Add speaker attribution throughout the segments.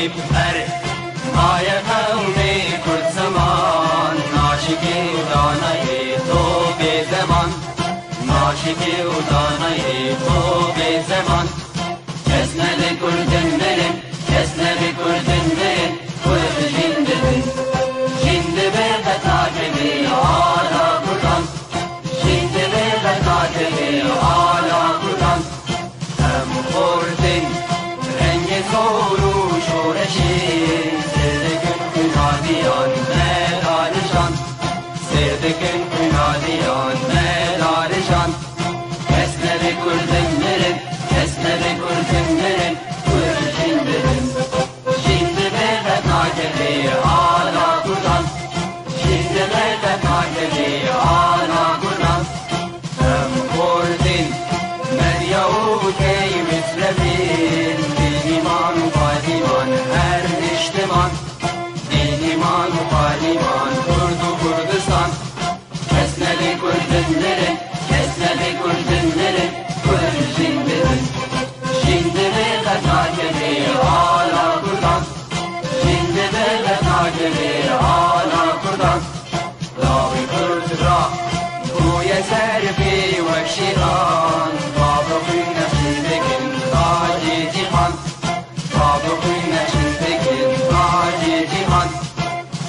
Speaker 1: بر مای قومی کرد زمان ناشکی و دانای تو به زمان ناشکی و دانای تو به زمان کس نبی کردن برن کس نبی کردن برن کرد جندبن جندبه بتاکبی آلا کردن جندبه بتاکبی آلا کردن هم خوردن رنگ زور و شورشی سردکن کنادیان مدارشان سردکن کنادیان مدارشان کس نبی کردن برن کس نبی کردن برن کرد جندبن جندبه بتاکبی آلا کردن جندبه بتاکبی آلا کردن هم خوردن مریا و کیمت رفین دیمان و قادیمان هر اجتمان دیمان و قادیمان کرد و کردستان کس نبی کردن برن کس نبی کردن برن کرد جندبن جندبه بتاکبی آلا کردن جندبه بتاکبی آلا کردن راوی کرد را گوی سرفی و شیران بابا خوی نشین بکن تاجی جیهان بابا خوی نشین بکن تاجی جیهان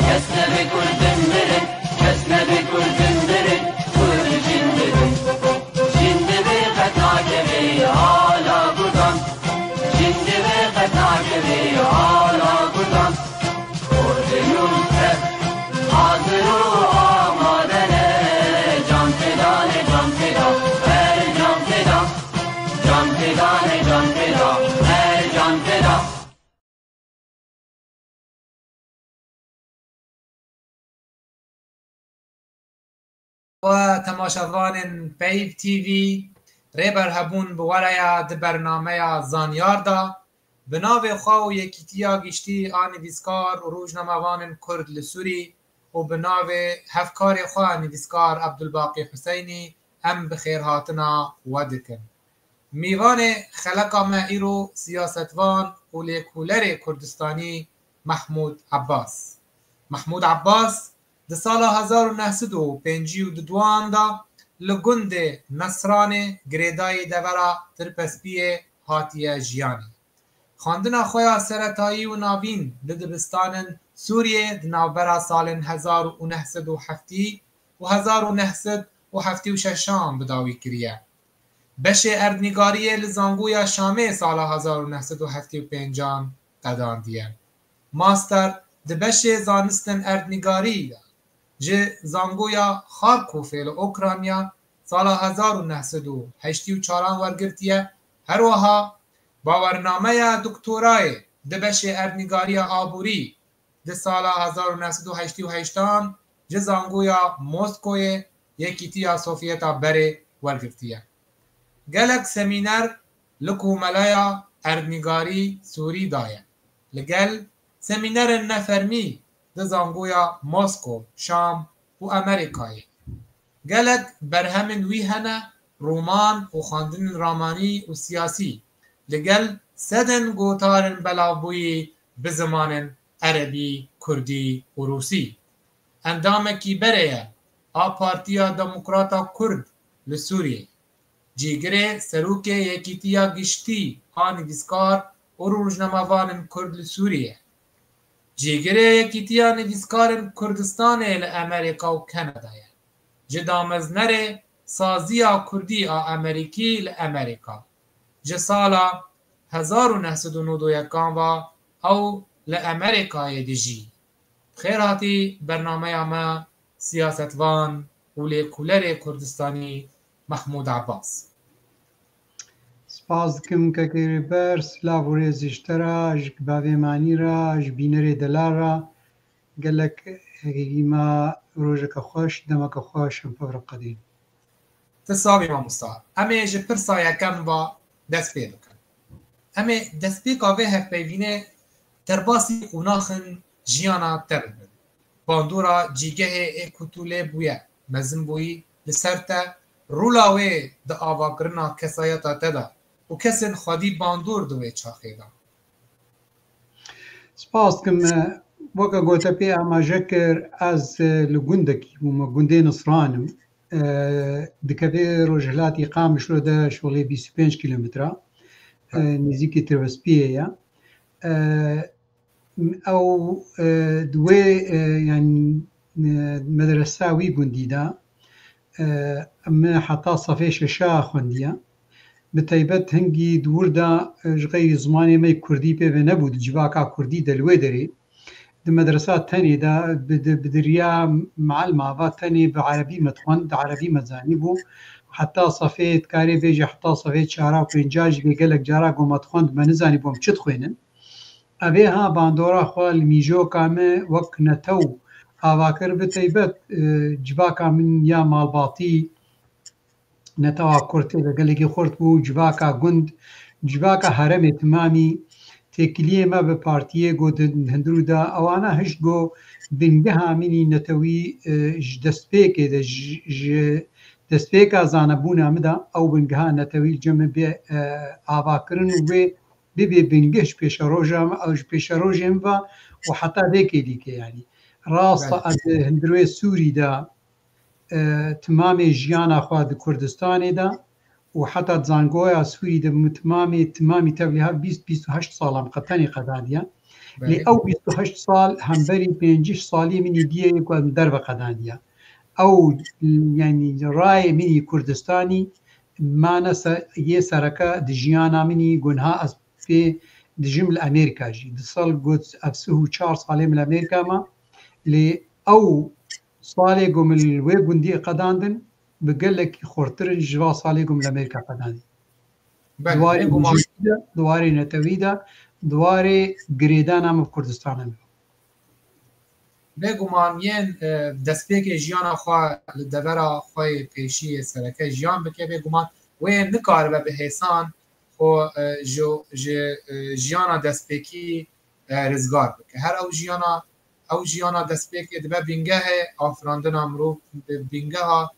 Speaker 1: کس نبی کردن برن کس نبی کردن برن کرد جندبن جندبه بتاکبی آلا کردن جندبه بتاکبی آلا کردن کردنون تب حاضر و آمادنه جان فدانه جان فدا هر جان فدا جان فدانه جان فدا هر جان فدا
Speaker 2: و تماشاوان پیو تیوی ریبر هبون بواریا د برنامه زانیاردا به ناو خواه و یکیتیا گشتی نویسکار و روزنامه‌وان کرد لسوری و به ناو هفکار خواه نویسکار عبدالباقی حسینی ام بخیر هاتنا و دکن میوان خلقا ایرو سیاستوان و لیکولر کردستانی محمود عباس ده سال 1952 دا لگند نصران گریدای دورا ترپسپی هاتیه جیانی خواندن خویا سرطایی و ناوین لدبستان سوریه دناوبرا سال 1907 و 1976 بداوی کریه بشه اردنگاری لزانگویا شامه سال 1975 قداندیه ماستر دبشه زانستن اردنگاری ج زانگویا خارکوف اوکراینیا سال 1984 ورگرتیه هر وها باورنامه دکترای دبشه اردنگاری آبوری ده سال 1988 ج زانگویا مسکوی یکیتیا سوفیتا بره ورگرتیه گلک سمینر لکو ملایا اردنگاری سوری دایه لگل سمینر نفرمی ده زانگویا مسکو شام و امریکایی گلک برهمن وی هنه رومان و خواندن رامانی و سیاسی لگل سدن گوتارن بلاوبوی به زمان عربی کردی و روسی اندامکی بره پارتیا دموکراتا کرد لسوریه جیگره سروک یکیتیا گشتی نویسکار و روزنامه‌وان کرد لسوریه جیگره یکیتیا نویسکار کردستان لامریکا و کانادایه جدامزنر سازیا کردی امریکی لامریکا جسالا 1991 و او لامریکای دیجی خیر هاتی برنامه ما سیاستوان و لیکولر کردستانی محمود عباس
Speaker 3: سپاس دکم که گیری برس لاوری زیشترا جک باویمانی را جک بینری دلار را گلک حقیقی ما روژک خوش دمک خوش هم پور قدیم
Speaker 2: تصاوی ما مستعار امی جپر سایکن و دست پید کن امی دست پید که هف پیوینه ترباسی قناخن جیانا تربن باندورا جیگه اکتوله بویه مزن بویی لسرته رولاوی دا آواگرنا کسایتا تدا و کسین خودی باندور دوی چاخیدا
Speaker 3: سپاس کم وەکە گۆتە پێ ئاماژە کرد ئەس لە گوندێکی بوومە گوندێ نسڕانم دکەبێ ڕۆژهلاتی قامشلۆدە شۆڵێ 25 کیلومترە نزیکی تربەسپیەیە ئەو دوێ مەدرساوی گوندیدا ئەمە حتا سەفێ شەشا خوندیە بتایبەت هەنگی دووردا ژغەی زمانێمەی کوردی پێوێ نەبوو جیواکا کوردی دەلوێ دەرێ مدرسة تاني دا بدريا مع المعبات تاني بعربي متخوند عربي مزاني بو حتى صفيت كاري بيجي حتى صفيت شعرا وبنجاج بيقلك جارا قو متخوند ما نزاني بوم چت خوينن أبيها باندورا خوال ميجو كامي وك نتو آواكر بتيبت جباكا من يا مالباطي نتوا كورتي بقلقي خورت بو جباكا قند جباكا هرم تمامي تکلیه ما به پارتیه گودن هندرو دا اوانا هشت گو بنگه همینی نتوی دستپیکه ده دستپیکه زانبون همدا او بنگه ها نتوی جمع به آوا کرن و بی بنگهش پیش روژم اوش پیش روژم و حتی دیکی دیگه یعنی راست از هندروی سوری دا تمام جیانا خواه ده کردستانی دا وحتى زانغويا سوري دم تمامي تبليها 28 سال هم قطني قدانيا لي او 28 سال همبري 5 سالي مني ديه يكون درب قدانيا او يعني راي مني كردستاني ما نس يسركا دجيانا مني جنها اس في دجمل امريكا جي دصل قدس افسه 4 سالي من امريكا ما لي او سالي قوم الويب وندي قداندن بقلك خورترن جوا صاليكم لأمريكا قداني دواري نتويدا دواري قريدانا من كردستان
Speaker 2: بگومان ین دستپیک جیان خواه لدورا خواه پیشی سرکه جیان بکه بگومان و نکار به حسان خو جیانا دستپیکی رزگار بکه هر او جیانا دستپیک دبه بینگه آفراندن امرو بینگه ها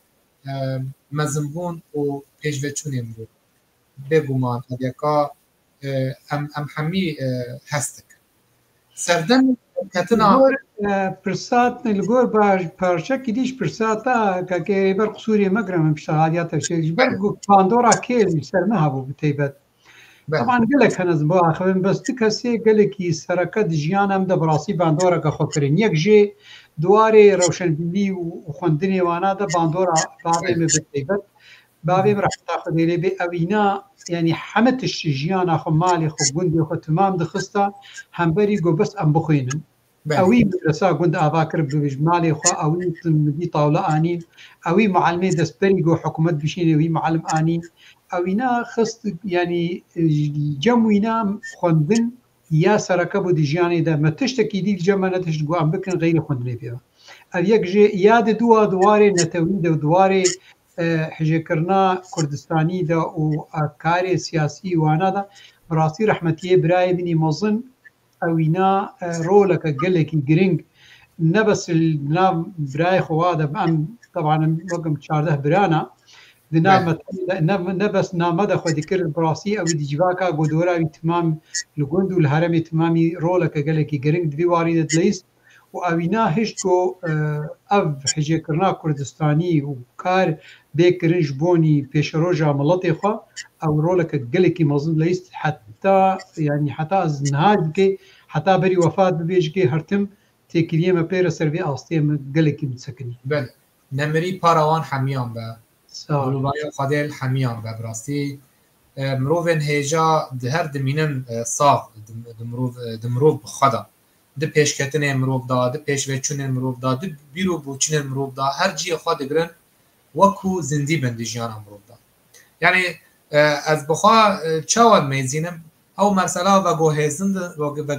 Speaker 2: مزنبون و پیشوچونی مرو بگومان یکا ام همی هستک سردن کتنا
Speaker 3: پرسات نلگور باش پارچه کدیش پرساتا که بر قصوری مگرم بشهادیات شیش بر پاندورا کیل سرمه هبو بتیبت طبعا قلك هنز بو اخوين بس تكسي قلك سركه دجيانم د براسي باندورا که خکرین یک جي دواري روشن بيلي وخندني وانا دا باندورا بابي مبتيبت بابي راح تاخذ لي بي اوينا يعني حمت الشجيان اخو مالي خو قندي خو تمام دخستا همبري جو بس ام بخوينن اوي مدرسه قند افاكر بجمالي خو اوي تمدي طاوله انين اوي معلمي دسبري جو حكومت بشيني وي معلم انين اوينا خست يعني جموينا خندن يا سركبو دجياني دا ما تشتكي دي الجمع نتشتكو عم بكن غير خندني فيها أبيك جي ياد دوا دواري نتويد ودواري حجكرنا كردستاني دا وكاري سياسي وانا دا براسي رحمتيه براي مني مظن اوينا رولك قلك جرينج نبس النام براي خواده بأم طبعا رقم 14 برانا دنا نبس نامده خو ذكر براسي او دي جواكا غدورا تمام لغوند والهرم تمامي رولك قالك جرينج دي واريد ليست واوينا هشكو اف حجكرنا كردستاني وكار بكرنج بوني بيشروجا ملطي خو او رولك قالك مظن ليست حتى يعني حتى از نهاجكي حتى بري وفات بيجكي هرتم تكليه ما بير سيرفي اوستي قالك متسكني
Speaker 2: بله نمري باراوان حميان با روبای خادل حمیان و براستی مروفن هجا ده هر دمینن صاف دمروف بخدا ده پیشکتن مروف دا ده پیشوچون مروف دا ده بیرو بوچن مروف دا هر جی خود گرن وکو زندی بند جیان مروف دا یعنی از بخوا چاوال میزینم او مرسلا و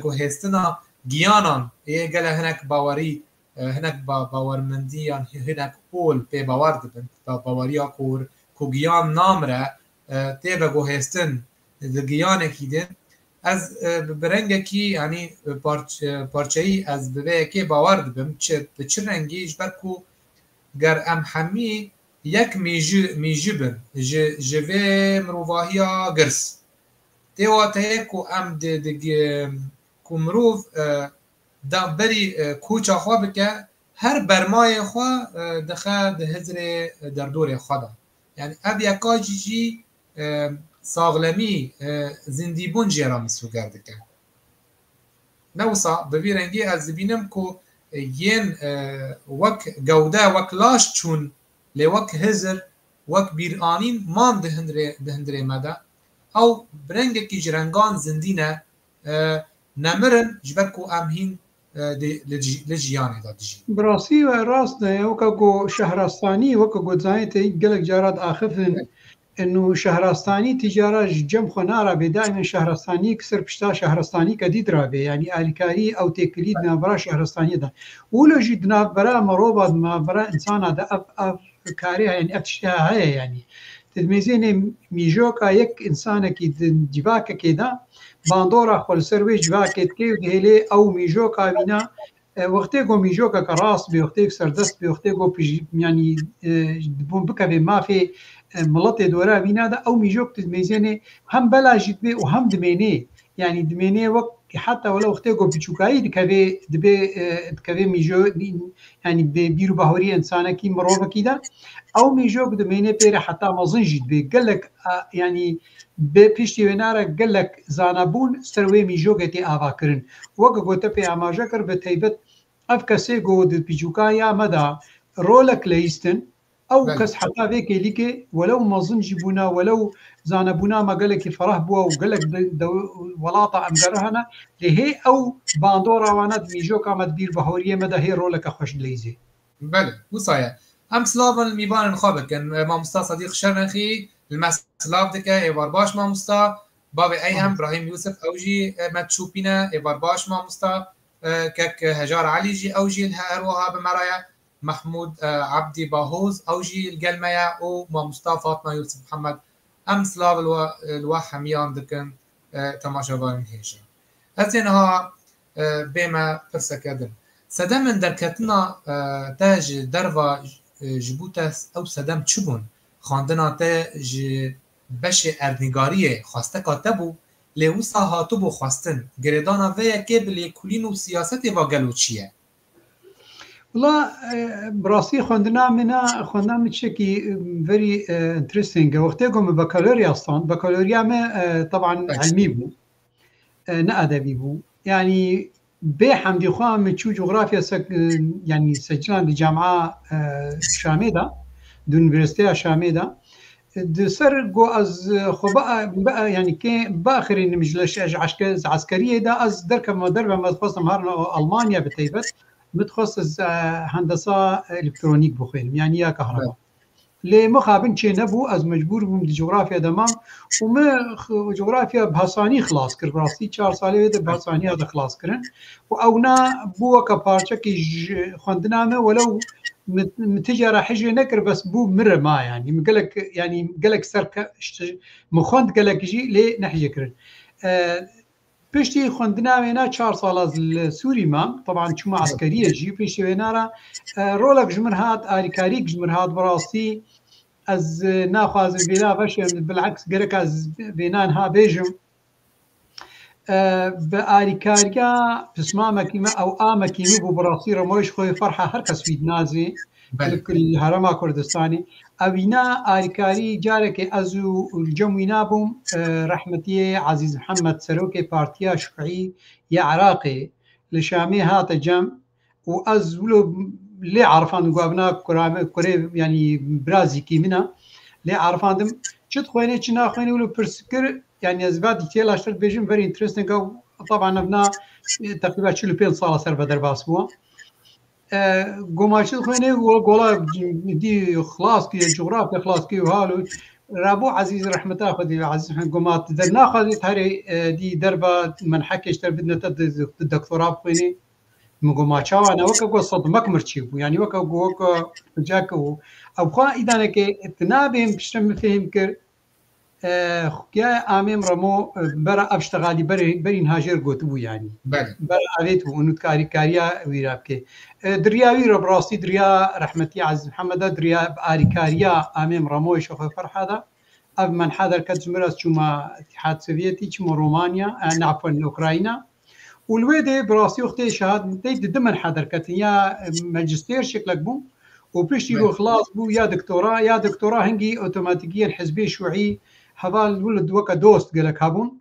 Speaker 2: گوهستنا گیانان یه گله هنک باوری هناك باورمنديان هناك اول بي باور دبن باوريا كور كوغيان نامره تيبا گوهستن دگيان كيدن از برنگكي يعني پارچه‌ای از ببه كي باور دبن چه رنگي جبركو گر ام همي یک میجبن جوه مروواهیا گرس تيوا تيكو ام کو مروف دا بری کوچا خوا بکه هر برمای خوا دخه ده هزر در دور خوا دا یعنی اب یکا جی ساغلمی زندیبون جیرا مسو گرده که نوسا بوی رنگی از بینم که ین وک گوده وک لاش چون لی وک هزر وک بیرانین مان دهندره مده او برنگه که جرنگان زندینه نمرن جبر کو امهین لجیانه دا دجی
Speaker 3: براسي راست وكاكو شهرستاني وكاكو زايتي قالك جارات آخفن انه شهرستاني تجارة جم خنارة دائما شهرستاني كسر بشتا شهرستاني كديد رابي يعني آلكاري او تكليد نابرا شهرستاني دا ولو جد نابرا مروبا نابرا انسان هذا اف كاريها يعني افتشتها هاي يعني تدميزين ميجوكا يك انسانة كي جباكا كده باندورا خل سروي جواكت كي ودهلي او ميجوكا بينا وقتيكو ميجوكا كراس بوقتيك سردست بوقتيكو يعني دبون بكا ما في ملطي دورا بينا دا او ميجوك تدميزيني هم بلا جيت بي وهم دميني يعني دميني وقت حتى ولو وقتيكو بيشوكاي دكافي ميجو يعني بيرو باهوري انسانه كي مروبه كده او ميجوك دميني بيري حتى مازن جيت بي قالك يعني بيشتي ونارا قالك زانابون سروي ميجوكتي افاكرن وقا قوتا بي اماجاكر بتيبت افكاسي قود بيشوكايا مدى رولك ليستن او كس حتى فيك ليكي ولو مازن جيبونا ولو زانبونا ما قالك فرح بوا وقالك ولاطه امقرهنا لهي او باندورا وانات ميجوكا مدبير بهوريه مدى هي رولك خوش ليزي
Speaker 2: بله وصايا ام سلافن ميبان خابك ما مستا صديق شرنخي المسلاف دكه ايوار باش ما مستا باب ايهم ابراهيم يوسف اوجي ما تشوبينا ايوار باش ما مستا كك هجار علي جي اوجي الهروها بمرايا محمود عبدي باهوز اوجي القلميا او ما مستا فاطمه يوسف محمد ام سلاف الوا حميان دكن تماشاوان هيجا اتنها بما فرسكدن سدم من دركتنا تاج دروا جبوتس او سدم چبون خواندنا ته ج بش اردنگاریه خواسته کاتبو لوسا هاتو خواستن گردانا و کبل کلین و سیاست و گلوچیه
Speaker 3: والله براسي خواندنا من شيء very interesting وقتكم بكالوريا اصلا بكالوريا ما طبعا علمي بو نأدبي بو يعني بحمدي خوام من شو جغرافيا يعني سجلان بجامعة شاميدا دون يونيفرسيتي شاميدا سر جو از بقى يعني كي باخر مجلس عسكريه دا از درك مدربه متخصص مهارنا المانيا بتيبت متخصص هندسه الكترونيك بخير يعني يا كهرباء لي مخابن شي نبو از مجبور بم جغرافيا دمام وما جغرافيا بهاساني خلاص كر براسي 4 ساله بهاساني هذا خلاص كرن واونا بو كبارچه كي خوندنا ولو متجرة حجة نكر بس بو مرة ما يعني قالك يعني قالك سرك مخوند قالك جي ليه نحجة كرن بيشتي خوندنا وينا 4 سالة السوري ما طبعا شو عسكرية جي بيشتي وينا رولك جمرهات آريكاريك جمرهات براسي از ناخذ بلا باش بالعكس قالك از بينانها بيجم بآريكاريا بسمامة كيما أو آمة كيما ببراسي رموش خوي فرحة هركس في نازي كل هرما كردستاني أبينا آريكاري جارك أزو الجموينا بوم رحمتي عزيز محمد سروكي بارتيا شيوعي يا عراقي لشامي هات جم وأزولو لي عرفان قابنا كوري يعني برازي كيمنا لي عرفان دم شد خويني شنا خويني ولو برسكر يعني أزباد ديتيل أشتر بيجن very interesting طبعا ابنا تقريبا 45 صالة سر بدر باسبوع قماشد خويني وقولا دي خلاص كي الجغرافيا خلاص كي وهالو رابو عزيز رحمة الله خدي عزيز قمات درنا خدي هاري دي دربة من حكي اشتر بدنا الدكتوراه خويني مقوما شاو أنا وكا صدمك مرشيب يعني وكا جاك أو خا إذا أنا كتنابهم بشتم فهم كر خيا آمم رمو برا أبشتغالي برين هاجر قوتبو يعني برا عريتو إنه كاريكاريا ويرابكي درياوي ربراسي دريا رحمتي عز محمد دريا بآريكاريا آمم رمو شوخ فرح هذا أب من حضر كتزمرس شما اتحاد سوفيتي شما رومانيا عفوا أوكرانيا والويدي براسي وقتي شهادتي دمن حضر كت يا ماجستير شكلك بو وبشتي له خلاص بو يا دكتوراه هنجي اوتوماتيكيا حزبي شيوعي هذا ولد وكا دوست قال لك هابون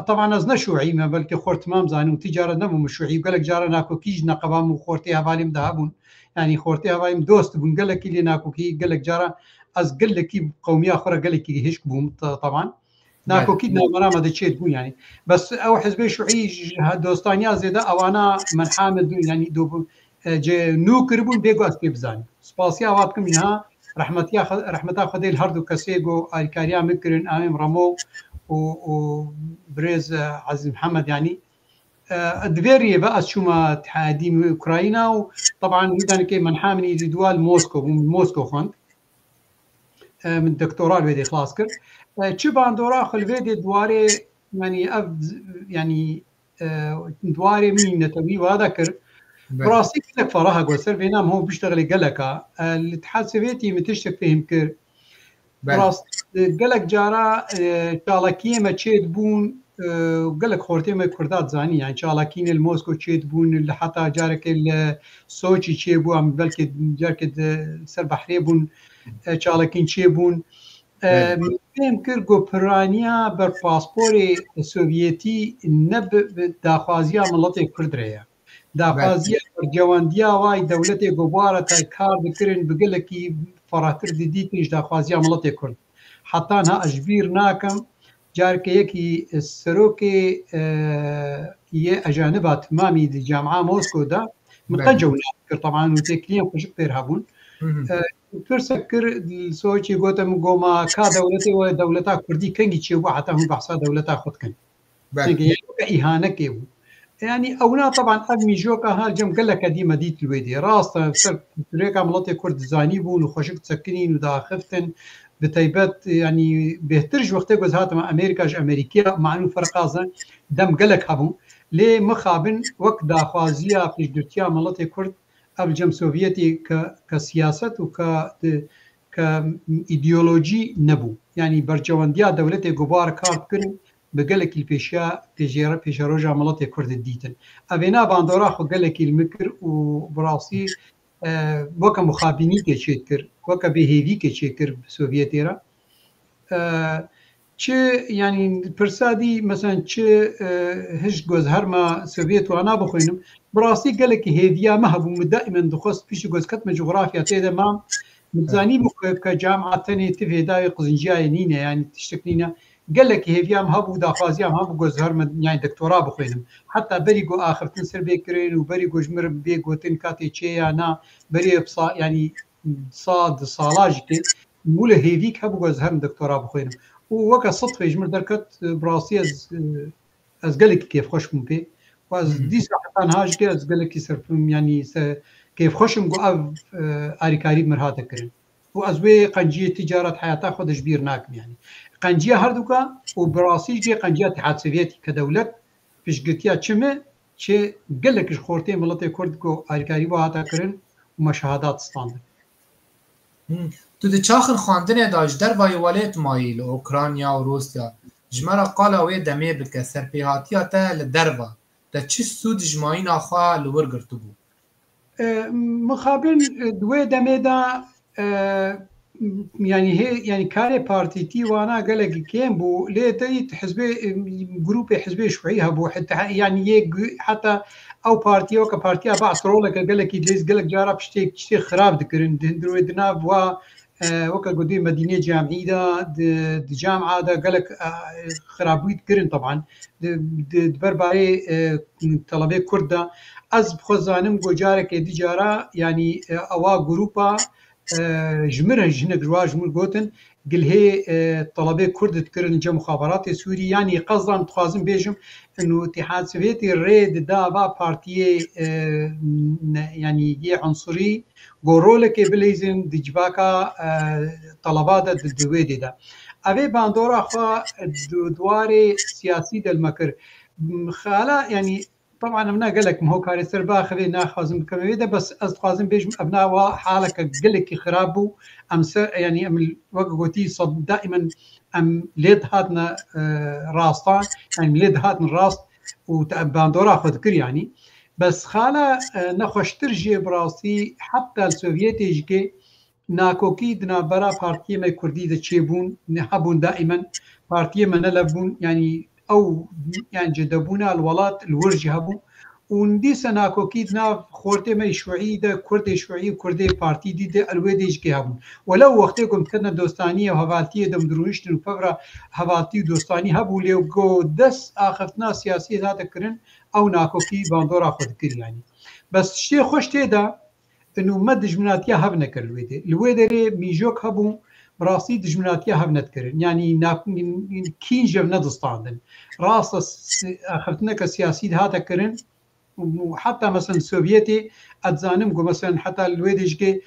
Speaker 3: طبعا ازنا شيوعي ما بلكي خورت مام زاني وتجاره نمو شيوعي قال لك جاره ناكو كيج نقبام وخورتي هذا مذهبون يعني خورتي هذا دوست بون قال لك اللي ناكو كي قال لك جاره از قال لك قوميه اخرى قال لك هيش بوم طبعا ناكو كيد مرامه دشيت بو يعني بس او حزبي شيوعي دوستانيا زيدا او انا من حامل يعني دو نوكربون بيجو اسبيبزان سباسيا واتكم منها رحمتها خدي الهردو كاسيجو الكاريا مكرن امام رامو وبريز عزيز محمد يعني الدفيري بقى شوما تحادي اوكرانيا وطبعا اذا كي من حامل دول موسكو خند من الدكتوراه الفيدي خلاص كر تشبان دوراخ الفيدي دواري يعني دواري من نتوي وهذا كر براسي لك فراها قوسر فينام هو بيشتغل قلقة الاتحاد السوفيتي متشتك فيهم كر براس قلق جارا شالكية ما تشيد بون قلق خورتي ما كردات زاني يعني شالكين الموسكو تشيد بون اللي حتى جارك السوتشي تشيبو عم بلكي جارك سر بحري بون شالكين تشيبون فهم كر قوبرانيا بر باسبوري السوفيتي نب داخوازيا ملطي كردريا داخوازيا جوانديا واي دولتي قبارة كار بكرن بقلكي فراتر ديتنش داخوازيا ملطي كرد حتى انها اجبير ناكم جارك يكي السروكي يه اجانبات مامي دي جامعة موسكو دا متجو طبعا وتكليم خشق تيرهبون ترسكر السوتشي قوتم قوما كا دولتي ودولتا كردي كنجي تشيبو حتى هم بحثا دولتا خود كن إهانة كيبو يعني أونا طبعا أدمي جوكا هالجم قال لك دي مديت الويدي راس سر تريكا ملطي كرد زانيبون وخشك تسكنين ودا خفتن بتيبات يعني بيهترج وقت جوز هاتما أمريكاش أمريكية مع إنه فرقازن دم قال لك هبون ليه مخابن وقت داخوازية في جدتيا ملطي كرد قبل جم سوفيتي كسياسة كإيديولوجي نبو يعني برجوانديا دولتي قبار كارد كن بقلك البيشا بيشاروجا ملطي كرد الديتن أبينا باندورا خو قلك المكر وبراسي وكا مخابيني كتشكر وكا بيهيفي كتشكر بسوفيتيرا چه يعني برسادي مثلا چه هش جوز هرما سوفيت وانا بخوينم براسي قالك هيديا مهبو دائما دخست فيش جوز كتم جغرافيا تيدا ما متزاني كجامعة تانية تفيدا قزنجاي نينا يعني تشتكنينا قالك هيديا مهبو داخازيا مهبو جوز هرما يعني دكتوراه بخوينم حتى بريقو آخر تنسر بيكرين وبريقو جمر بيقو تنكاتي چي انا بريق بصا يعني صاد صالاجكي مولا هيديك هبو جوز هرم دكتوراه بخوينم ووكا صدفة يجمر دركت براسي از قالك كيف خوشم بي واز دي ساعتان هاج كي از قالك يسرفم يعني كيف خوشم قو اريكاري مرهاتا كرن واز وي قنجية تجارة حياتا خود جبير ناكم يعني قنجية هردوكا وبراسي جي قنجية اتحاد سوفيتي كدولة فيش قلتيا تشمه چه قالك خورتي ملطي كرد قو اريكاري وهاتا كرن ومشاهدات ستاندر
Speaker 2: تو دی چاخن خواندن داج در وای ولایت مایل اوکراینیا و روسیا جمرا قالا وی دمه بک سرپیهاتیا تا لدروا تا چه سود جماین اخوا لور گرتو بو
Speaker 3: مخابن دوی دمه دا يعني هي يعني كاري بارتي تي وانا قالك كيم بو ليه تيت حزبي جروب حزبي شويه بو حتى يعني حتى او بارتي او كبارتي بعض رولك قالك ليز قالك جارب شتي خراب ذكرن دندرو دناب و وكا قدي مدينه جامعيه د جامعه دا قالك خرابيت كرن طبعا دبرباري طلبه كرده از بخزانم جارك دي جارا يعني اوا جروبا جمرها جنك رواج مول قوتن قل هي طلبه كرد تكرن جا مخابرات سوري يعني قصدا تخازن بيجم انه اتحاد سوفيتي ريد دابا بارتي يعني هي عنصري غورولك بليزن دجباكا طلبات الدويدي دا ابي باندورا خا دواري سياسي المكر خالا يعني طبعا ابناء قال لك ما هو كاري سربا خلي ناخذ كميده بس استخازن بيج ابناء حالك قال لك خرابو ام يعني ام وقتي صد دائما ام ليد هاتنا راستان يعني ليد هاتنا راست و باندورا خود کر يعني بس خاله نخوشتر جي براسي حتى السوفيتي جي ناكوكي دنا برا بارتي ما كردي دا تشيبون نحبون دائما بارتي ما نلبون يعني او يعني جدبونا الولات الورج هبون وندي سناكوكي دنا خورتي ما شوعي دا كرد شوعي كردي بارتي دي دا الويديج كي هبون ولو وقتكم كنا دوستانيه وهبالتي دم درويشتن وفبرا هبالتي دوستاني هبو ليو جو دس اخفتنا سياسي هذا كرن او ناكوكي باندورا خود كر يعني بس شي خوش تيدا انه ما دجمناتيا هبنا كر الويدري ميجوك هبو براسي دجمناتيا هبنا كرن يعني كين جبنا دستاندن راس اخفتنا كسياسي هذا كرن وحتى مثلا السوفيتي اتزانم جو مثلا حتى الويدجي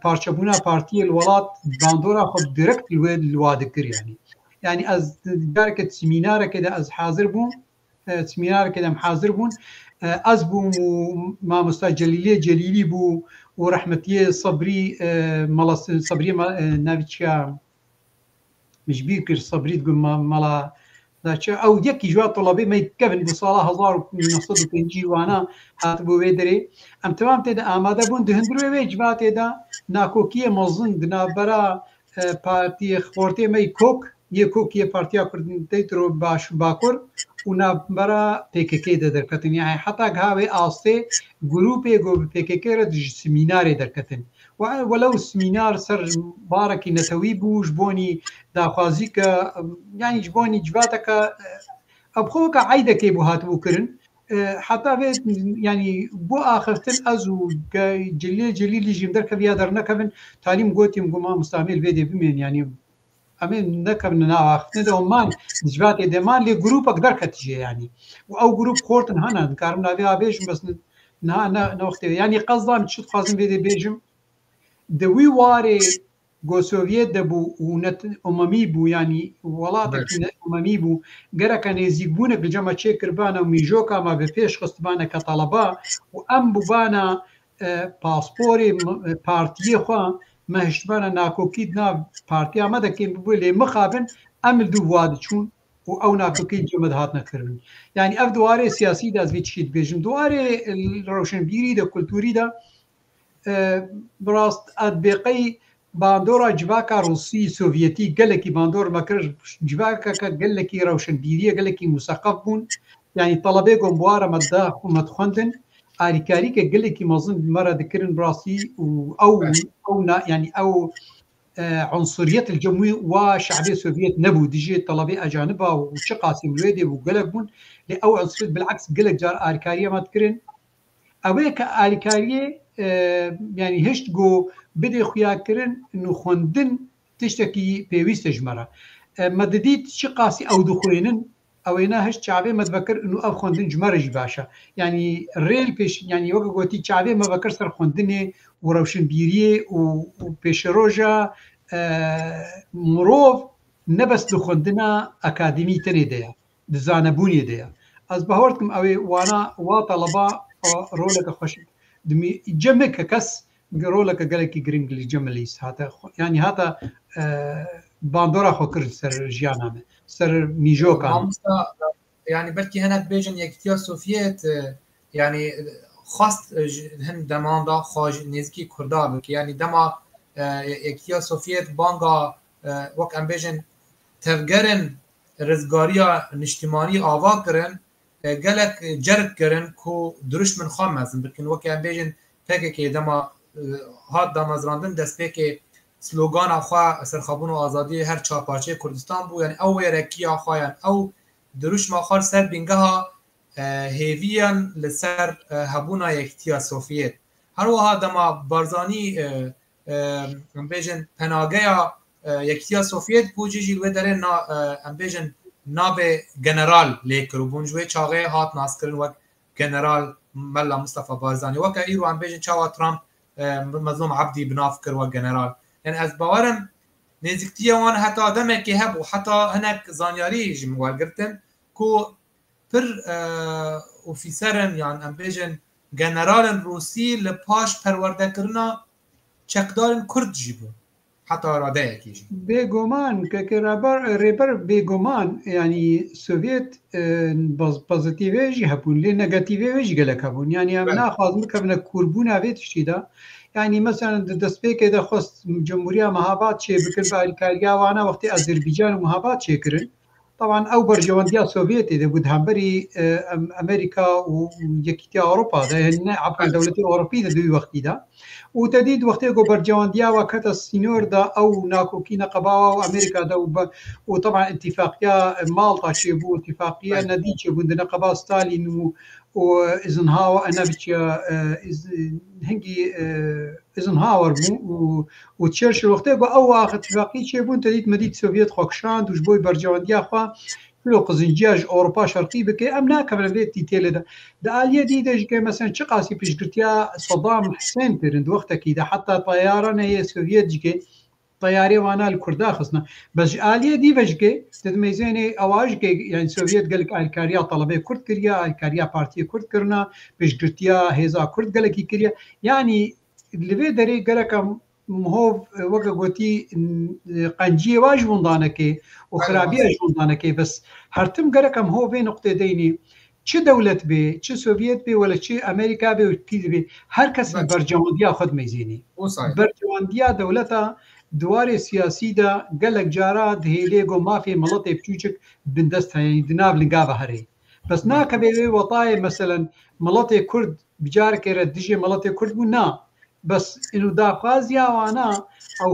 Speaker 3: بارشبونا بارتي الولات باندورا خود ديركت الواد كر يعني از داركت سيمينار كده از حاضر بون سيمينار كده محاضر بون از بو ما مستاذ جليلي بو ورحمتيه صبري مالا صبري نافيتشا مش بيكر صبري تقول مالا او يكي جوا طلبي ما يتكفن بصالة 1950 وانا هاتبو ويدري ام تمام تدا اماده بون دهندرو ويجبات تدا ناكوكيه مزن دنا برا بارتي خورتي مي كوك يكوكيه بارتيا كردن تيترو باش باكور ونا برا PKK دركتن يعني حتى هاوي آسته جروبي جو PKK رد سمينار دركتن ولو سمينار سر باركي نتوي بوش بوني داخوازي ك يعني جبوني جباتك أبخوك عيدة كي بوهات بوكرن حتى بيت يعني بو آخرتن أزو جليل جيم درك بيا درنا كفن تعليم قوتي مقوما مستعمل بيدي بمين يعني أمين نكبنا ناخذ ندومان نجبات دمان لي جروب أقدر كتجي يعني أو جروب خورتن هنا نكارمنا فيها بيجم بس نه نوقت يعني قصدام تشوف خازن بيدي بيجم دوي واري جو سوفيت دبو ونت أممي بو يعني ولاتك أممي بو جرا كان يزيقبونك بالجمع تشيكر بانا وميجوكا ما بفيش خصبانا كطلباء وأم ببانا باسبوري بارتي خوا ما هشتبانا ناكوكيد نا بارتي عمدا كين بقولي مخابن أمل دواد شون أو ناكوكيد جمد هاتنا كرن يعني أف دواري سياسي دا زبيت شيد بيجم دواري الروشن بيري دا كولتوري دا براست أدبقي باندورا جواكا روسي سوفيتي قالكي باندور مكر جواكا قالكي روشن بيري قالكي مثقف بون يعني طلبي قوم بوارا مداخ ومدخندن آريكاري كقلكي مظن مرة ذكرن براسي أو يعني أو عنصرية الجمهوري وشعبية السوفيت نبو ديجي طلبي أجانبها وشقاسي ملويدي وقلقون لأو عنصرية بالعكس قلق جار آريكارية ما تكرن أويك آريكارية يعني هشت جو بدي خويا كرن إنه خندن تشتكي بيويست جمرة مدديت شقاسي أو دخولين اوينا هش شعبي ما تفكر انه اب خوندن جمرج باشا يعني الريل بيش يعني وقت قوتي شعبي ما بكر سر خوندني وروشن بيريه وبيش روجا مروف نبس دخوندنا اكاديمي تاني ديا دزانبوني ديا از بهورتكم اوي وانا وطلبا رولك خوش دمي جمك كس رولك قالك جرينجلي جمليس هذا يعني هذا باندورا خو كر سر جيانامه سر ميجوكا
Speaker 2: يعني بلكي هناك بيجن يكتيا سوفيت يعني خاص هن دماندا خاج نزكي كردا بك يعني دما يكتيا سوفيت بانغا وك ام بيجن تفجرن رزگاريا نشتماني آوا کرن گلک جرد کرن کو درش من خام مزن بکن وك ام بيجن فكك دما هات دامازراندن دست پک سلوگان آخوا سرخابون و آزادی هر چهارپارچه کردستان بود یعنی او رکی آخوایان او دروش ماخار سر بینگه ها هیویان لسر هبونا یکتیا سوفیت هر وها دما بارزانی بیجن پناگه یکتیا سوفیت بوجی جیلوه داره بیجن ناب جنرال لیکرو بونجوه چاقه هات ناس کرن وک جنرال ملا مصطفى بارزانی وک ایرو بیجن چاوا ترامپ مظلوم عبدی بناف کر وک جنرال يعني از باورم نزیکتیه وان حتی آدمه که هب و حتی هنک زانیاری جمعوال گرتن که پر اوفیسرن يعني ام بیجن جنرال روسی لپاش پرورده کرنا چکدارن کرد جیبو حتى راده کیجی
Speaker 3: بێگومان کە ڕێبەر بێگومان ینی سوڤێت پۆزیتیڤێژی هەبوون لێ نەگەتیڤێژی گەلک هەبوون ینی ئەم ناخوازم بکەبنە کوربوون ناوێت شتیدا ینی مەسەن دەستپێکێ دەخواست جمهوریا مەهاباد چێ بکرد بە ئالیکاریاوانە وەختی ئەزربیجان و مەهاباد چێکردن طبعا ئەو بەرژەوەندیا سۆڤێتی دەبوو هەمبەری ئەمریکا و یەکیتیا ئەوروپادا عفوا دەوڵەتی ئەوروپی دە دوی وەختیدا و تەدید وەختێک و بەرجەوەندیاوە کەتە سینۆردا ئەو ناکۆکی نەقەباوە و ئەمریکادا و طبعا اتفاقیا ماڵتا چێ بوو اتفاقیە نەدی چێ بوون نەقەبا ستالین و ئیزنهاوە ئەنەبچە هەنگی ئیزنهاوەر بوو و چێرش وەختێک بە ئەو واخ اتفاقی چێ بوون تەدید مەدید سۆڤێت خۆکشان دوش بۆی بەرجەوەندیاخوا لۆ قزنجیاژ ئەوروپا شەرقی بکە ئەم ناکەمە بێتی تێلەدا دەعالیە دی دەژگە مەسەن چ قاسی پێشگرتیا سەدام حسێن ترند وەختێکیدا حتا تەیارە هەیە سۆڤێت جگێ طياري وانا الكردا خصنا بس آلية دي وجهه تدميزيني اواجه يعني سوفيت قال لك الكاريا طلبه كرد كريا الكاريا بارتي كرد كرنا بيش قرتيا هيزا كرد قال لك كريا يعني اللي في دري قال لك هو وقا قوتي قنجيه واجبون دانكي وخرابيه واجبون دانكي بس هرتم قال لك هو في نقطه ديني چه دولت به چه سوویت به ولا چه امریکا به و کی به هر کس برجواندیا خود میزینی برجواندیا دولتا دوار سیاسی دا گلک جارا دهیلگو مافی ملت بچوچک بندست هی دناب لنگاوه هری بس نا کبه وطای مثلا ملت کرد بجار که ردیجه ملت کرد بو نا بس انو داخوازیا وانا او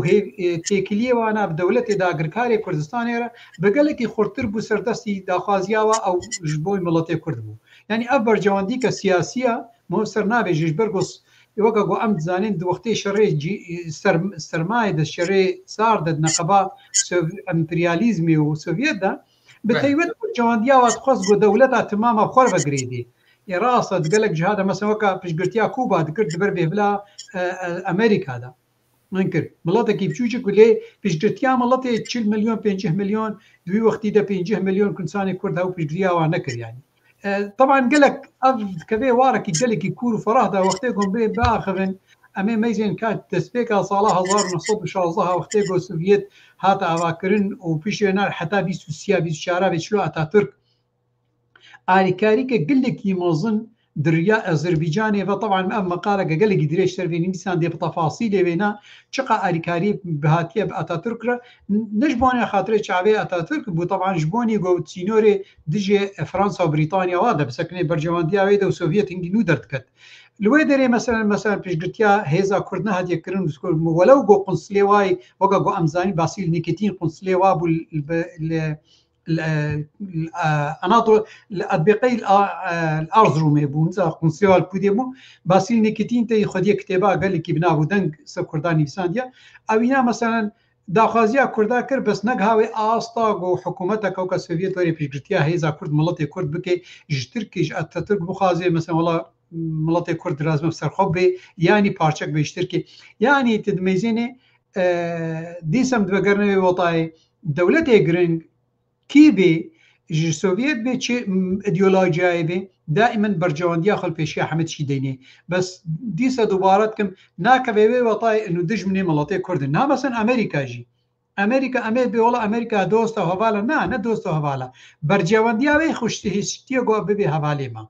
Speaker 3: تێکیلیە وانە دەوڵەتی داگرکاری کوردستانی را بەگەلێکی خورتر بوو سەردەستی داخوازیاوە ئەو ژ بۆی مڵەتی کورد بوو یعنی ئەو بەرجەوەندی کە سیاسیە مۆسەر نابێژش بەرگۆس وەکە گۆ ئەم زانین وەختەی شەڕێ سەرمای دە شەڕێ سار دەد نەقەبا ئەمپریالیزمی و سۆڤێتدا بتەیوێت بەرجەوەندیاوە خۆست گۆ دەوڵەتا تمامە خۆر بەگرێدی ڕاستە گەلک جهادە مەسەوەکە پشتگرتیا کوبا دەکرد بەر بێبلا ئەمریکادا منکر مڵەتێکی بچووچک لێ پشتگرتیا مڵەتی 40 ملیۆن 50 ملیۆن دوی وەختی دە 50 ملیۆن کونسانی کورد هەو پشتگریاوە نەکردیانی طبعا گەلک ئەف کەبێ وارەکی گەلێکی کوور و فەڕاهدا وەختێک گۆم بێ باخەبن ئەمێ مەیزێن کات دەستپێکا ساڵە 1916 وەختێک گۆ سوڤێت هاتە ئاواکردن و پیشێنار حتا 24 بێت چلو ئاتاتورک ئالیکاریکە گەلێکی مەزن دريا أذربيجاني فطبعا أما قال قال لي دريش تربيني إنسان دي بتفاصيل بينا شقة أريكاري بهاتية بأتاتورك نجبوني خاطر شعبي أتاتورك بو طبعا جبوني جو سينوري ديجي فرنسا وبريطانيا وادا بسكني برجوان دياويدا وسوفيت هنجي نودرت كت الويدري مثلا بيشقتيا هيزا كردنا هاد يكرن ولو جو قنصلي واي وقا جو أمزاني باسيل نيكتين قنصلي وابو الأناطول الأطبقي الأرض رومي بونزا قنصيال بوديمو باسيل نيكتين تي خديه كتابة قال لك بنابو دنگ سكرداني بسانديا أوينا مثلا داخازيا كردا كر بس نقهاوي آستاق وحكومتك وكا سوفيت وري بيشقتيا هيزا كرد ملطي كرد بكي جتركيش أتاتورك بخازي مثلا والله ملطي كرد رازم بسرخوب بي يعني بارشك بيشتركي يعني تدميزيني ديسم دبقرنوي وطاي دولتي جرينج كيبي السوفيت بيتشي ايديولوجيا بي دائما برجوانديا خل بيشي حمد شي ديني بس ديسا دوباراتكم ناكا بيبي وطاي انه دجمني ملطي كرد نا مثلا امريكا جي امريكا والله امريكا دوستا هوالا نا دوستا هوالا برجوانديا بي خوشتي هشتي جو بيبي هوالي ما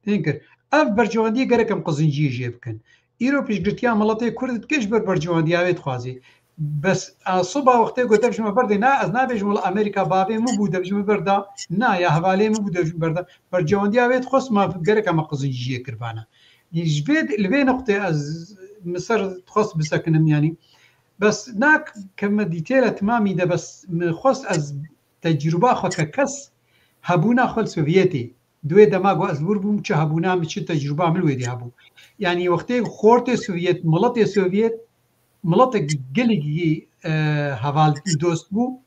Speaker 3: تنكر اف برجوانديا غيركم قزنجي جيبكن ايرو بيش قلتيا ملطي كرد كيش برجوانديا بي تخوازي بس صبح وقتی گفتم شما بردی نه از نبیش مال امریکا بابی مو بوده شما بردا نه یا حوالی مو بوده شما بردا بر جواندی اوید خص ما گره کم قزنجیه کربانه یجبید لبی نقطه از مصر خص بسکنم يعني بس ناك كم ديتيل تمامي ده بس خص از تجربه خو ككس هبونا خل سوفيتي دوی دماغ از بور بوم چه هبونا چه تجربه عمل ودي هبو يعني وقتی خورت سوفيت ملت سوفيت ملتك قلقي هفال دوست بو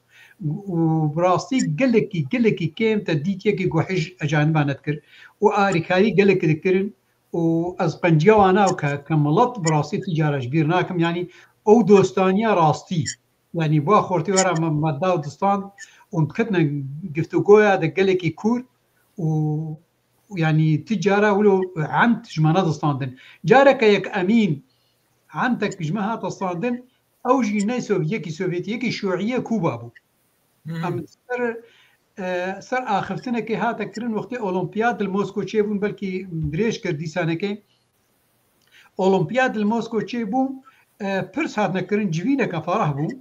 Speaker 3: وبراستي قلقي كيم تديتيا كي قوحج أجانبا نذكر وآريكاري قلق ذكرن وأزقنجيا وانا كملت براستي تجارة جبيرناكم يعني أو دوستانيا راستي يعني بوا خورتي ورا مداو دوستان ومكتنا قفتو قويا دا قلقي كور ويعني تجارة ولو عمت جمانا دوستان دن جارك يك أمين عندك جماعة تصادن ئەو ژینای سۆڤیەکی سۆڤێتیەکی شوعیە کوبا بوو ئەم سەر ئاخفتنەکەی هاتەکردن وەختی ئۆلۆمپیاد مۆسکۆ چێ بوون بەلکی درێژ کرد دیسانەکەی ئۆلۆمپیاد مۆسکۆ چێ بوو پرس هاتنەکردن جوینەکە فەڕەح بوو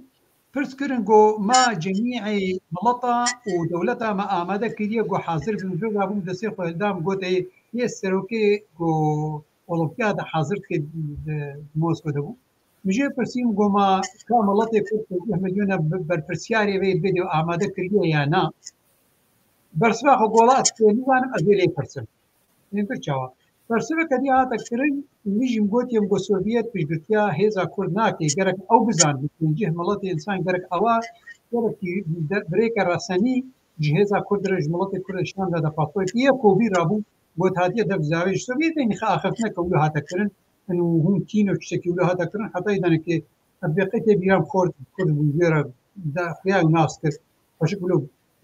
Speaker 3: پرسکردن گۆ ما جەمیعی مڵەتە و دەولەتە مە ئامادە کردیە گۆ حاضر بن بێگا بووم دەسێ خۆلدام گۆتە یە سەرۆکێ گۆ ئۆلۆمپیادە حاضر کرد مۆسکۆ دەبوو مژێ پرسییم گۆما کا مڵەتێک ئەحمەدیۆنە بەرپرسیارێ بێت بێت و ئامادە کردیە یا نا بەرسباخە گۆڵات نزانم ئەبێ لێ پرسم پرچاوە بەرسبەکە دی هاتەکردن میژیم گوتیم گۆ سۆڤیەت پشتگوتیا هێزا کورد ناکێ گەرەک ئەو بزان بجێ مڵەتی ئینسان گەرەک ئەوە گەرەکی برێکە ڕاستەنی جهێزا کورد درێژ مڵەتی کوردستاندا دەپاتۆی یە کۆبی ڕابوو بۆ هاتیە دەبزاوێژ سۆڤیەتی ئاخفتنەکە ولو هاتەکردن هون تینۆ شتێکی ولو هاتەکردن حتای دەنێکێ ئەبێقەتێ بیرام کورد بوو ژێرە خیا و ناس کرد بەشک ولو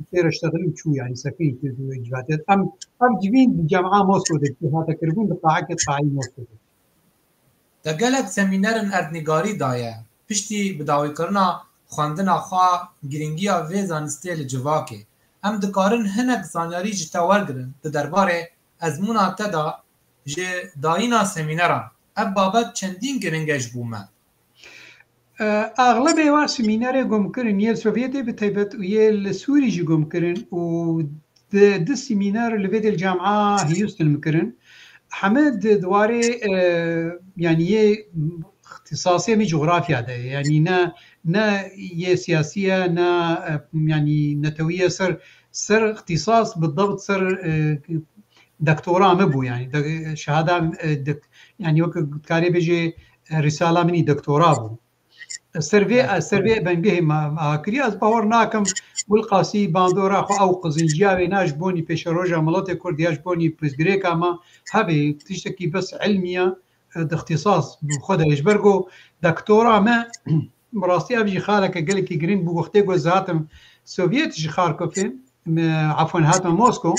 Speaker 3: فێرە شتەغلی چوو یانی سەکەی کردووە جواتێت ئەم جوین جامعا مۆسکۆ دەکردن هاتەکردبوون بە قاعەکە قاعی مۆسکۆ
Speaker 2: دەگەلک سەمینەرن ئەردنیگاری دایە پشتی بداویکردنا خواندنا خوا گرنگیە vê zanistê li civakê em dikarin hinek zanyarî ji te wergirin di derbarê ezmûna te da ji dayîna semîneran ev babet çendîn giring e ji bo me
Speaker 3: ئاغلبێ وا سمینەرێ گۆمکردن یە سۆڤێتێ بتایبەت و یە لە سووری ژی گۆمکردن و د سمینەر li vê dêl cami'a hîyûstin mikirin heme دوارê yani yê اختصاصiyê min coğrafya de yani ne yê siyasiye ne yani netewîye ser اختصاص بالضبط ser doktora me bû yani şehada yani wek dikarê bêje risala minî doktora bû سەرێ بەنگهی ماکری ئەس باوەڕ ناکەم گولقاسی باندۆرا خۆ ئەو قزنجیاوێ ناش بۆنی پێشە ڕۆژە مڵەتی کوردیاش بۆنی پرسگرێکە ئەمە هەبێ تشتێکی بەس علمیە داختصاص خۆدا هێژبەرگۆ دەکتۆرامە بڕاستی ئەبژی خارەکە گەلێکی گرنگ بوو وەختێ گۆزاتم سۆڤێتیشی خارکۆفێ عفۆن هاتمە مۆسکۆ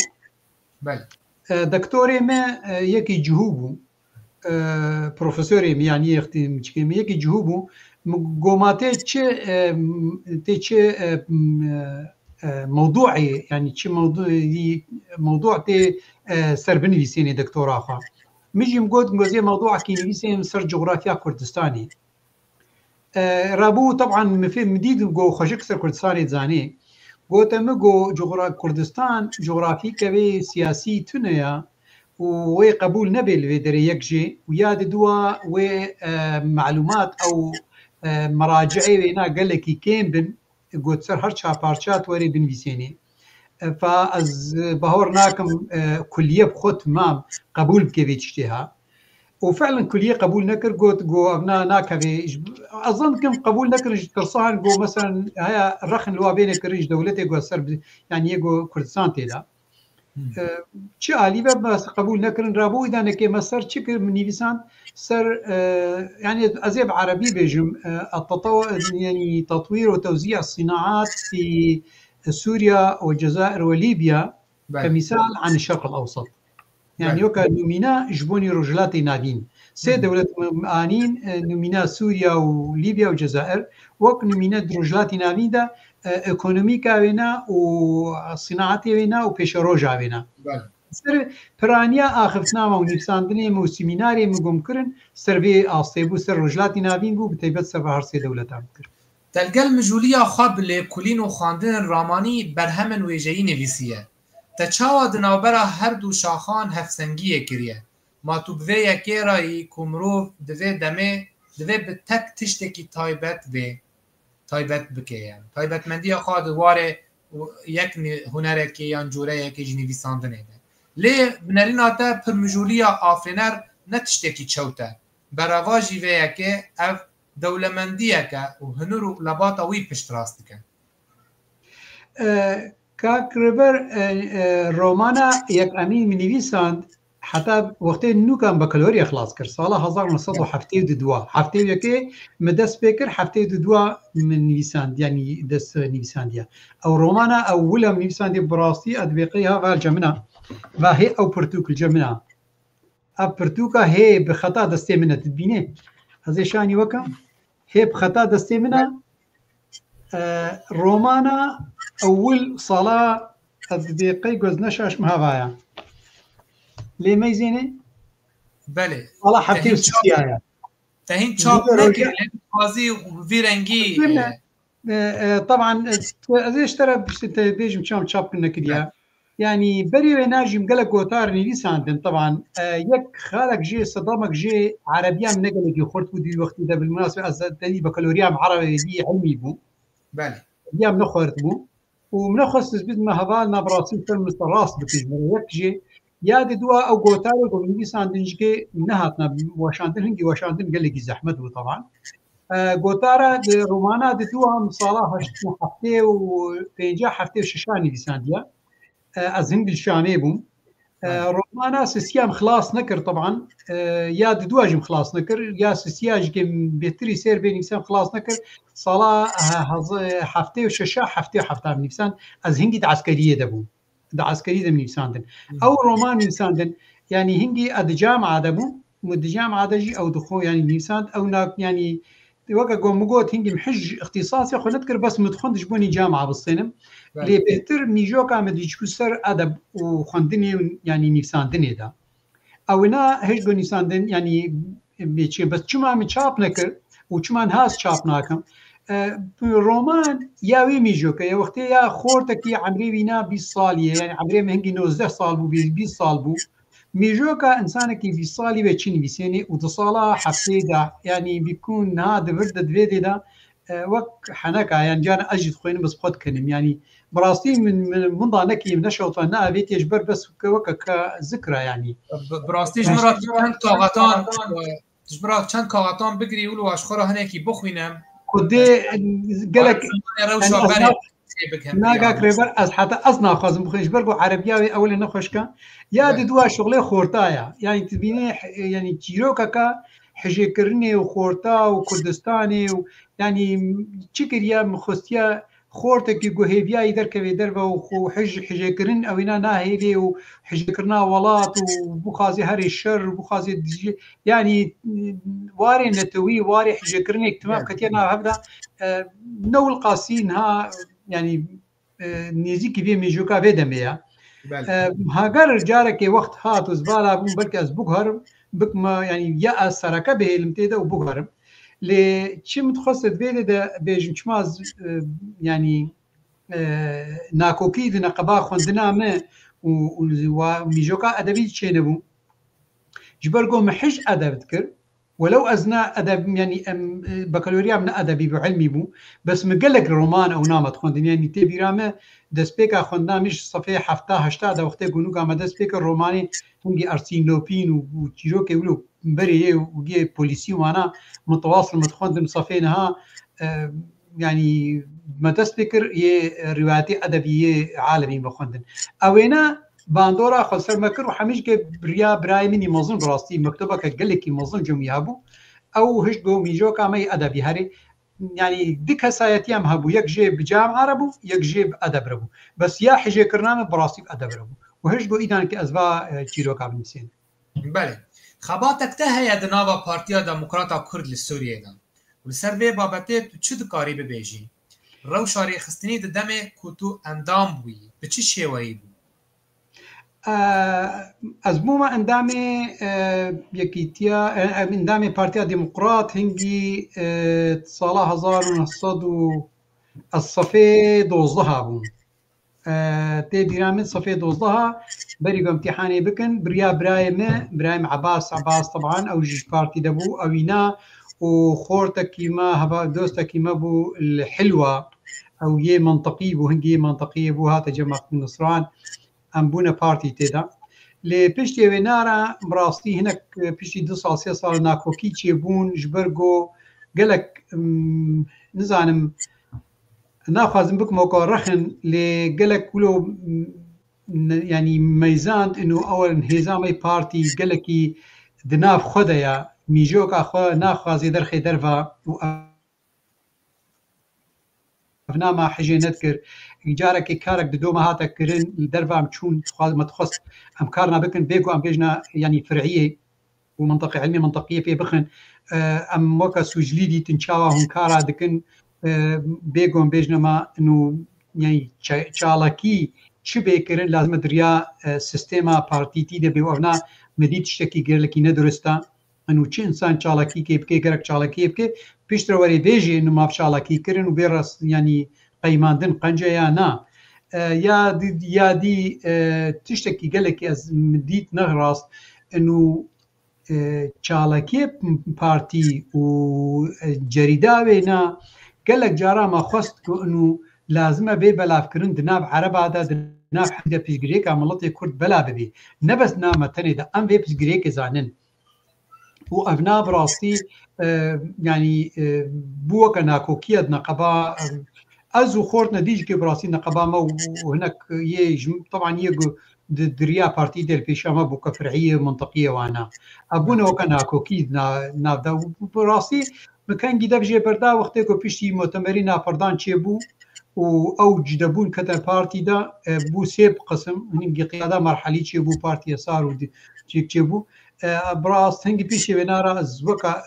Speaker 3: دەکتۆرێ مە یەکی جوهوو بوو پرۆفسۆرێ میانی یەکی جوهوو بوو گۆماتێ چه موضوعي يعني شي موضوع تي سر بنويسيني دكتوراه خا ميجي مقود مغزي موضوع كي نويسين سر جغرافيا كردستاني رابو طبعا مفيد مديد جو خشك سر كردستاني زاني قلت مگو كردستان جغرافي كبي سياسي تنيا وي قبول نبل في دري يكجي وياد دوا ومعلومات او مراجعي وينا قال لك كيم بن قلت سر هرشا بارشات وري بنفيسيني فاز بهور ناكم كليه بخوت مام قبول بكيفي تشتيها وفعلا كليه قبول نكر قلت جو ابناء ناكبي اظن كم قبول نكر ترصان جو مثلا هيا الرخن اللي بينك ريج دولتي جو سر يعني يجو كردستان تيلا چه عالی بس قبول نکردن رابو اذا نکه مسر چکر منیویسان سر يعني ازيب عربي بيجم التطور يعني تطوير وتوزيع الصناعات في سوريا والجزائر وليبيا كمثال عن الشرق الاوسط يعني وكا نومينا جبوني رجلاتي نادين سي دولة آنين نومينا سوريا وليبيا والجزائر وك نومينا رجلاتي نادين دا ايكونوميكا وينا وصناعتي وينا وبيشروجا وينا سر برانيا اخفتنامه ونفساندني مو سيميناري مقوم كرن سربي اصيبو سر رجلاتي نابين بو بتيبت سر هر سي دولتام كر
Speaker 2: تلقى المجوليه خاب لكولين وخاندن الراماني برهمن ويجي نفسيه تچاوا دناوبرا هر دو شاخان هفسنگی کریه ما تو به یکیرای کومرو دوی دمه دوی به تک تشتکی تایبت بکیه تایبت مندی خواهد واره یک هنره که یا جوره که جنیوی ساندنه ده لی بنرین آتا پر مجولی آفرینر نتشتکی چوته برواجی وی که اف دولمندیه که و هنرو لباتا وی پشت راست کن
Speaker 3: كاكربر رومانا يك امين من نيفيساند حتى وقت نو كان بكالوريا خلاص كر صالة 1972 حفتي يكي مدس بكر حفتي دوا من نيفيساند يعني دس نيفيسانديا او رومانا او ولا من نيفيسانديا براستي ادبيقيها فالجمنا فهي او برتوك الجمنا اب برتوكا هي بخطا دستي منها تبينه هذا شاني وكا هێ بخەتا دەستێ منە ڕۆمانە ئەول ساڵا دقەی گۆزنە شاشم هاوایە لێمەی زێنێ
Speaker 2: بله
Speaker 3: ساڵا هەفتەی و سیایە
Speaker 2: تهین چاپ نکرد قاضی ویرنگی
Speaker 3: طبعا ازيش ترى بيجم چاپ نکردیا يعني بري ناجم قال قوتار نيساندن طبعا يك خالك جي صدامك جي عربيا من قال خرط ودي الوقت ده بالمناسبه ازدني بكالوريا عربي دي علمي بو
Speaker 2: بله
Speaker 3: يا من خرط بو ومن خصص بد ما هبالنا براسي في المستراس بتجمع يك جي يا دوا او قوتار نيساندن جي نهاتنا واشاندن هنجي واشاندن قال لي زحمت طبعا قوتارا رومانا دتوها صلاح هفته و5 هفته و 6 نيسانديا از هند الشامي بوم رومانا سيسيام خلاص نكر طبعا يا دواجم خلاص نكر يا سيسياج كم بيتري سير بين انسان خلاص نكر صلاه هفته و 6 هفته و 7 نيسان از هنگي عسكريه دبو د عسكريه من نيساندن او رومان نيساندن يعني هنگي اد جامعه دبو مدجامعه دجي او دخو يعني نيساند او يعني وقع قومقوت هنجي محج اختصاصي خو نذكر بس مدخندش بوني جامعه بالصينم اللي بهتر ميجوكا مديشكسر ادب وخندني يعني نيساندني دا او انا هج نيساندن يعني بيتشي بس شما متشاب نكر وشما نهاس شاب ناكم رومان ياوي ميجوكا يا وقتي يا خورتك يا عمري بينا 20 صاليه يعني عمري مهنجي 19 صال بو 20 صال بو ميجوكا انسانك في صالي بتشيني بسنه وتصاله حفيده يعني بيكون هذا برد فيدي ده وك حنكا يعني جانا اجد خوين بس خد كلم يعني براستي من ضانكي من نشوط انا بيت يجبر بس وك كذكرى يعني
Speaker 2: براستي جمرات چند کاغطان جمرات چند کاغطان بگری ولو اشخرا هناكي بخوينم
Speaker 3: خدي قالك ناقا كريبر از حتى اصنا خازم بخيش برقو عربياوي اول نخشكا يا دوا شغله خورتايا يعني تبيني يعني تيروكا حجي كرني وخورتا وكردستاني يعني تشكريا مخستيا خورتك جوهيبيا يدر كبيدر وحج حجي كرن او انا ناهيلي وحجي كرنا ولات وبخازي هري الشر وبخازي يعني واري نتوي واري حجي كرني اجتماع كتيرنا هبدا نو القاسين ها يعني نيزيكي في ميجوكا فيدميا هاجر جارك وقت هات وزباله بون بلكي از بوغهرم بكما يعني يا سركه به المتيده وبوغهرم لشي متخصص فيدا بيجماز يعني ناكوكي نقبا خوندنا ما وميجوكا ادبي تشينبو جبرقو محج ادب تذكر ولو ازنا ادب يعني بكالوريا من ادبي بعلمي بو بس مقلك رومان او نامت خوندن يعني تبي رامه دسبيكا خوندنا مش صفحه 7 وقت يقولوا قام دسبيكا روماني هنجي ارسين لوبين وتيروكي ولو بري وجي بوليسي وانا متواصل متخوندن صفينها يعني ما دسبيكر ي رواياتي ادبيه عالمي بخوندن اوينا باندورا خسر مكر وحميش بريا براي مني مظن براستي مكتبك قال لك مظن جميابو او هجو ميجوكا مي ادبي هري يعني ديك هسايتي ام هبو يك جيب جامعه ربو يك جيب ادب ربو بس يا حجي كرنامه براستي ادب ربو وهجو ايدان كي ازبا تشيروكا بنسين
Speaker 2: بله خباتك تهيا دناوا بارتيا ديمقراطا كرد لسوريا دا والسربي بابته تشد قاري ببيجي رو شاري خستني دمه كوتو اندام بوي بچي شيوي
Speaker 3: ازموما اندامي يكيتيا اندامي بارتيا ديمقراط هنجي صلاح 1900 الصفي دوزها بون تي ديرامن صفي دوزها بريقو امتحاني بكن بريا برايم عباس طبعا او جيش بارتي دبو اوينا وخورتك كيما هبا دوستك كيما بو الحلوة او يه منطقي بو هنجي منطقية بو هاتا جماعة النصران ام بونا بارتي تيدا لي بيشتي وينارا براستي هناك بيشتي 2 سال 3 سال ناكوكي تشيبون جبرقو قالك نزانم ناخذ بك موقع رخن اللي قالك ولو يعني ميزان انه اول انهزامي بارتي قالك دناف خدايا ميجوك اخو ناخذ درخي درفا ما حجي نذكر جارك كارك دوما هاتك كرن درفا مشون ما تخص امكارنا بكن بيجو ام بيجنا يعني فرعيه ومنطقة علمي منطقية في بخن أم وكا سوجلي دي تنشاوا هنكارا دكن بيقوم بيجنما إنه يعني شالكي چه بکرن لازم دریا سیستما پارتیتی ده بیوفنا مدید تشتکی گرلکی ندرسته انو چه انسان چالاکی که بکه گرک چالاکی بکه پیشتر وری بیجی انو ماف چالاکی کرن و بیرس یعنی قیماندن قنجه یا نه یا دی تشتکی گرلکی از مدید نغراست انو چالاکی پارتی و جریده وینا گرلک جارا ما خواست که انو لازمه بي بلاف كرن دناب عربا دا دناب حدا بيشجريك عملتي كرد بلا ببي نبس نامة تاني دا ام بي بيشجريك زانن وأبناء براستي يعني بوكا ناكوكية نقبا أزو خورت نديج كي براستي نقبا ما وهناك طبعا يجو دريا بارتي ديال بيشاما بوكا فرعية منطقية وانا أبونا وكا ناكوكي نابدا براستي مكان جدا بجي بردا وقتكو بيشتي مؤتمرين أبردان تشيبو او جدبون كتا بارتي دا بو سيب قسم هنگي قيادة مرحلي چه بو بارتي يسار و چه بو براست هنگي بيشي بنارا زوكا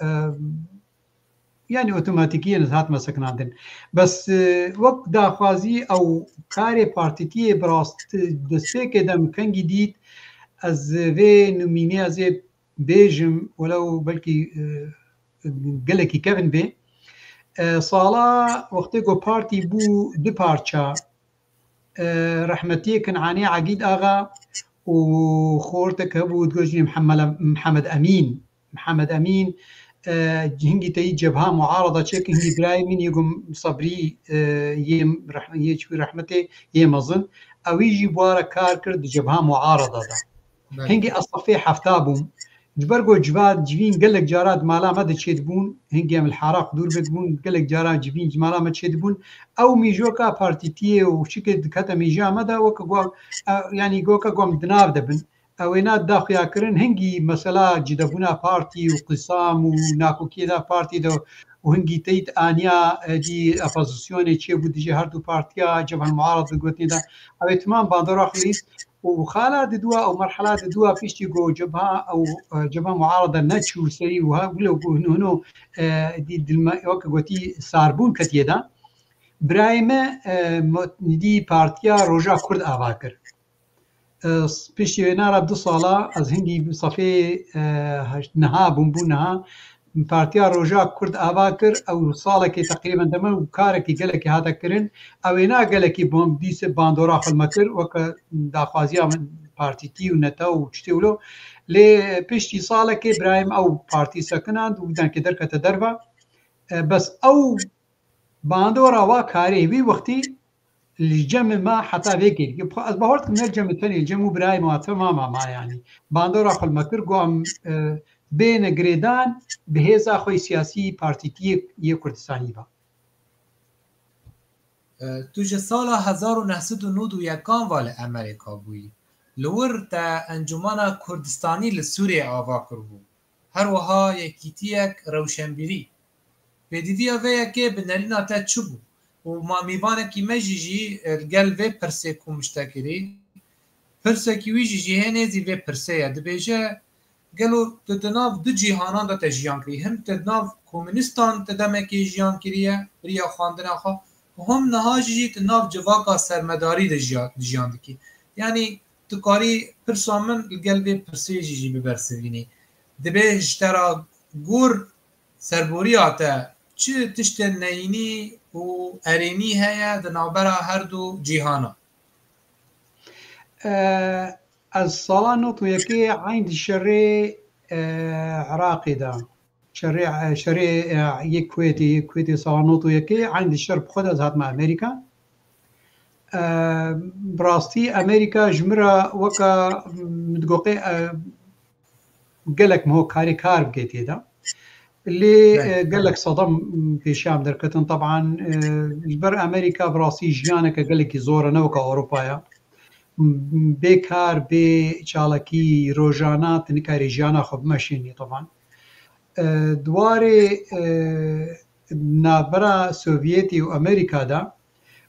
Speaker 3: يعني اوتوماتيكيا نزهات مسكن عندن بس وقت داخوازي او كاري بارتيتي براست دسته كده مكان جديد از في نوميني ازي بيجم ولو بلكي قلكي كيفن بي صالا وقتكو بارتي بو دي بارتشا رحمتي كان عاني عقيد اغا وخورتك هبو تقولي محمد امين هنجي تي جبهه معارضه تشيك هنجي براي من يقوم صبري يم رحمتي يمظن او يجي بوارا كار كرد جبهه معارضه ده هنجي اصفي حفتابهم جبرگو جواد جوین گلک جارات مالا مد چید بون هنگی ام الحراق دور بگون گلک جارات جوین مالا مد چید بون او میجوکا پارتیتیه و شکل دکتا میجا مد وک گو یعنی گوکا گم دناب دبن او اینا داخیا کرن هنگی مثلا جدبونا پارتی و قسام و ناکوکی دا پارتی دو و هنگی تیت آنیا دی اپوزیسیون چه بود دی هر دو پارتیا جبهه المعارضه گوتنی دا او تمام باندورا خلیص وخالات دوا او مرحلات دوا فيشتي جو جبهه او جبهه معارضه نتشو سري وهاولو هنو دي دلما وكوتي صاربون كتيدا برايمه دي بارتيا روجا كرد افاكر فيشتي نارا دو صاله از هنگي صفي نها بونبونها بارتيا روجا كرد افاكر او صاله كي تقريبا دم وكاركي قالكي هذا كرن او هنا قالكي بوم ديس باندورا المكر وك داخوازيا من بارتيتي ونتا وشتيولو لي بيشتي صاله كي ابراهيم او بارتي سكناند ودان كدر كتدربا بس او باندورا وكاري وي وقتي الجمع ما حتى بيكي بهورت من الجمع الثاني الجمع ابراهيم وتماما ما يعني باندورا المكر قام بين جريدان بهذا خوي سياسي بارتيتي كردستاني با
Speaker 2: توجه سال 1991 وال امریکا بوی لور تا انجمن کردستانی لسوریه آوا کربو هر وها یکیتیک روشنبیری بدیدی اوه که بنالینا تا چبو و ما میوانه کی مجیجی گل و پرسه کو مشتکری پرسه کی وی جی هنزی و پرسه دبیجه گلو تدناف دو جیهانان دا تجیان کری هم تدناف کومونستان تدمکی جیان کریه ریا خواندن آخوا هم نهاجی تدناف جواقا سرمداری دا جیان دکی یعنی تکاری پرسامن الگلبه پرسی جی ببرسوینی دبه اشترا گور سربوری آتا چه تشت نینی و ارینی هیا دنابرا هر دو جیهانا
Speaker 3: از سالا نوتو یکی عند شری عراقی دا شری یک کویتی سالا نوتو یکی عند شر بخود از هاتم امریکا براستی امریکا جمرا وکا مدگوقی قلق مهو كاري كار بقيتي دا اللي قلق صدم في الشام دركتن طبعا جبر امريكا براسي جيانك قلق زورا نوكا اوروبايا بكار بشالكي روجانات نكاري جيانا خب ماشيني طبعا دواري نابرا سوفيتي وامريكا دا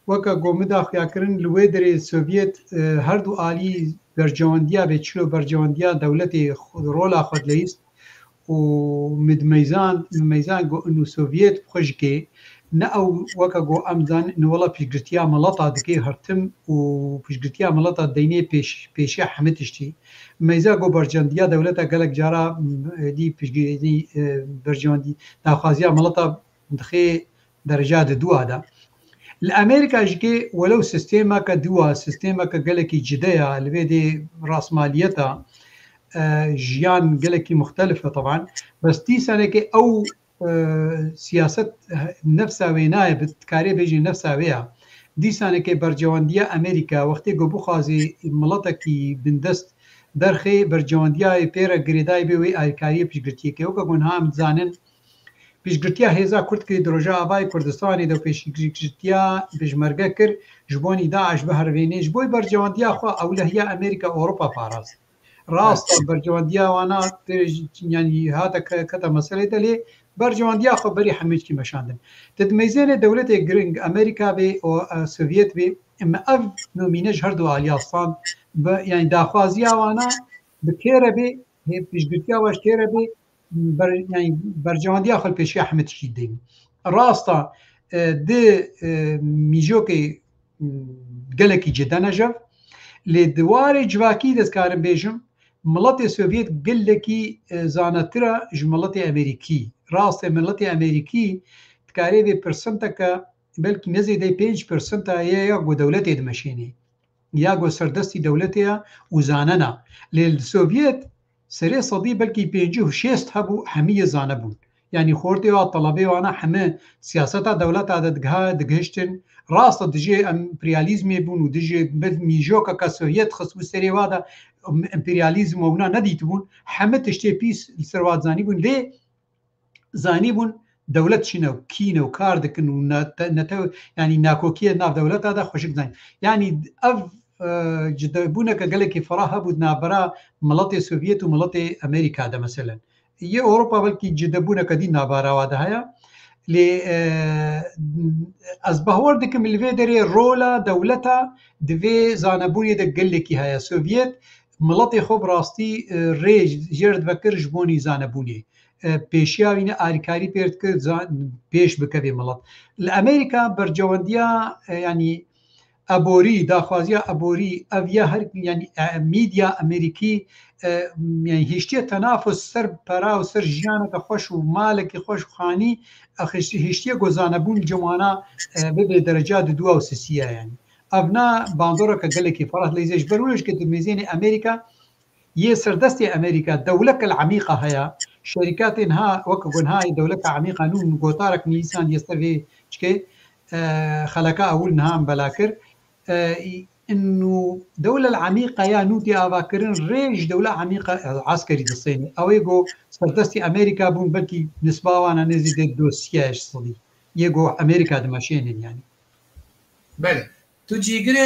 Speaker 3: وكا قومدا خياكرن الويدري السوفيت هردو آلي برجوانديا بيتشلو برجوانديا دولتي رولا خود ليست ومدميزان جو انه سوفيت بخشكي نأو وكا جو أمزان إنه والله بيشقرتيا ملطة دكي هرتم وبيشقرتيا ملطة ديني بيشي حمتشتي ميزا جو برجانديا دولتا قالك جارا دي بيشقرتي برجاندي ناخوازيا ملطة دخي درجات دو هذا الأمريكا جكي ولو سيستيما كدوا سيستيما كقالك جديا اللي بيدي راس ماليتها جيان قالك مختلفة طبعا بس دي سنة كي أو سياسة نفسها ويناي بتكاري بيجي نفسها ويا دي سنة كي برجوانديا أمريكا وقتي جو بخازي ملطة كي بندست درخي برجوانديا بيرا قريداي بيوي آيكاري بيشقرتيا كي وكا قون هام تزانن بيشقرتيا هيزا كرد كي دروجا أباي كردستاني دو بيشقرتيا بيشمرقا كر جبوني داعش بهرويني جبوي برجوانديا خوا أولا هي أمريكا أوروبا فاراز راست برجوانديا وانا يعني هذا كذا مسألة دلي برجوانديا خبري حميد كي مشاندن تدميزين دولة جرينج أمريكا بي أو سوفيت بي إما أف نومينج هردو علياستان يعني داخوازيا وانا بكيرة بي هي بيشقرتيا واش كيرة بي يعني برجوانديا خل بيشي حميد كي دين راستا دي ميجوكي قلكي جدا نجف لدوار جواكي دسكارن بيجم ملت سوفيت قلكي زانترا جملت أمريكي راست ملت أمريكي تكاري بي برسنتك بلكي نزيد 5% يا جو دولتي دمشيني يا جو سردستي دولتها وزاننا للسوفيت سري صدي بلكي بينجو شيست هبو حمية زانبون يعني خورتي والطلبي وانا حما سياستها دولتها دقهشتن راست دجي امبرياليزم بون ودجي ميجوكا كسوفيت خصو سري وادا امبرياليزم ونا نديتبون حما تشتي بيس السروات زاني بون ليه زاني بون دولت شنو كينو كاردكن ونتو يعني ناكوكيه ناف دولت هذا خوشك زين يعني اف جدبونا كقالك فراها بدنا برا ملطي سوفيت وملطي امريكا ده مثلا هي اوروبا بلكي جدبونا كدينا برا وهذا هيا ل أصبحوا دكم الفيدري رولا دولتها دفي زانبوني دقلكي هيا سوفيت ملطي خوب راستي ريج جرد بكر جبوني زانبوني بيشياوين آريكاري بيرتكر بيش بكبي ملط الأمريكا برجوانديا يعني أبوري داخوازيا أبوري أفيا هر يعني ميديا أمريكي يعني هشتي تنافس سر برا وسر جيانك خوش ومالك خوش وخاني هشتي جوزانبون جوانا بدرجات دوا وسسية يعني أبنا باندورا كقلكي فرح ليزيش برولش كتميزين أمريكا يسردستي أمريكا دولة العميقة هيا شركات إنها وكبن هاي دولة عميقة نون قطارك نيسان يستفي شكي خلقا أول نهام بلاكر إنه دولة العميقة يا نوتي أباكرين ريج دولة عميقة عسكري الصيني أو يجو سردستي أمريكا بون بلكي نسبة وانا نزيد الدوسياج صدي يجو أمريكا دمشين يعني
Speaker 2: بله تو جیگر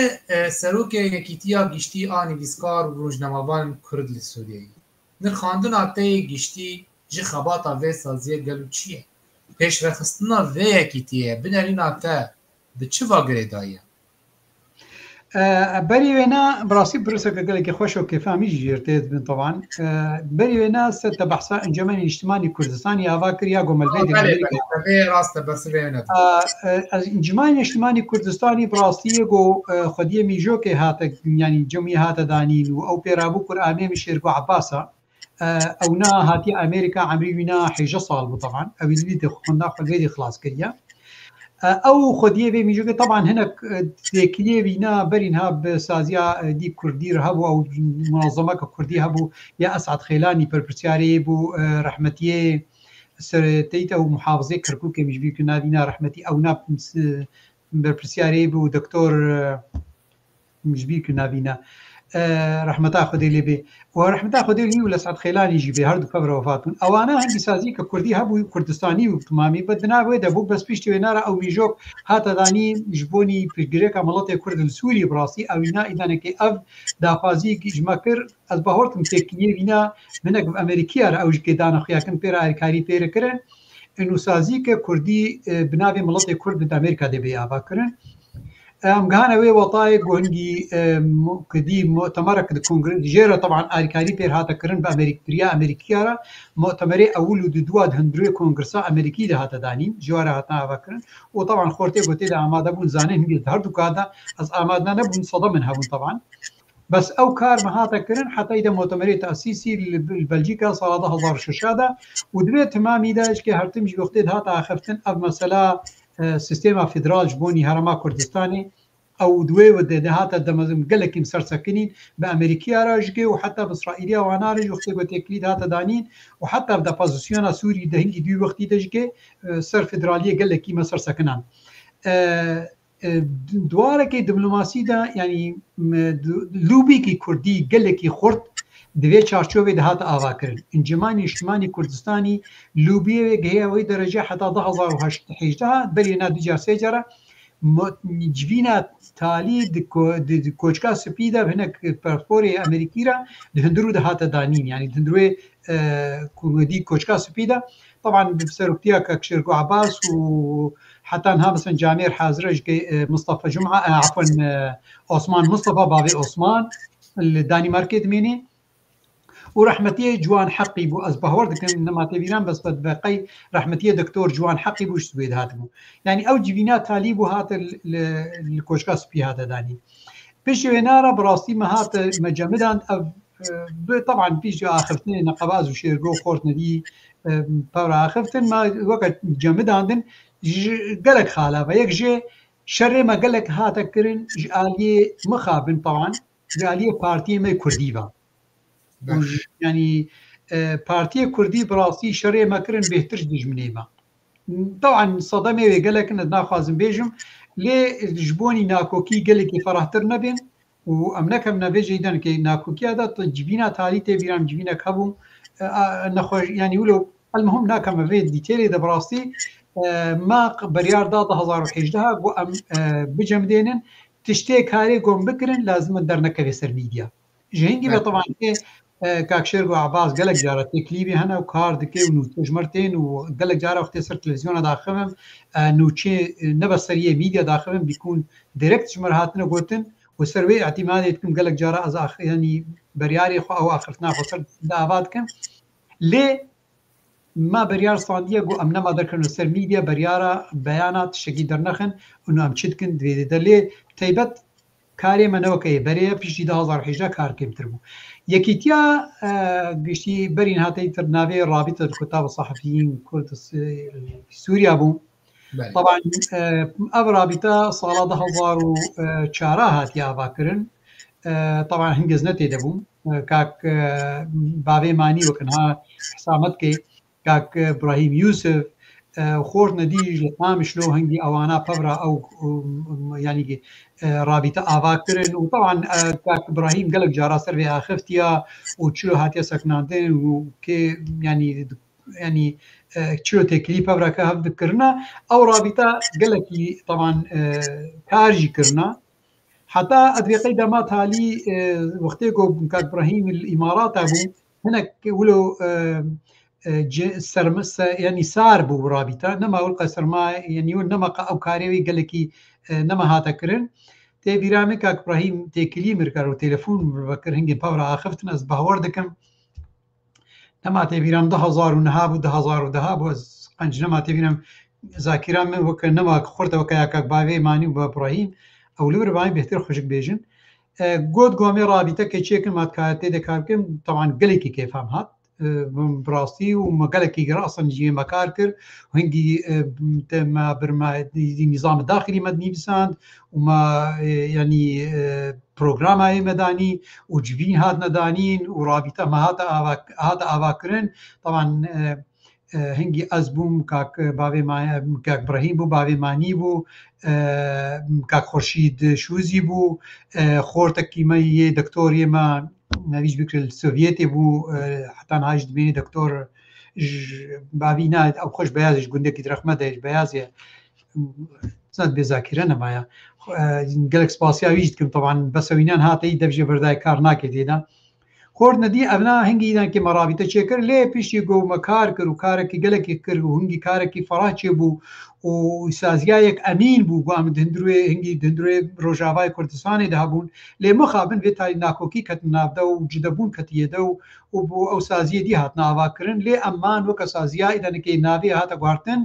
Speaker 2: سروک یکیتیا گشتی آنی ویسکار و روزنامه‌وان کرد لسوریایی نرخاندن آته گشتی جی خباتا و سازیه گلو چیه پیش رخستنا و یکیتیه بنرین آته به چه واگره دایه
Speaker 3: بري وينا براسي برسك قالك خوش وكيفامي جيرتيت بن طبعا بري وينا ستبحثا انجمن اجتماعي كردستاني افاكر يا قوم البيت
Speaker 2: امريكا راست بس وينا
Speaker 3: انجمن اجتماعي كردستاني براسي جو خديه ميجوكي هات يعني جمعيه هات دانين او بيرابو قراني مشيركو عباسا او نا هاتي امريكا عمري وينا حيجه صالب طبعا او اللي دخلنا خليدي خلاص كريا او خديه بي ميجوكي طبعا هنا ذكيه بينا برينها بسازيا دي كردي رهبو او منظمه كردي هبو يا اسعد خيلاني بربرسياري بو رحمتيه سرتيتا ومحافظه كركوك مش بيك نادينا رحمتي او ناب بربرسياري بو دكتور مش بيك نادينا رحمتها خدي لي بي ورحمتها خدي لي ولا سعد خيلاني يجي بي هردو كبر وفاتون او انا عندي سازي كردي هبو كردستاني وتمامي بدنا ودا بو بس بيشتي نارا او ميجوك هاتا داني جبوني بجريكا ملطي كرد السوري براسي او انا اذا كي اف دافازي جماكر از بهورت متكني بينا منك امريكيه او جدان اخيا كن بيرا كاري بير كرن انه سازي كردي بنابي ملطي كرد امريكا دي بي افا كرن ئەمگانەوەی وەڵای گۆنگی کدی مؤتەمەرە کنگرن ژێرە طبعا ئاریکاری پێر هاتەکردن بە ئەمریکا ئەمریکیارە مؤتەمەری ئەول و دوات هەندروێ کۆنگرسا ئەمریکی لە هاتەدانین ژوارە هاتناوەکردن و طبعا خۆرتێ گوتێدا ئامادە بوون زانین هەنگێت هەردوو کادا ئەس ئامادە نەبوون سەدە من هەبوون طبعا بس ئەو کار مەهاتەکردن حتا ئیدە مؤتەمەری تاسیسی بەلجیکا ساڵە 2006دا و دوێت تمامیداش کە هەرتمژی وەختێت هاتە ئاخفتن ئەو مەسەلا سیستێما فیدراڵ بۆنی هەرەما کوردستانی ئەو دوێ و دەهاتە دەمەزم گەلێکیم سەرسەکنین بە ئەمریکیاراژگێ و حتا بەسرائیلیا وانارژ وەختێ بە تێکلید هاتە دانین و حتا دە پازیسیۆنە سووری دەهنگی دوی وەختی دەژگێ سەر فیدرالیە گەلێکی مە سەرسەکنان دوارەکەی دیپلۆماسیدا ینی لوبێکی کوردی گەلێکی خورد دوێ چارچۆوێ دەهاتە ئاواکردن ئنجمانی نیشتمانی کوردستانی لوبیەوێ گەیەوەی دەرەجە حتا 2018 بەرێنا دوجار سێ جارە جوینە تالی کۆچکا سپیدا هەنێک پاسپۆری ئەمریکیرە هەندرو دەهاتە دانین ینی هەندروێ کوردی کۆچکا سپیدا طبعا بسەرکتیا کە کشێرگۆ عباس و حتى انها مثلا جامير حازرج مصطفى جمعه عفوا عثمان مصطفى بابي عثمان الدنماركي دميني ورحمتيه جوان حقي بو از بهور دكن انما تبيران بس بقي رحمتيه دكتور جوان حقي بو سويد هاتمو يعني او جبينات طالب هات الكوشكاس في هذا داني بيش نارا براستي ما هات مجمدان طبعا بيجي اخرتني نقباز وشيرغو خورت ندي باور اخرتن ما وقت جمد عندن قالك خاله ويك جي شر ما قالك هاتا كرن جاليه مخابن طبعا جاليه بارتي ما كرديبا يعني بارتي كردي براسي شر ما كرن بهترج دجمنيبا طبعا صدمه قالك ان ناخذ بيجم لي جبوني ناكوكي قالك فرحتر نبين وامنك من بيجيدن كي ناكوكي هذا تجبينا تالي تبيرام جبينا كابو نخرج يعني ولو المهم ناكم في ديتيلي ده براسي ما بريار دا 2018 بو ام بجمدينن تشتي كاري قوم بكرن لازم درنك في سر ميديا جهنگي طبعا كاكشيرغو عباس قالك جاره تكليبي هنا وكارد كي ونوتج مرتين وقالك جاره وقت سر تلفزيون داخلهم نوتشي نبسريه ميديا داخلهم بيكون دايركت شمرهاتنا قوتن وسروي اعتماداتكم قالك جاره از يعني برياري خو او اخرتنا فصل دعواتكم ليه ما بريار صانديه جو امنا ما دركن سر ميديا بريارا بيانات شقي درنخن انه ام تشدكن دلي تيبت كاري منوكي بري بيشي 2018 كار كمتربو يكيتيا بيشي برين هاتي ترنافي رابطه الكتاب الصحفيين كرد في سوريا بو طبعا اب رابطه صاله 2004 هاتي اباكرن طبعا هنجز نتي دبو كاك بابي ماني وكنها حسامت كي كاك ابراهيم يوسف خور نديج لقام شلو هنجي اوانا بفرا او يعني رابطه افاكرن وطبعا كاك ابراهيم قالك جارا سيرفي اخفتيا وتشلو هاتيا سكنادين وكي يعني تشلو تكليف بفرا كهف ذكرنا او رابطه قالك طبعا كارجي كرنا حتى ادري دما تالي وقتيكو كاك ابراهيم الامارات ابو هناك ولو سرمس يعني صار بو رابطه نما ولقى سرما يعني نما او كاريوي قال لك نما هاتكرن تي بيرامي كاك ابراهيم تكليم ركرو تليفون بكر هنجي باور اخفتنا از باوردكم نما تي بيرام 2000 ونهاب 2000 ودهاب از قنج نما تي بيرام ذاكره من وك نما خرته وكاك باوي ماني وابراهيم او لور باي بهتر خوشك بيجن جود قومي رابطه كيتشيك ما كاتي دكاركم طبعا قلكي كيف هم هات براسي ومقالك يقرا اصلا يجي مكاركر وهنجي ما برما النظام الداخلي مدني بساند وما يعني بروجرام مدني وجبين هاد ندانين ورابطه ما هذا افاكرن طبعا هنجي ازبوم كاك بابي ما كاك ابراهيم بو بابي ماني بو كاك خورشيد شوزي بو خورتك كيما دكتور يما نبيش بكر السوفيتي بو حتى نعيش دبيني دكتور بابينا او خوش بيازش قندك يترخمه دايش بيازي سند بذاكرنا معايا قالك سباسيا ويجدكم طبعا بس وينان هاتي دبجه برداي كار ناكي دينا خۆر نەدی ئەنا هەنگیدان کە مەڕابیتە چێکرد لێ پیشی گۆمە کار کرد و کارێکی گەلێکی کرد و هەنگی کارێکی فەڕاچێ بوو و سازیایەک ئەمین بوو گوام هەندروێ هەنگی هەندروێ ڕۆژاوای کوردستانی دابوون لێ مخابن بێت تای ناکۆکی کەت ناودە و جدەبوون کەتیێدە و بۆ ئەو سازیەدی هات ناواکردن لێ ئەممان وەکە سازیای دەنەکەی ناوێ هاتە گواردن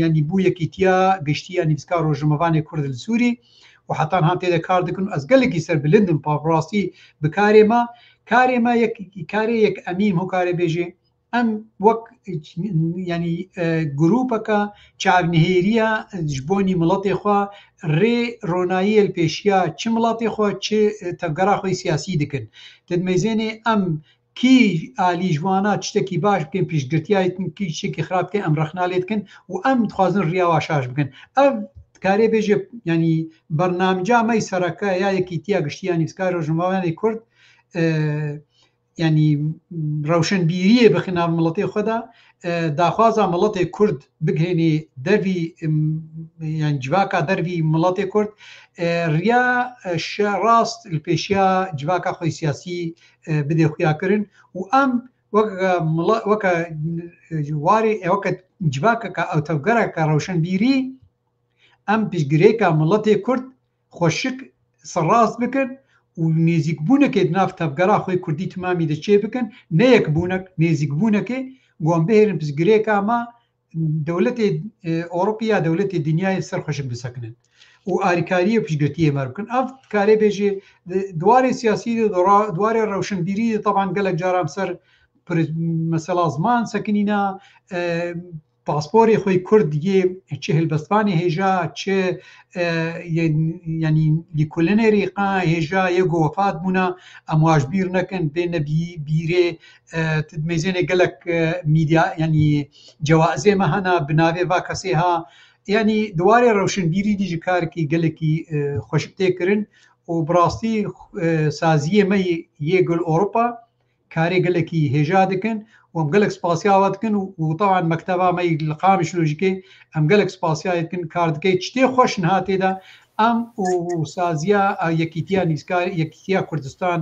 Speaker 3: ینی بوو یەکیتیا گشتیە نیسکا ڕۆژمەوانی کورد لە سووری و حتان هاان تێدە کار دکن ئەس گەلێکی سەر بلندم پاڕاستی بکارێمە کارێمە کارێ یەک ئەمیم و کارێ بێژێ ئەم وەک ینی گروپەکە چاونهێریە ژبۆنی مڵەتی خوا ڕێ ڕۆناییە پێشیا چ مڵاتی خۆ چ تەفگەرا خۆی سیاسی دکن دەمەزێنێ ئەم کی ئالی جوانە شتێکی باش بکەین پیشگرتیایتن کی شتێکی خراپکەین ئەم ڕەخنالێتکن و ئەم دخوازن ڕیاواشاش بکەن ئەم کارێ بێژێ ینی بەرنامجامەی سەرەکە یا یەکیتیا گشتیانی سکای ڕۆژمەوانی کورد ینی ڕەوشنبیریە بخنا مڵەتی خۆدا داخوازە مڵەتی کورد بگهێنی دەروی یان جواکە دەروی مڵەتی کورد ڕیا ڕاست پێشیا جواکە خۆی سیاسی بدێ خویاکردن و ئەم وەکە واری ئێوەکە جواکەکە ئەو تەوگەرەکە ڕەوشنبیری ئەم پشگرێکە مڵەتی کورد خۆشک سەرڕاست بکرد و نێزیکبوونەکێ ناف تەفگەرا خۆی کوردی تمامی دەچێ بکەن نەیەک بوونەک نێزیکبوونەکە گوان بهێرن پزگرێکە ئەمە دەولەتی ئۆروپیا دەولەتی دنیای سەر خۆشک بسەکنن و ئاریکاریە پشگرتیە مە بکەن ئەف کارێ بێژێ دوارێ سیاسی دوارێ ڕەوشنبیری تەبان گەلک جارام سەر مەسەلا زمان سەکنینە پاسپۆری خۆی کورد یێ چه هەلبەستوانی هێژا چه ینی لیکولنێری قا هێژا یەک وەفات بوونە ئەمواش بیر نەکەن بێنە بیرێ تدمەزێنێ گەلک میدیا ینی جەوازێمە هەنا بناوێ وا کەسێ ها ینی دوارێ ڕەوشنبیری دیژ کارێکی گەلێکی خۆشک تێکردن و بڕاستی سازیەمە یەگەل ئۆروپا کارێ گەلێکی هێژا دکن وام گەلک سپاسیاوە دکن و طبعا مەکتەبامەی لقامی شلۆژیکێ ئەم گەلک سپاسیای دکن کار دکەی شتێ خۆشن هاتێدا ئەم و سازیە یەکیتیا نیسکار یەکیتیا کوردستان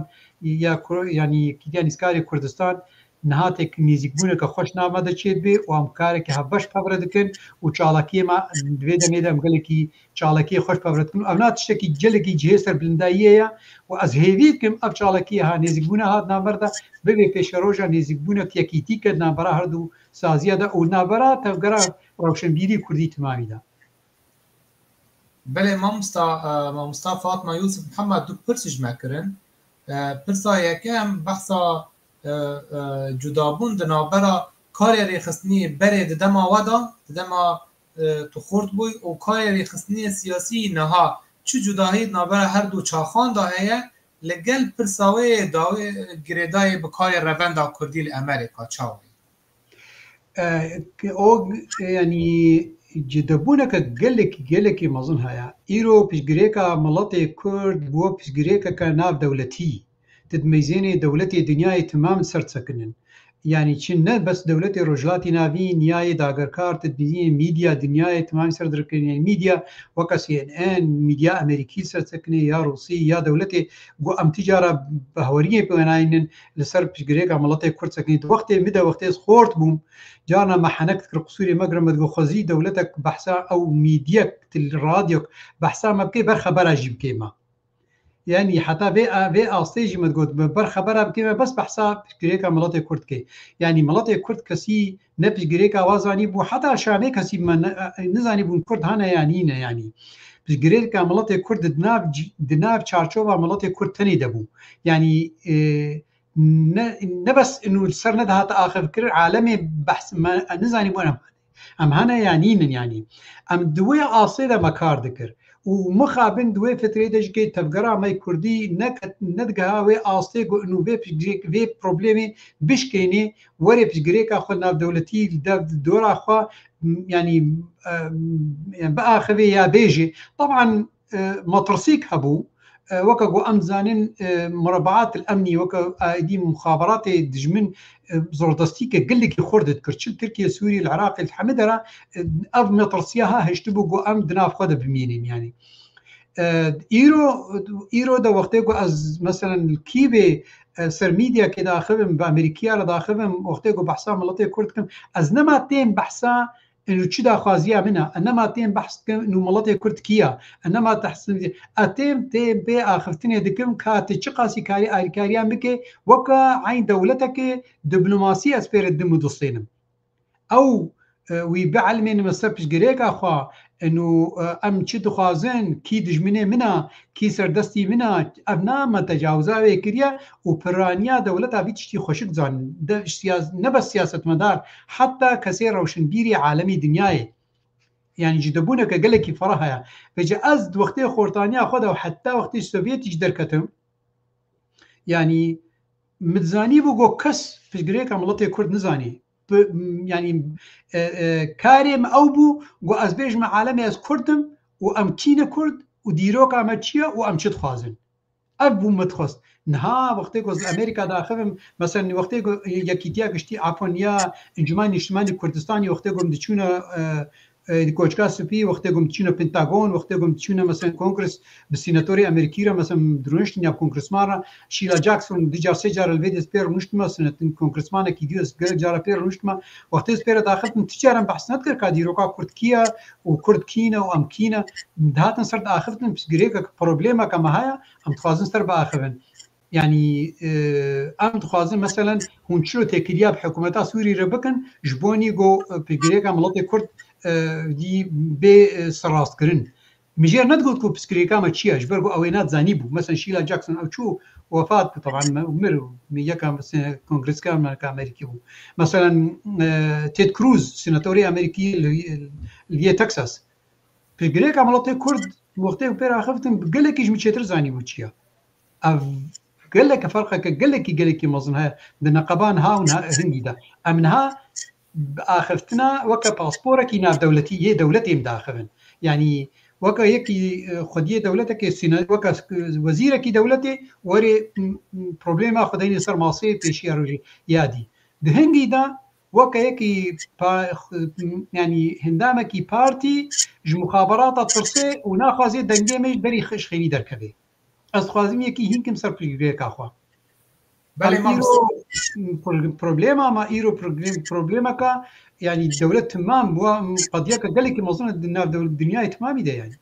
Speaker 3: یا ینی یەکیتیا نیسکاری کوردستان نهاتێک نێزیکبوونەکە خۆش نامە دەچێت بێ و ئەم کارێکی هەبەش پەڕە دکن و چاڵەکیمە دوێ دەمێدا ئەم گەلێکی چاڵەکی خۆش پەڕەتکن ئەو نات شتێکی جەلێکی جێ سەر بلنداییەیە و ئەس هێویتکەم ئەف چاڵەکی ها نێزیکبوونە هات نامبەردا ببێ پێشەڕۆژە نێزیکبوونە یەکیتی کرد نابەرا هەردوو سازیەدا و نابەرا تەفگەرا ڕەوشنبیری کوردی تمامیدا
Speaker 2: بله مامۆستا فاتما یوسف محەممەد دوو پرسیش مەکردن پرسا یەکەم بەحسا جودابوون دنابەرە کارێ ڕێخستنی بەرێ دەما وەدا دەما تو خورد بووی و کارێ ڕێخستنی سیاسی نەها چ جوداهی نابەرە هەردوو چاخاندا هەیە لەگەل پرساوەیە گرێدایە بە کارێ ڕەڤەندا کوردی لە ئەمریکا چاوی
Speaker 3: ئەو ینی جدەبوونەکە گەلێکی مەزن هەیە ئیرۆ پشگرێکە مڵەتی کورد بووە پشگرێکەکە ناو دەولەتی تدمەزێنێ دەولەتی دنیای تمام سەرچەکنن یعنی چین نە بەس دەولەتی ڕۆژلاتی ناوی نیای داگەرکار تدبیزین میدیا دنیای تمام سەردرکردنی میدیا وەکە CNN میدیا ئەمریکی سەرچەکنێ یا ڕوسی یا دەولەتی گۆ ئەم تیجارە بەهوەریە پێوەناینن لەسەر پشگرێکە مڵەتی کورد سەکنیت وەختێ میدە وەختێز خۆرت بووم جارنا مەحەنەک کرد قسووری مەگرمت گۆ خۆزی دەولەتێک بەحسا ئەو میدیەک رادیۆک بەحسا مە بکەی بەرخەبەراژی بکەیمە يعني حتى في أستيج متقول برخبرها بكيما بس بحساب جريكا ملاتي كرد كي يعني ملاتي كرد كسي نبش جريكا وازاني بو حتى شامي كسي ما نزاني بون كرد هنا يعني بس جريكا ملاتي كرد دناب شارشوبا ملاتي كرد تاني دبو يعني نبس إنه السر ندهات آخر فكر عالمي بحث ما نزاني بو أم هنا يعني أم دوي أصيدا مكار ذكر ومخابن دوێ فترێ دەشگەی تەفگەرامەی کوردی نەدگەهاوێ ئاستێک و ئەنوێ پشگرێک وێ پرۆبلێمی بشکێنێ وەرێ پشگرێکە خۆ ناودەولەتی دۆراخوا ینی بەئاخەوێ یا بێژێ طبعا مەترسیک هەبوو وەکە گۆ ئەم زانن مربعات الأمنی وەکە ئایدی مخابراتی دژمن زۆردەستیکە گەلێکی خۆردت کرد چ ترکیە سووری العراق الحەمدەرە ئەف مەترسیەها هێشت بوو گۆ ئەم دناف خۆ دەبمێنین یانی ئیرۆ دە وەختێک گۆ ئەز مەسەلەن کیبێ سر ميديا كده خبم بأمريكيا رضا خبم وقتيقو بحثا ملطي كردكم از نما تيم بحثا انه تشدا خوازيا منها انما تيم بحث انه ملطي كرد كيا انما تحسن اتيم تيم بي اخفتني دكم كاتي تشقاسي كاري كاريان بك وكا عين دولتك دبلوماسيه اسبير الدم دوستينم او ويبعلمين مسبش جريك اخوا انه ام تشد خوازن كي دجمنه منا كي سردستي منا ابنا ما تجاوزا كريا وبرانيا دولتها بيتشتي خوشك زان ده نبس سياسه مدار حتى كثير روشنبيري عالمي دنياي يعني جدبونه كقلكي فرها فجا ازد وقتي خورتانيا خدها وحتى وقت السوفيتي دركتهم يعني متزاني بو كس في جريك عملتي كرد نزاني يعني كارم او بو جو ازبيج مع عالمي از كردم وامكينه كرد وديروك امتشيا وامشد خوازن ابو متخص نها وقتی که از امریکا داخلم مثلا وقتی که یکیتیا گشتی آپونیا انجمن اجتماعی کردستانی وقتی که مدچونه کوچکا سپی وقتی که مدچونه پنتاگون وقتی که مدچونه مثلا کنگرس بسیناتوری امریکی را مثلا درونشتن یا کنگرسمارا شیلا جاکسون دیجار سجار الویدس پیر نشتما سنت کنگرسمانه کی دیوس جارا پیر نشتما وقتی پیر داخلم تجارم بحث نت کر کادی روکا کردکیا و کردکینه و امکینه دهاتن سر داخلتن بس گریکا پروبلما کما هيا ام تخازن سر باخفن يعني ام تخازن مثلا هونشلو تكريا بحكومتا سوري ربكن جبوني جو بجريكا ملطي كرد دي بي سراست كرن مجير ندقول كو بسكريكا ما تشيا جبرغو اوينات زانيبو مثلا شيلا جاكسون او شو وفات طبعا عمر ميكا كونغرس كامل امريكي مثلا تيد كروز سيناتوري امريكي اللي هي تكساس بجريكا ملطي كرد وقتها بيرا خفتن قالك يجي متشتر زانيبو تشيا قال لك فرقك قال لك مظنها بالنقبان ها هندي ده امنها اخفتنا وك باسبورك يناف دولتي هي دولتي مداخلن يعني وك يكي خديه دولتك سنه وك وزيرك دولتي وري بروبليم خديني صار ماصي بشي روجي يادي ده هندي ده وك يكي يعني هندامكي بارتي مخابرات الترسي وناخذ دنجي مش بري خش خيني دركبه از خوازم یکی هینکم سر پریگریک آخوا
Speaker 2: بله ما
Speaker 3: پروبلما ما ایرو پروبلما که يعني دولة تمام وقضية كذلك مظنة الدنيا تمامي ده يعني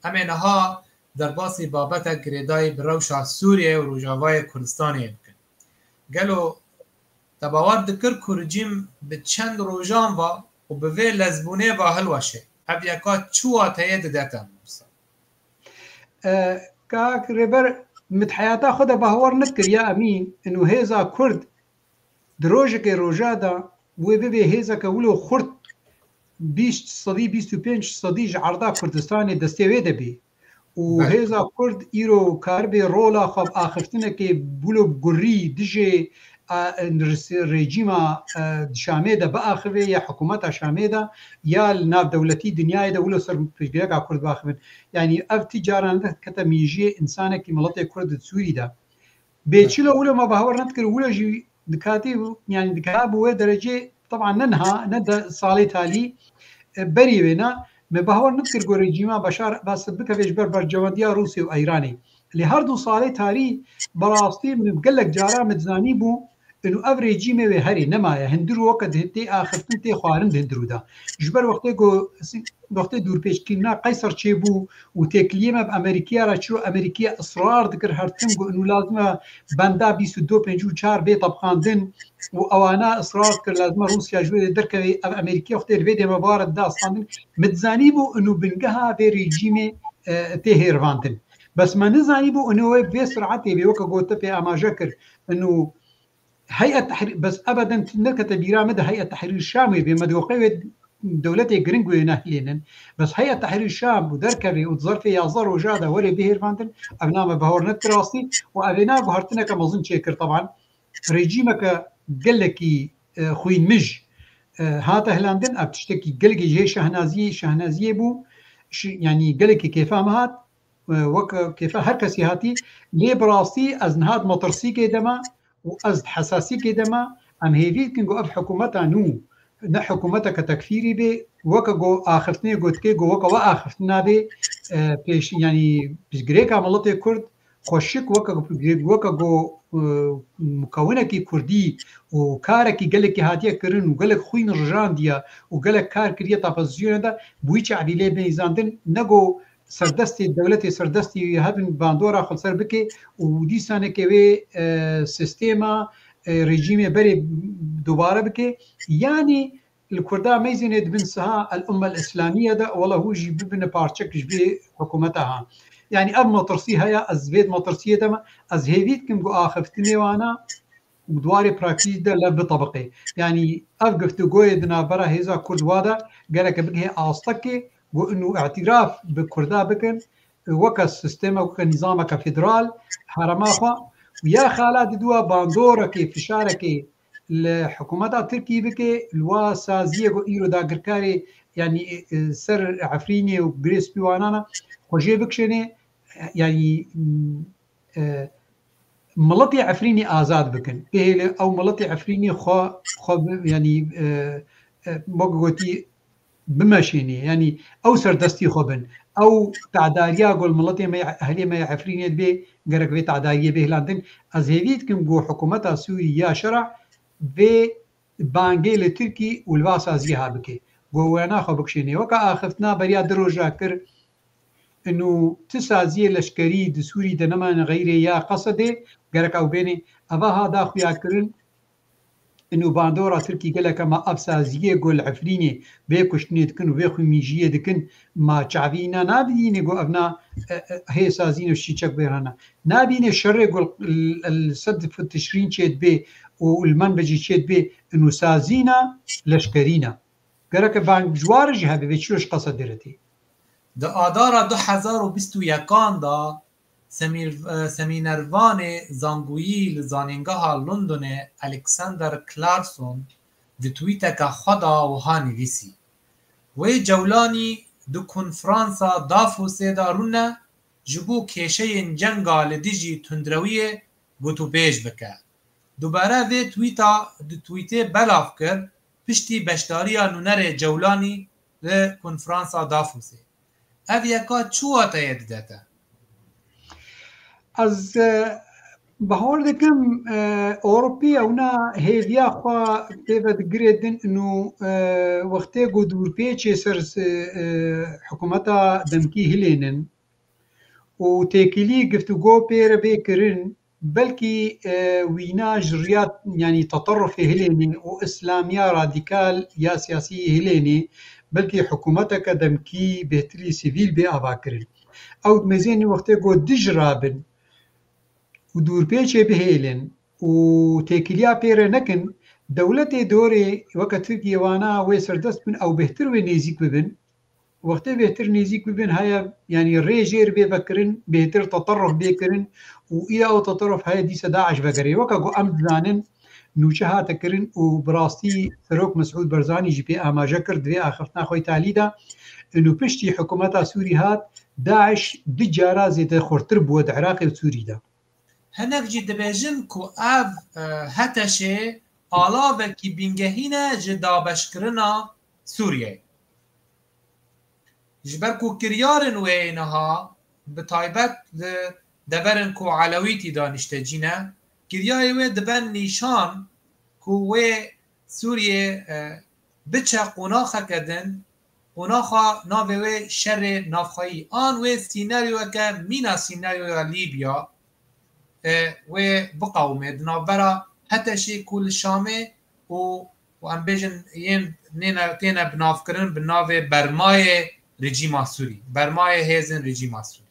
Speaker 2: امینها در باسی بابت گریدای بروشا سوریه و روجاوای کردستانی بکن گلو تباور دکر کرجیم به چند روجان و به وی لزبونه و هلوشه ابیکا چوا تاید داتا
Speaker 3: كاك ريبر متحياتا خدا بهور نذكر يا امين انه هيزا كرد دروجك روجادا وبيبي هيزا كولو خرد بيش صدي 25 صديج عرضا كردستاني دستي دبي وهيزا كرد ايرو كاربي رولا خب اخفتنا كي بولو بقري دجي ريجيما شاميدا باخره يا حكومات شاميدا يا الناف دولتي دنيا ده ولا صار في جيكا كرد باخره يعني اف تجارة كتميجي انسانه كي ملطي كرد سوري ده بيتشلو ولا ما بهور نذكر ولا جي دكاتي يعني دكابو درجه طبعا ننها ند صالي تالي بري بينا ما بهور نذكر جو ريجيما بشار بس بك بيجبر برجوانيا روسي وايراني اللي هردو صالي تاري براستي من بقول لك جارا متزاني بو انه اف ريجيمي وهري نما هندرو وقت هتي اخرتنتي خوارند هندرو دا جبر وقت دور پیش کینا قیصر چيبو وتكليمه بامريكا را شو امريكا اصرار ذكر هرتنگو انه لازم بندا 22 54 بي طبقاندن واوانا اصرار كر لازم روسيا جوي دركه امريكا وقت الفيديو مبارد دا اصلا متزاني بو انه بنجها في ريجيمي تهيرفاندن بس ما نزاني بو انه بسرعتي بيوكا قلت في اماجكر انه هيئه التحرير بس ابدا نكت بيرامد هيئه التحرير الشامي بمدوقيه دولتي جرينجو ينهلين بس هيئه التحرير الشام ودركبي وتظرف يا زر وجاده ولا بهير فاندن ابنامه بهور نتراسي وابنا بهرتنا كمظن شكر طبعا ريجيمك قال لك خوين مج هاته هلاندن ابتشتكي قال لك جي شهنازيه بو يعني قال لك كيف مهات وك كيف هركسي هاتي لي براسي از نهاد مطرسي كدما واز حساسي كدما ام هيفي كنغو اب حكومتا نو نا حكومتا كتكفيري بي وك جو اخرتني قلت كي جو وك واخرتنا بي بيش يعني بيش غريكا ملطي كرد خوشك وك جو مکونەکی کوردی و کارێکی گەلێکی هاتیەکردن و گەلک خوین ڕژاندیە و گەلک کار کردە تاپەزیۆنەدا بووی چعبیلێ بێزاندن نەگۆ سەردەستی دەولەتی سەردەستی هەبن باندۆرا خەلسەر بکێ و دیسانێکەوێ سیستێمە رژیمێ بەرێ دووبارە بکێ یانی الكردا ميزنة بن سها الأمة الإسلامية ده والله هو جيب بن بارتشكش به حكومتها يعني أب مطرسي هيا أزبيد مطرسية ده أزهيفيت كم جو آخفتني وأنا ودواري براكتيس ده لا بطبقي يعني أب قفتو جوي دنا برا هذا كرد وادا قالك بقى أصلكي وإنه اعتراف بكردا بكن وكا السيستم وكا نظام كفدرال حرماخا ويا خالد دوا باندورة كي فشاركي الحكومات التركية بكي الوا سازية جو إيرو داغركاري يعني سر عفريني وغريس بيوانانا وجي بكشني يعني ملطي عفريني آزاد بكن أو ملطي عفريني خو يعني موجودي بمشيني يعني أو سردستي خبن أو تعداريا قول ملطي ما أهلي ما عفريني بي غرق بي تعداريا به لاندن أزهيفيت كم جو حكومتها سوريا شرع في بانجيل التركي والواسا زيها بكي وانا خو بكشيني وكا اخفتنا بريا دروجا كر انه تسازيه لشكري د سوري د نمان غير يا قصدي غرك او بيني ابا هذا خويا كرن انه باندورا تركي قال لك ما افسازيه قول عفريني بيكشني دكن وبيخو ميجيه دكن ما شعبينا نابيني قو ابنا هي سازين الشيشك بيرانا نابيني الشر قول السد في التشرين شيت بي والمنبجي شيت بي انه سازينا لشكرينا قالك بان جوارج هبي بيشوش قصد درتي
Speaker 2: دا آدارا 2021 دا سمینروان زانگویی لزانینگاه لندن الکساندر کلارسون دی تویتک خدا و ها نویسی و جولانی دو کنفرانسا دافوسه دا رونه جبو کشه جنگا لدیجی تندرویه گوتو بیج بکه دوباره وی تویته بلاف کرد پشتی بشداریا نونر جولانی لکنفرانسا دافوسه او یکا چوه تاید داتا؟
Speaker 3: از بهار دکم اوروپی اونا هیویا خوا تیبت گریدن انو وقتی گو دور پیچه سر حکومتا دمکی هلینن و تاکیلی گفتگو پیر بیکرن بلكي وينا جريات يعني تطرف هليني وإسلامية راديكال يا سياسي هليني بلكي حكومتك دمكي بهتلي سيفيل بأباكرين أو مزيني وقت يقول دجرابن ودور بيشي بهيلن وتاكليا بيرا نكن دولتي دوري وقت تركيا وانا ويسردست بن أو بهتر ونيزيك ببن وقتی بهتر نزیک ببین های یعنی ریجر بفکرن بهتر تطرف بکرن و ایده او تطرف های دیس داعش بکری وکا گو ام زانن نوچه ها تکرن و براستی سروک مسعود برزانی جی پی آماجه کرد دوی آخرتنا خوی تالی دا انو پشتی حکومتا سوری هات داعش دی جارا زیده خورتر بود عراقی و سوری دا
Speaker 2: هنک جی دبیجن که او هتشه آلاوه کی بینگهینه جدابش کرنا سوریه جبركو كريارن وينها بتايبت دبرن كو علويتي دانشتجينا كرياي وي دبن نيشان كو وي سوريا بچا قناخه كدن قناخه ناوي وي شر نافخي ان وي سيناريو كا مينا سيناريو ليبيا وي بقاومه دنابرا حتى شي كل شامي وام بيجن ين نينا تينا بنافكرن بناوي برماي رژیم سوری برمای هیزن رژیم سوری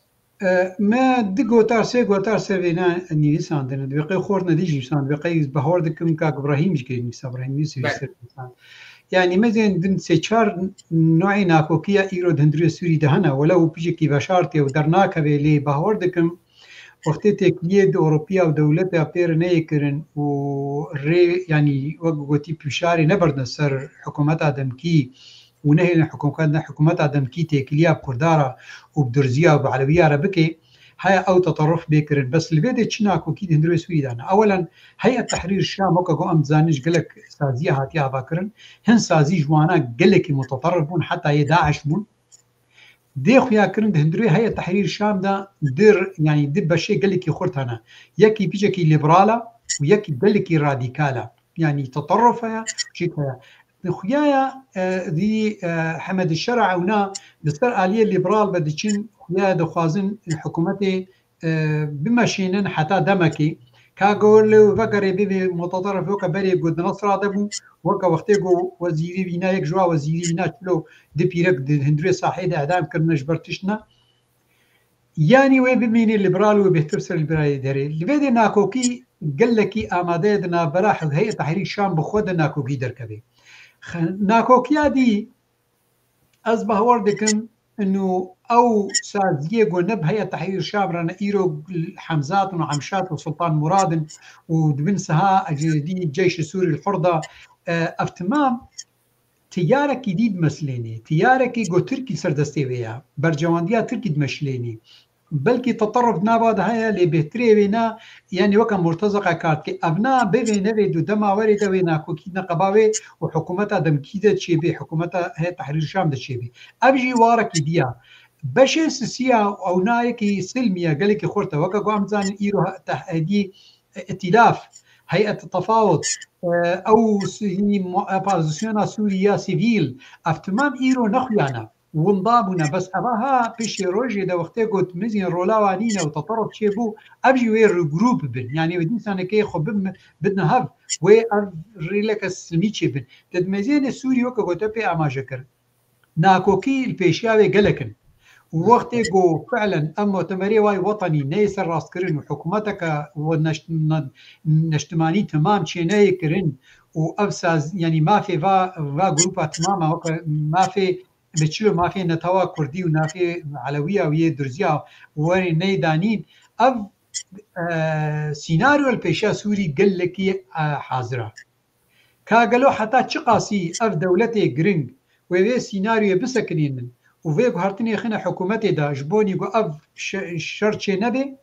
Speaker 3: ما دو گوتار سوینا نویساندن دقیقه خورد ندیجی ساند دقیقه بهار دکم که ابراهیم جگری نیست ابراهیم نیست يعني مثلا دن سيشار نوعي ناكوكيا إيرو دندري سوري دهنا ولو بيجي كي بشارتي ودرناك بيلي بهوردكم وقتی تکلیه اوروپیا و دولت اپیر نیکرن و ری يعني وقتی پیشاری نبردن سر حکومت آدمکی و نه حکومت آدمکی تکلیه بکردارا و بدرزیه و بعلویه را بکی هيا او تطرف بيكرن بس البيدي تشناكو كي دندرو سويدانا اولا هيئه تحرير الشام وكا ام زانج قالك سازيه هاتيها باكرن هن سازي جوانا قالك متطرف بون حتى يداعش بون دي خويا كرند هندروي هي تحرير الشام دا دير يعني دب بشي قال لك يخرت هنا يكي بيجكي ليبرالا ويكي دلكي راديكالا يعني تطرفها شيكها خويا دي حمد الشرع هنا بستر آلية الليبرال بديشين خويا دخوازن حكومتي بمشينن حتى دمكي كاقول وفكر بيبي متطرف وكا بري قد نصر دبو وكا وقتيقو وزيري بينا يك جوا وزيري بينا تلو دي بيرك دي هندري صاحي دا اعدام كرنا جبرتشنا يعني وين بميني الليبرال وبيهتر سر الليبرالي داري اللي بيدي ناكوكي قال لكي اماده دنا براح هيئه تحرير الشام بخود ناكوكي دركبي ناكوكيا دي أصبح وردكم إنه أو سازيجو نب هيئة تحرير الشام رانا إيرو حمزات وعمشات وسلطان مراد ودبنسها دي الجيش السوري الحرضة افتمام تيارك جديد مسليني تيارك جو تركي سردستي ويا برجوانديا تركي دمشليني بلكي تطرف ناباد هيا اللي بهتري وينا يعني وكان مرتزقه كارت كي ابناء بينه بيدو دما ورد وينا كوكي نقباوي وحكومتها دم كيده تشيبي حكومتها هي تحرير الشام تشيبي ابجي وارك ديا باش سيا او نايكي سلميه قال لك خورته وكا قام زان ايرو دي ائتلاف هيئه التفاوض او بازيسيون سوريا سيفيل افتمام ايرو نخيانا ونضابنا بس أباها بيشي روجي دا وقتي قلت مزين رولا وعنينا وتطرف شيبو أبجي وير جروب بن يعني ودين سنة كي خب بدنا هف ويريلك السلميتشي بن تدمزين السوري وكا قلت بي أما شكر ناكوكي البيشاوي قلكن ووقتي قو فعلا أما تمري واي وطني نيس الراس كرن وحكومتك ونشتماني تمام شيناي كرن وأبساز يعني ما في فا جروبا تماما ما في بتشلو ما في نتوا كردي ونافي علوية ويا درزيا وري نيدانين أف سيناريو البيشا سوري قال لك حاضرة كاقلو حتى تشقاسي أف دولتي جرينج وفي سيناريو بسكنين وفي هرتني خنا حكومتي دا جبوني قو أف شرطي نبي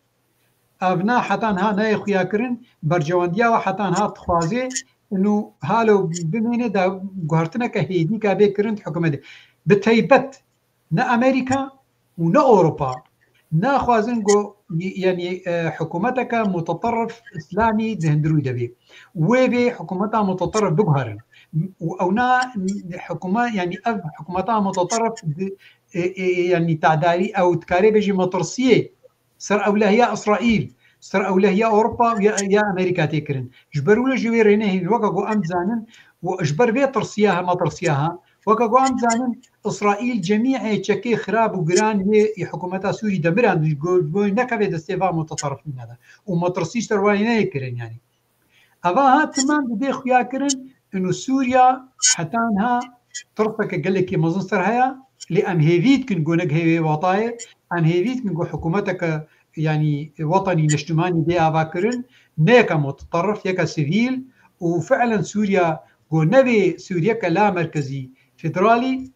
Speaker 3: أبنا حتى ها ناي خويا كرن برجوانديا وحتى ها تخوازي إنه هالو بمينه دا قهرتنا كهيدي كابي كرن حكومتي بتيبت نا أمريكا ونا أوروبا نا خوازنجو يعني حكومتك متطرف إسلامي دهندروي دبي وبي حكومتها متطرف بقهرن أو نا حكومة يعني حكومتها متطرف يعني تعداري أو تكاري بيجي مطرسية صار أولها إسرائيل صار أولها أوروبا يا أمريكا تكرن جبروا له جويرينه الوقت أم زانن وجبر بيت ترسياها ما ترسياها وكاقو أم زانن إسرائيل جميع تشكي خراب وقران هي حكومتها سوري دمران يقول نكفي دستيفا متطرف من هذا وما ترسيش ترواني نايكرن يعني أباها تمام بدي خويا كرن إنه سوريا حتى أنها طرفك قال لك مزنصر هيا لأم هيفيت كن قونك هي وطاية أم هيفيت كن حكومتك يعني وطني نشتماني دي أباكرن نيكا متطرف يكا سيفيل وفعلا سوريا قو نبي سوريا كلا مركزي فدرالي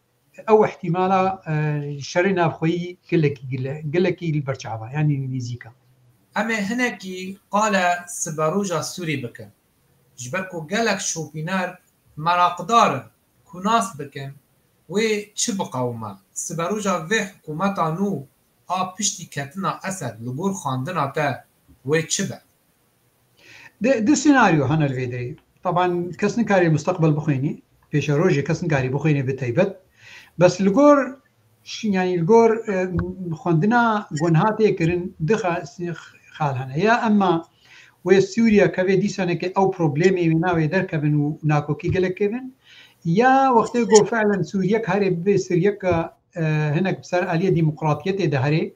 Speaker 3: او احتمالا شرنا بخوي قلكي البرشعبه يعني نيزيكا
Speaker 2: اما هناكي قال سباروجا سوري بكن جبركو قالك شو بينار مراقدار كناس بكن وشبقوا ما سباروجا في حكومتا نو بشتي كاتنا اسد لبور خاندنا تا وشبع
Speaker 3: ده سيناريو هنا الفيدري طبعا كسنكاري المستقبل بخويني بيش روجي كسنكاري بخويني بتيبت بس الجور يعني الجور خندنا جونهاتي كرن دخل خال هنا يا أما وسوريا كفي دي سنة كي أو بروبلمي مناوي در كبن وناكو كي قلك كبن يا وقت جو فعلا سوريا كهري بسوريا هناك بسر آلية ديمقراطية دهري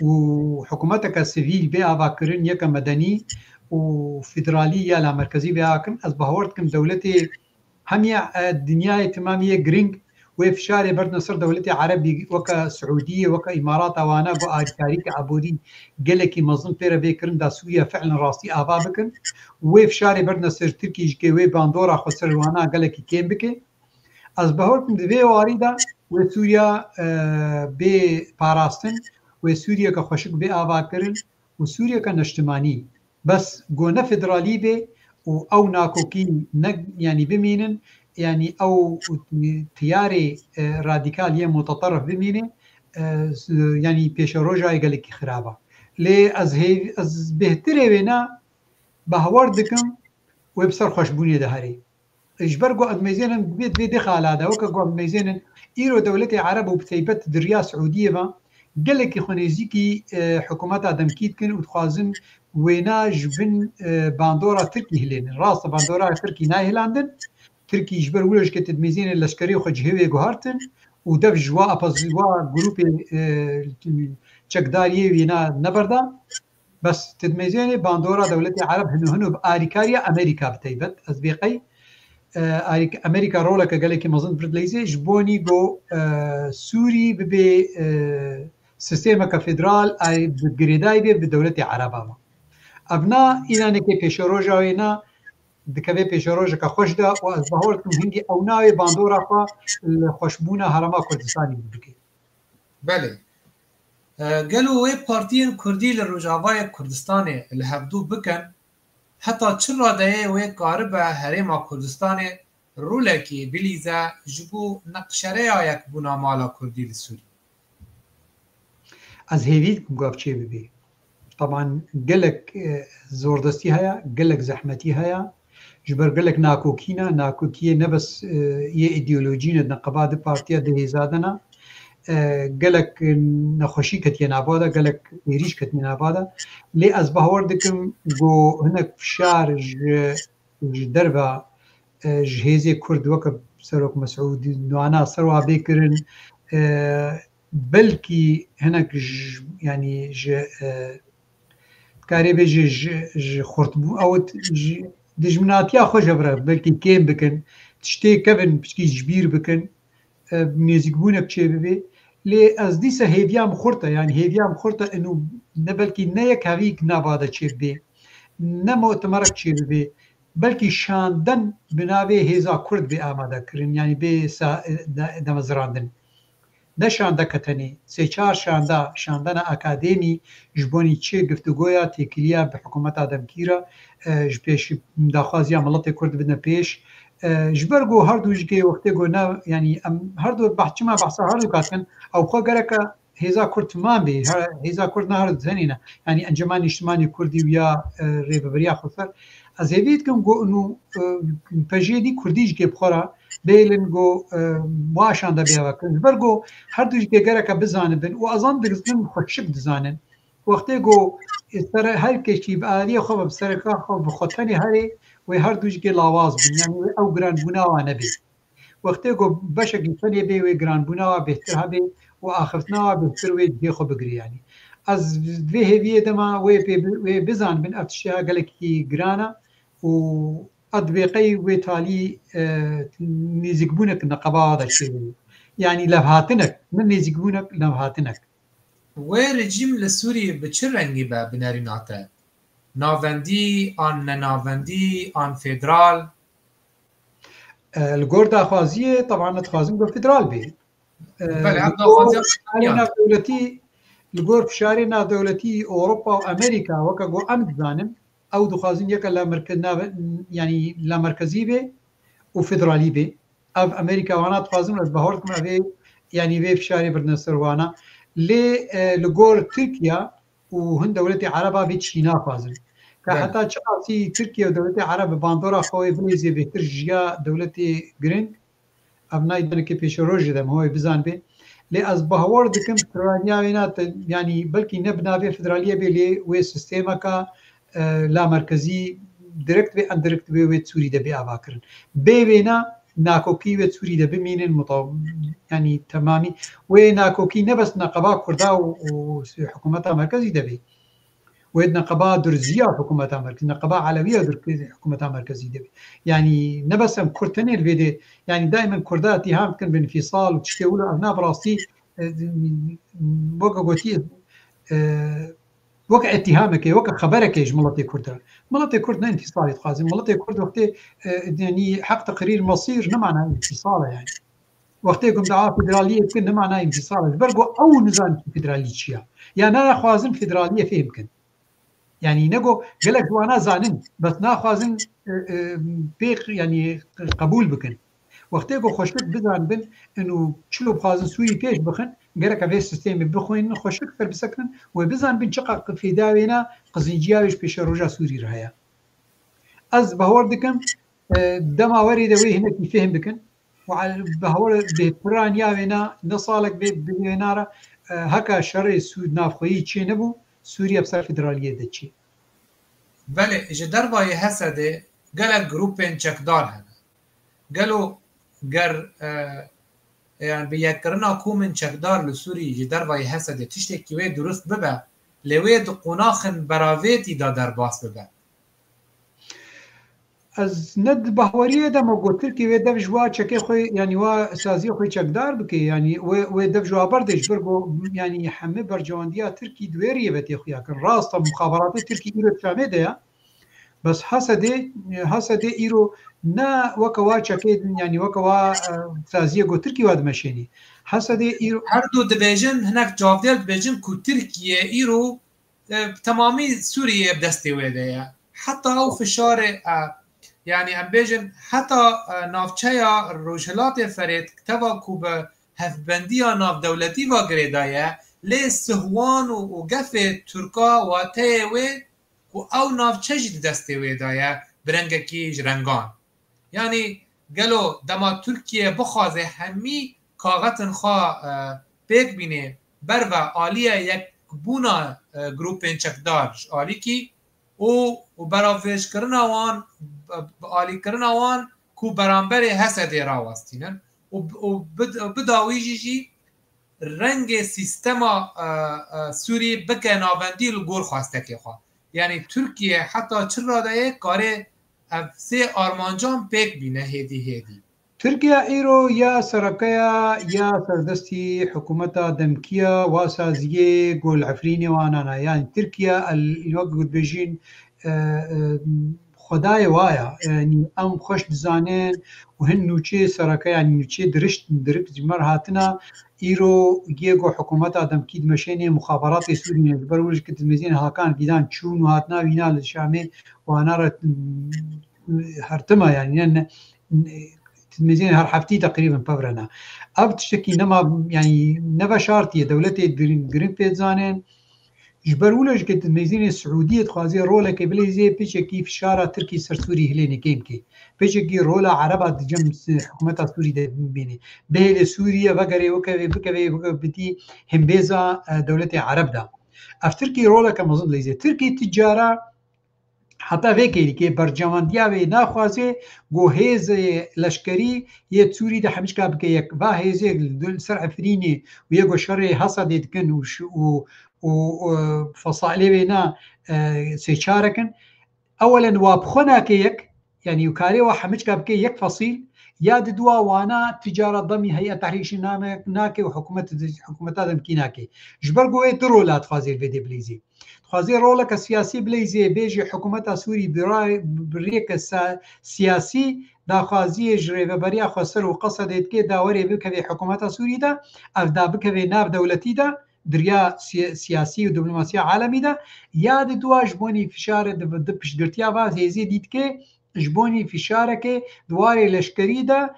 Speaker 3: وحكومتك السيفيل بها باكرن يك مدني وفيدرالية لا مركزي بها كم أصبحورتكم دولتي همية الدنيا تمامية جرينج وفشاري برد نصر دولتي عربي وكا سعودية وكا إمارات وانا بو آريكاريك عبودي قلكي مظن بيرا بيكرن دا سوريا فعلا راسي آبا بكن وفشاري برد نصر تركي جكي وي باندورا خسر وانا قلكي كيم بكي أصبحورتكم دبي واريدا وسوريا بي باراستن وسوريا كخشك بي آبا كرن وسوريا كنشتماني بس قونا فدرالي بي أو ناكوكي يعني بمينن يعني أو تياري راديكالية متطرف بمينه ینی پێشە ڕۆژای گەلێکی خراپە لێ ئەس بهترێ وێنا بە هەوار دکم وێ بسەر خۆشببوونی دەهەری ئیشبەرگۆ ئەدمەزێنن بێت بێ دخالادەوەکە گۆمەزێنن ئیرۆ دەولەتی عرب و بتەیبەت دریا سعودیەوە gelekî xwenêzîkî hikûmeta demkî dikin û dixwazin wêna ji bin bandora Tirkî hilênin. Rast bandora Tirkî nahêlandin, Tirkî ji ber wilo ji mêzînê leşkerî xwe ji hêvê guhartin û dev ji wa wa grûpê çekdariyê wêna neberda. Bes tidmêzênê bandora dewletê Arab hinu bi alîkariya Amerîka bi taybet ez bêqey Amerîka roleke gelekî mezin birdleyzê ji bonî got Sûrî bibe sistêmeka federal bi girêdayî bê bi dewletê Araba ve. Evna îranekê pêşeroja wêna dikeve pêşerojeka xweş de û ez bahor dikim hingî ew navê bandora xwe li xweşbûna Herêma Kurdistanê bike.
Speaker 2: Belê. Gelo wê partiyên Kurdî li Rojavayê Kurdistanê li hevdû bikin, heta çi radeyê wê karibe Herêma Kurdistanê rolekî bilîze ji bo neqşereya yekbûna mala Kurdî li Sûrî.
Speaker 3: Ez hêvî dikim ku ev çê bibe. Taban gelek zordestî heya, gelek zehmetî heya, ji ber gelek nakokîna, nakokiyê ne bes yê îdeolojîne neqeba di partiya di hêzadina, gelek nexweşî ketiye navbada, gelek êrîş ketiye navbada. Lê ez bahwer dikim got hinek fişar ji derve ji hêzê Kurd weke Serok Mesûd Nwana ser wa bê kirin belkî hinek yanî ji karê bêje ji xurtbû ew dijminatiya xwe ji vir belkî kêm bikin, tiştê kevin piştî ji bîr bikin, nêzîkbûnek çê bibe. Lê ez dîsa hêviyam xurt e yani hêviyam xurt e enû ne belkî ne yek hevîk navada çê bibe, ne mutemerek çê bibe, belkî şandin bi navê hêza Kurd bê amadekirin yani bê demezirandin. Ne şandeke tenê, sê-çar şandana akademî ji bonî çê giftugoya têkiliya bi hikûmeta demkîra ji pêş daxwaziya miletê Kurd bidine pêş. Ji ber got her du jikê wextê got ne yanî em her du çima behsa her du katin ew xwe gereke hêza Kurd timan bê, hêza Kurd ne her du tenê ne yanî Encema Nîştimanî Kurdî û ya rêveberiya Xweser. Ez hêvî dikim got nû pejê dî Kurdî jikê bixwara bêlin got başan de bêvekin. Ji ber got her du jikê gereke bizanibin û ezan dizin xweşik dizanin. Wextê got her keşî bi aliyê xwe bi sereka xwe bi xwe tenê herê wê her du jikê lawaz bin yani wê ew giranbûna wan nebê. Wextê got beşekî tenê bê wê giranbûna wan bêhtir hebe û axiftina wan bêhtir wê dihê xwe bigire yani. Ez vê hêviyê de ma wê bizanibin ev tişteya gelekî giran e û edbêqey wê talî nêzîkbûnek neqeba da çê yani levhatinek min nêzîkbûnek levhatinek.
Speaker 2: Wê rejîm li Sûrî bi çi rengî be binêrînate? Navendî, an nenavendî, an federal?
Speaker 3: Li gor daxwaziyê teban dixwazin got federal bê. Navdewletî li gor fişarê navdewletî Ewropa û Amerîka weke got em dizanin ew dixwazin yeke yanî la merkezî bê û federalî bê. Ev Amerîka wana dixwazin ez bahor dikim ev ê yanî vê fişarê birine ser wana. Lê li gor Tirkiya û hin dewletê Araba bê tiştî naxwazin. Ka heta çi qasî Tirkiye û dewletê Arab bi bandora xwe bilêzê bêhtir jiya dewletê giring ev nayê denekê pêşerojê de wê bizan bê. Lê ez bahwer dikim piraniya wêna yanî belkî ne bi navê federaliyê bê lê wê sistêmeka la merkezî direkt vê indirekt wê Sûrî de bê ava kirin. Bê wêna nakokî wê Sûrî de bimînin yanî temamî wê nakokî ne bes neqeba Kurda û hikûmeta merkezî de bê. Wê neqeba Durziya hikûmeta merkezî, neqeba Elewiya hikûmeta merkezî de bê. Yani ne bes em Kurd tenê li vê de yani daîmen Kurda îttiham dikin bi infîsal û tiştê wilo ev ne bi rastî weke gotî weke îttihamekê weke xeberekê ji miletê Kurd e. Miletê Kurd ne infîsalê dixwazin, miletê Kurd wextê yanî heq teqrîr mesîr ne mana infîsal e yani. Wextê ku dawa federaliyê dikin ne mana infîsal e. Ji ber got ew nizanin federalî çi ye. Ya ne naxwazin federaliyê fêm bikin. Yani ne got gelek wana zanin bes naxwazin pêx yanî qebûl bikin. Wextê got xweşbik bizanibin enû çilo bixwazin Sûrî pêş bixin گەرەکە بێ سیستێمی بخۆین خۆشک فەر بسەکن و بزان بن چقا فێداوێنە قزینجیاویش پێشە ڕۆژە سووری هەیە ئەس بەهۆڕ دکەم دەماوەری دەوەی هەنێکی فێهم بکەن بەهۆڕ بێپران یاوێنە نە ساڵێک بێنارە هەکە شەڕی سوود نافخۆیی چێ نەبوو سووریا بەسەر فیدرالیە دەچی
Speaker 2: بله ji dervayê Hesedê gelek grûpên çekdar hene gelo ger yani bi yekkirina komên çekdar li Sûriyê ji dervayê Hesedê tiştekî wê durust bibe lê wê di qonaxên beravêtî da derbas bibe
Speaker 3: ez net bahweriye dema got Tirkiye wê dev ji wa çekê xwe yanî wa saziyê xwe çekdar bike yanî wê dev ji wa berdê ji ber got yanî hemû bercewandiya Tirkî duêriye vetê xuya kirin rast muxabaratê Tirkî îro Şamê de ya bes Hesedê îro ne weke wa çekê yanî weke wa saziyê got Tirkî wa dimeşênî Hesedê îro
Speaker 2: her du dibêjin hinek cavdêr dibêjin ku Tirkiye îro temamî Sûriyê bi destê wê de ye heta ew fişarê yani em bêjin heta navçeya Rojhilatê Ferêd teva ku bi hevbendiya navdewletî va girêda ye lê sihwan û gefê Türka wateyê wê ku ew navçe jî di destê wê da ye bi rengekî ji rengan yani gelo dema Tirkiye bixwaze hemî kaxetin xwe pêk bîne ber ve aliyê yekbûna grûpên çekdar ji alîkî û beravêjkirina wan alîkirina wan ku beramberê Hesedê rawastînin û bidawî jî rengê sîstema Sûrî bike navendî li gor xwastekê xwe yani Tirkiye heta çi radeyê karê ev sê armancan pêk bîne hêdî hêdî
Speaker 3: Tirkiye îro ya serekeya ya serdestî hikûmeta demkiya wa saziyê gol efrînê wanan e yani Tirkiye wek dibêjin xwedayê waya yanî em xweş dizanin û hin nûçê sereke yanî nûçê dirik ji mer hatina îro yê got hikûmeta demkî dimeşênê muxabaratê Sûriyê ji ber wî ji mezîn hakan dîdan çûn û hatina wîna li Şamê wana re hertima yani مزين هر حفتي تقريبا بفرنا اب تشتكي نما يعني نبا شرطيه دولتي جرين بيتزانين جبرولج كت مزين السعوديه خوازي رولا كبليزي بيشكي في شارع تركي سرسوري هليني كيمكي بيشكي رولا عربه جم حكومه سوري بيني بهل سوريا وغيره وكبي بتي همبيزا دولتي عرب ده اف تركي رولا كمزن ليزي تركي تجاره حتی وکی که برجاماندیا و نخواسته گوهز لشکری یه توری ده همیشه که یک واهزه دل سر افرینی و یه گوشر حسد کن و فصائله و نه سیچاره کن اولا وابخونه که یک یعنی وکاری و همیشه که یک فصیل یاد دوا وانا تجارت ضمن هيئه تحريش ناكي وحكومه ادم كيناكي جبر قوي درولات فازيل فيدي بليزي خوازي رولك السياسي بليزي بيجي حكومه سوري بريك سياسي دا خوازي جري بريا خسر وقصد كي داوري بك في حكومه سوري دا افدا بك في ناب دولتي دا دريا سياسي ودبلوماسيه عالمي دا ياد دواج بوني فشار دبش درتيا واز يزيد كي جبوني فشاركه دواري لشكري دا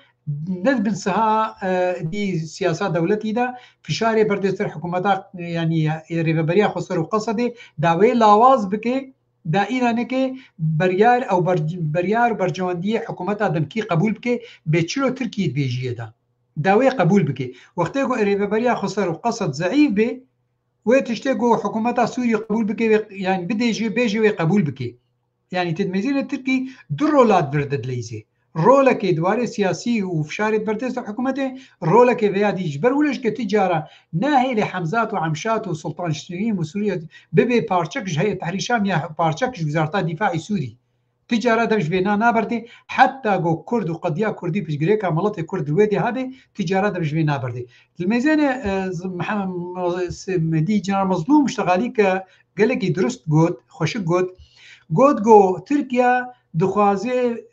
Speaker 3: ندبن سها دي سياسات دولتي دا فشاري بردستر حكومتا يعني ريبريا خسر وقصدي داوي لاواز بكي دائنا نكي بريار او بريار برجواندي حكومتا دمكي قبول بكي بيتشلو تركي بيجي دا داوي قبول بكي وقتيكو ريبريا خسر وقصد ضعيف بي وتشتكو حكومتا سوري قبول بكي يعني بدي بيجي قبول بكي يعني تدميزين التركي درولات بردد ليزي رولك دواري سياسي وفشارة بردست حكومته رولك فيادي جبر ولش كتجارة ناهي لحمزات وعمشات وسلطان شنويم وسوريا ببي بارشكش هي تحريشام يا بارشكش وزارة الدفاع سوري تجارة دمش بينا نابردي حتى جو كرد وقضية كردي بجريكا ملطي كرد الوادي هذه تجارة دمش بينا نابردي الميزانة محمد مدي جنرال مظلوم اشتغاليك قال لك درست جود خوشك جود جو تركيا دخوازي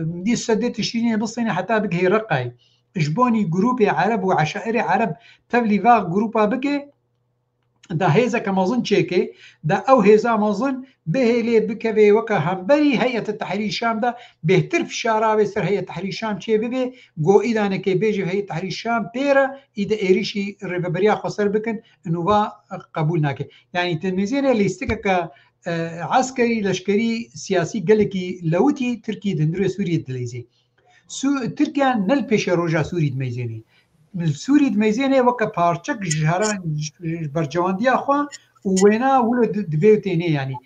Speaker 3: دي سدت تشيني بصيني حتى بك هي رقاي جبوني جروب عرب وعشائر عرب تبلي فاغ جروبا بك دا هێزەکە مەزن چێکێ دا ئەو هێزا مەزن بهێلێ بکەوێ وەکە هەمبەری هەیەتە تەحریری شامدا بهتر فشاراوێ سەر هەیەت تەحریری شام چێ ببێ گۆ ئیدانەکەی بێژێ هەیەت تەحریری شام پێرە ئیدە ئێریشی ڕێبەبەریا خۆسەر بکەن نووا قبول ناکێ یعنی تلمیزیێنێ لیستەکە عسکەری لەشکری سیاسی گەلێکی لەوتی ترکی دەندروێ سووریە دلەیزێ ترکیا نەل پێشە ڕۆژا سووری دمەیزێنێ سووری دمەیزێنێ وەکە پارچەک ژهاران بەرجەوەندیا خوا وێنا ولە دبێتێنێ ینی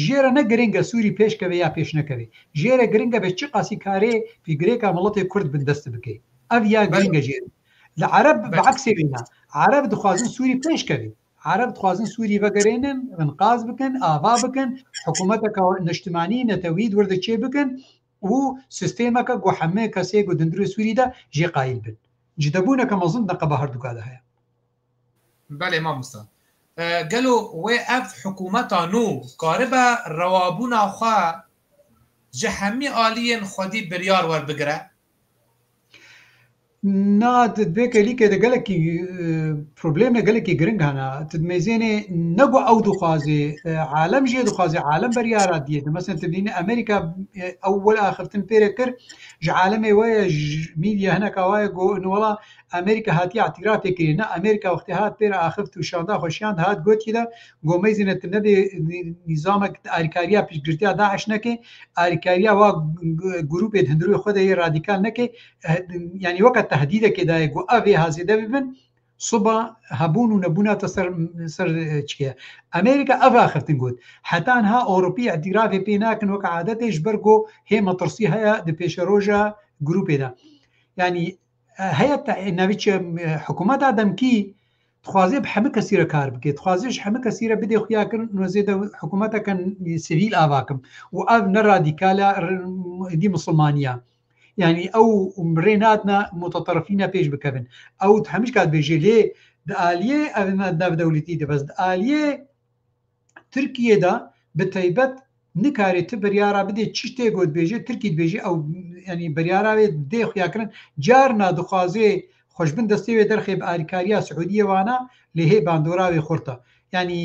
Speaker 3: ژێرە نە گرنگە سووری پێشکەوێ یا پێش نەکەوێ ژێرە گرنگە بە چی قاسی کارێ فیگرێکا مڵەتی کورد بندەست بکەیت ئەڤ یا گرنگە ژێر لە عەرەب بەعکسێ بێنا عەرەب دخوازن سووری پێشکەوێ عرب دخوازن سووری بەگەرێنن انقاز بکەن ئاوا بکەن حکوومەتەکە نیشتمانی نەتەوید وەردەچێ بکەن و سیستێمەکە گۆ هەمێ کەسێک و دەندروێ سووریدا ژێ قایل بن جدەبوونەکە مەزن دەقە بە هەردووکادا هەیە
Speaker 2: بەڵێ مامۆستا گەلو وێ ئەف حکوومەتا نو کاربە ڕەوابوونا خوا ji hemî aliyên xwedî biryar werbigire
Speaker 3: نا دبێکە لیکە دەگەلێکی پرۆبلێمە گەلێکی گرنگ هەنا تدمێزێنێ نەگو ئەو دخوازێ عالم ژێ دخوازێ عالم بەریارا دیێت مەسەن تبینە ئەمریکا ئەوەل ئاخرتن پێرە کرد ژ عالمێ وایە میدیا هەنەکە وایە گۆ نوڵا ئەمریکا هاتی اعترافێکردی نە ئەمریکا وەختی هات پێرە ئاخفت و شاندا خۆشیان هات گوتیدا گۆمەیزێنێت نەبێ نیزامێک ئاریکاریا پیشگرتیا داعش نەکەی ئاریکاریا وا گروپێت هەندروی خۆدەیە رادیکال نەکەی ینی وەکە تهدیدێکێدایە گۆ ئەوێ هازێدە ببن سوبە هەبوون و نەبووناتە سەر چیە ئەمریکا ئەڤ ئاخرتن گوت حتانها ئۆروپی اعترافێ پێ ناکەن وەکە عادەتێش بەرگۆ هێمە ترسی هەیە دە پێشە ڕۆژە گروپێدا ینی هەیە ناویچ حکوومەت دەمکی خوازێ هەمە کەسیرە کار بکێت خوازش هەمە کەسیرە بدێ خویاکردن نوێزێدە حکوومەتەکەن سیویل ئاواکەم و ئەو نەڕادیکالە دی مسلمانیە ینی ئەو ڕێ ناتنە متەتەرەفینە پێش بکەبن ئەو هەمیش کات بێژێ لێ ئالیێ ئەدەولەتی دەبەست ئالیێ تورکیەدا بتەیبەت نکارێت بەریارا بدێت چی شتێک گوت بێژێت ترکیت بێژێ ئەو ینی بەریاراوێت دێ خویاکردن جار نادخوازێ خۆشبن دەستێوێ دەرخێ بە ئاریکاریا سعودیەوانە لێ هەیە باندۆراوێ خورتە ینی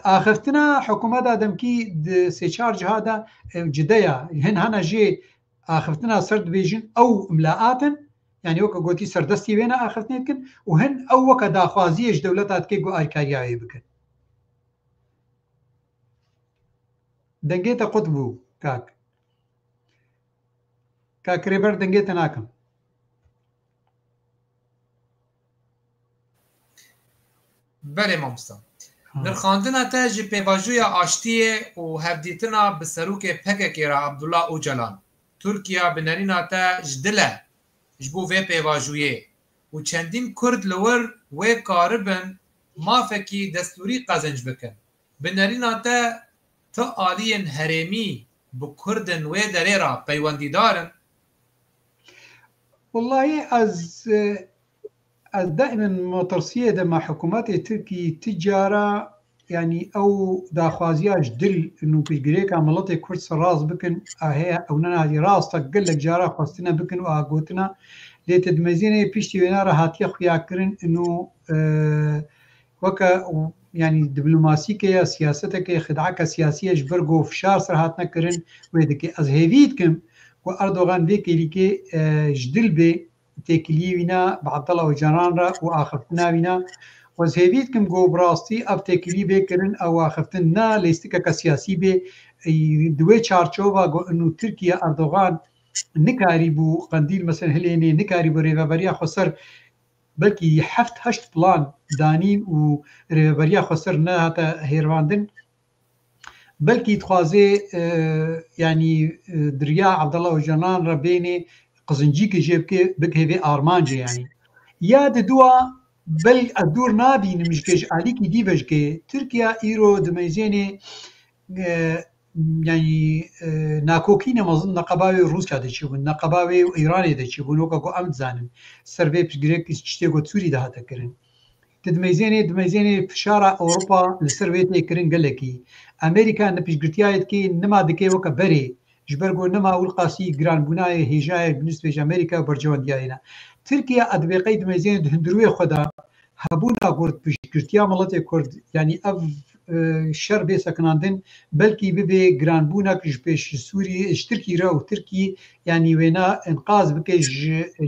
Speaker 3: ئاخفتنە حکوومەتدا دەمکی سێ چار جهادا جدەیە هەن هەنە ژێ ئاخفتنا سەر دبێژن ئەو ملاعاتن ینی وەکە گوتی سەردەستی وێنە ئاخفتنێتکن و هەن ئەو وەکە داخوازیەش دەولەتاتکێک بۆ ئاریکاریاوێ بکەن دەنگێتە قوت بوو کاکرێبەر دەنگێتە ناکەم
Speaker 2: بەێ مامۆستا نرخاندنا te ji pêvajoya aştiyê û hevdîtina bi serokê pekekê re Abdullah Öcalan Tirkiya bi nerîna te ji dil e ji bo vê pêvajoyê û çendîn Kurd li wir wê karibin mafekî destûrî qezenc bikin bi nerîna te ti aliyên herêmî bi Kurdin wê derê ra peywendîdar in
Speaker 3: والله از دائما مترسية مع حكومات تركي تجارة يعني أو داخوازياش دل إنه بيجريك عملتي كرد سراس بكن هي أو نادي راس تقل لك جارة خاصتنا بكن وأقوتنا لتدمزيني بيشتي ونارا هاتيا خياكرن إنه وكا يعني دبلوماسي كيا سياستك خدعك سياسية جبرجو فشار سرهاتنا كرن ويدك أزهيفيتكم وأردوغان بيكي لكي جدل بي تێکلیوینا بە عەبدەڵڵا ئۆجاڵان را و ئاخفتناوینا وەزهێویتکم گۆ بڕاستی ئەف تێکلی بێکردن ئەو ئاخفتن نا لێستکەکە سیاسی بێ دوێ چارچۆڤا گۆ تورکیا ئەردۆغان نکاری بوو قەندیل مەسەن هەلێنێ نکاری بۆ ڕێڤەبەریا خۆسەر بەلکی 7-8 پڵان دانین و ڕێڤەبەریا خۆسەر نەهاتە هێرواندن بەلکی دخوازێ ینی دریا عەبدەڵڵا ئۆجاڵان را بێنێ قزنجی که جیبکه بکهوی آرمانجه یعنی یاد دوا بل ادور نابینم جکش علی کی دیوش که ترکیه ایرو دمیزینه یعنی ناکوکی نمازن نقباوی روسیا ده چی بون نقباوی ایرانی ده چی بون وکا گو امد زانن سروی پشگره کس چشتی گو توری ده هاتا کرن دمیزینه فشارا اوروپا لسروی ده کرن گلکی امریکا نپشگرتیایت که نما دکه وکا بره جبرگو نما والقاسی گران بنای هجای بالنسبه لامریکا برجوان دیاینا ترکیا ادبیقی دمزین هندروی خدا هەبوونا گرتیا مڵەتێک کورد ینی ئەv شەر بێ سەکناندن بەلکی ببێ گرانبوونەکش پێش سووری ترکی رە و ترکی ینی وێنە ئەنقاز بکە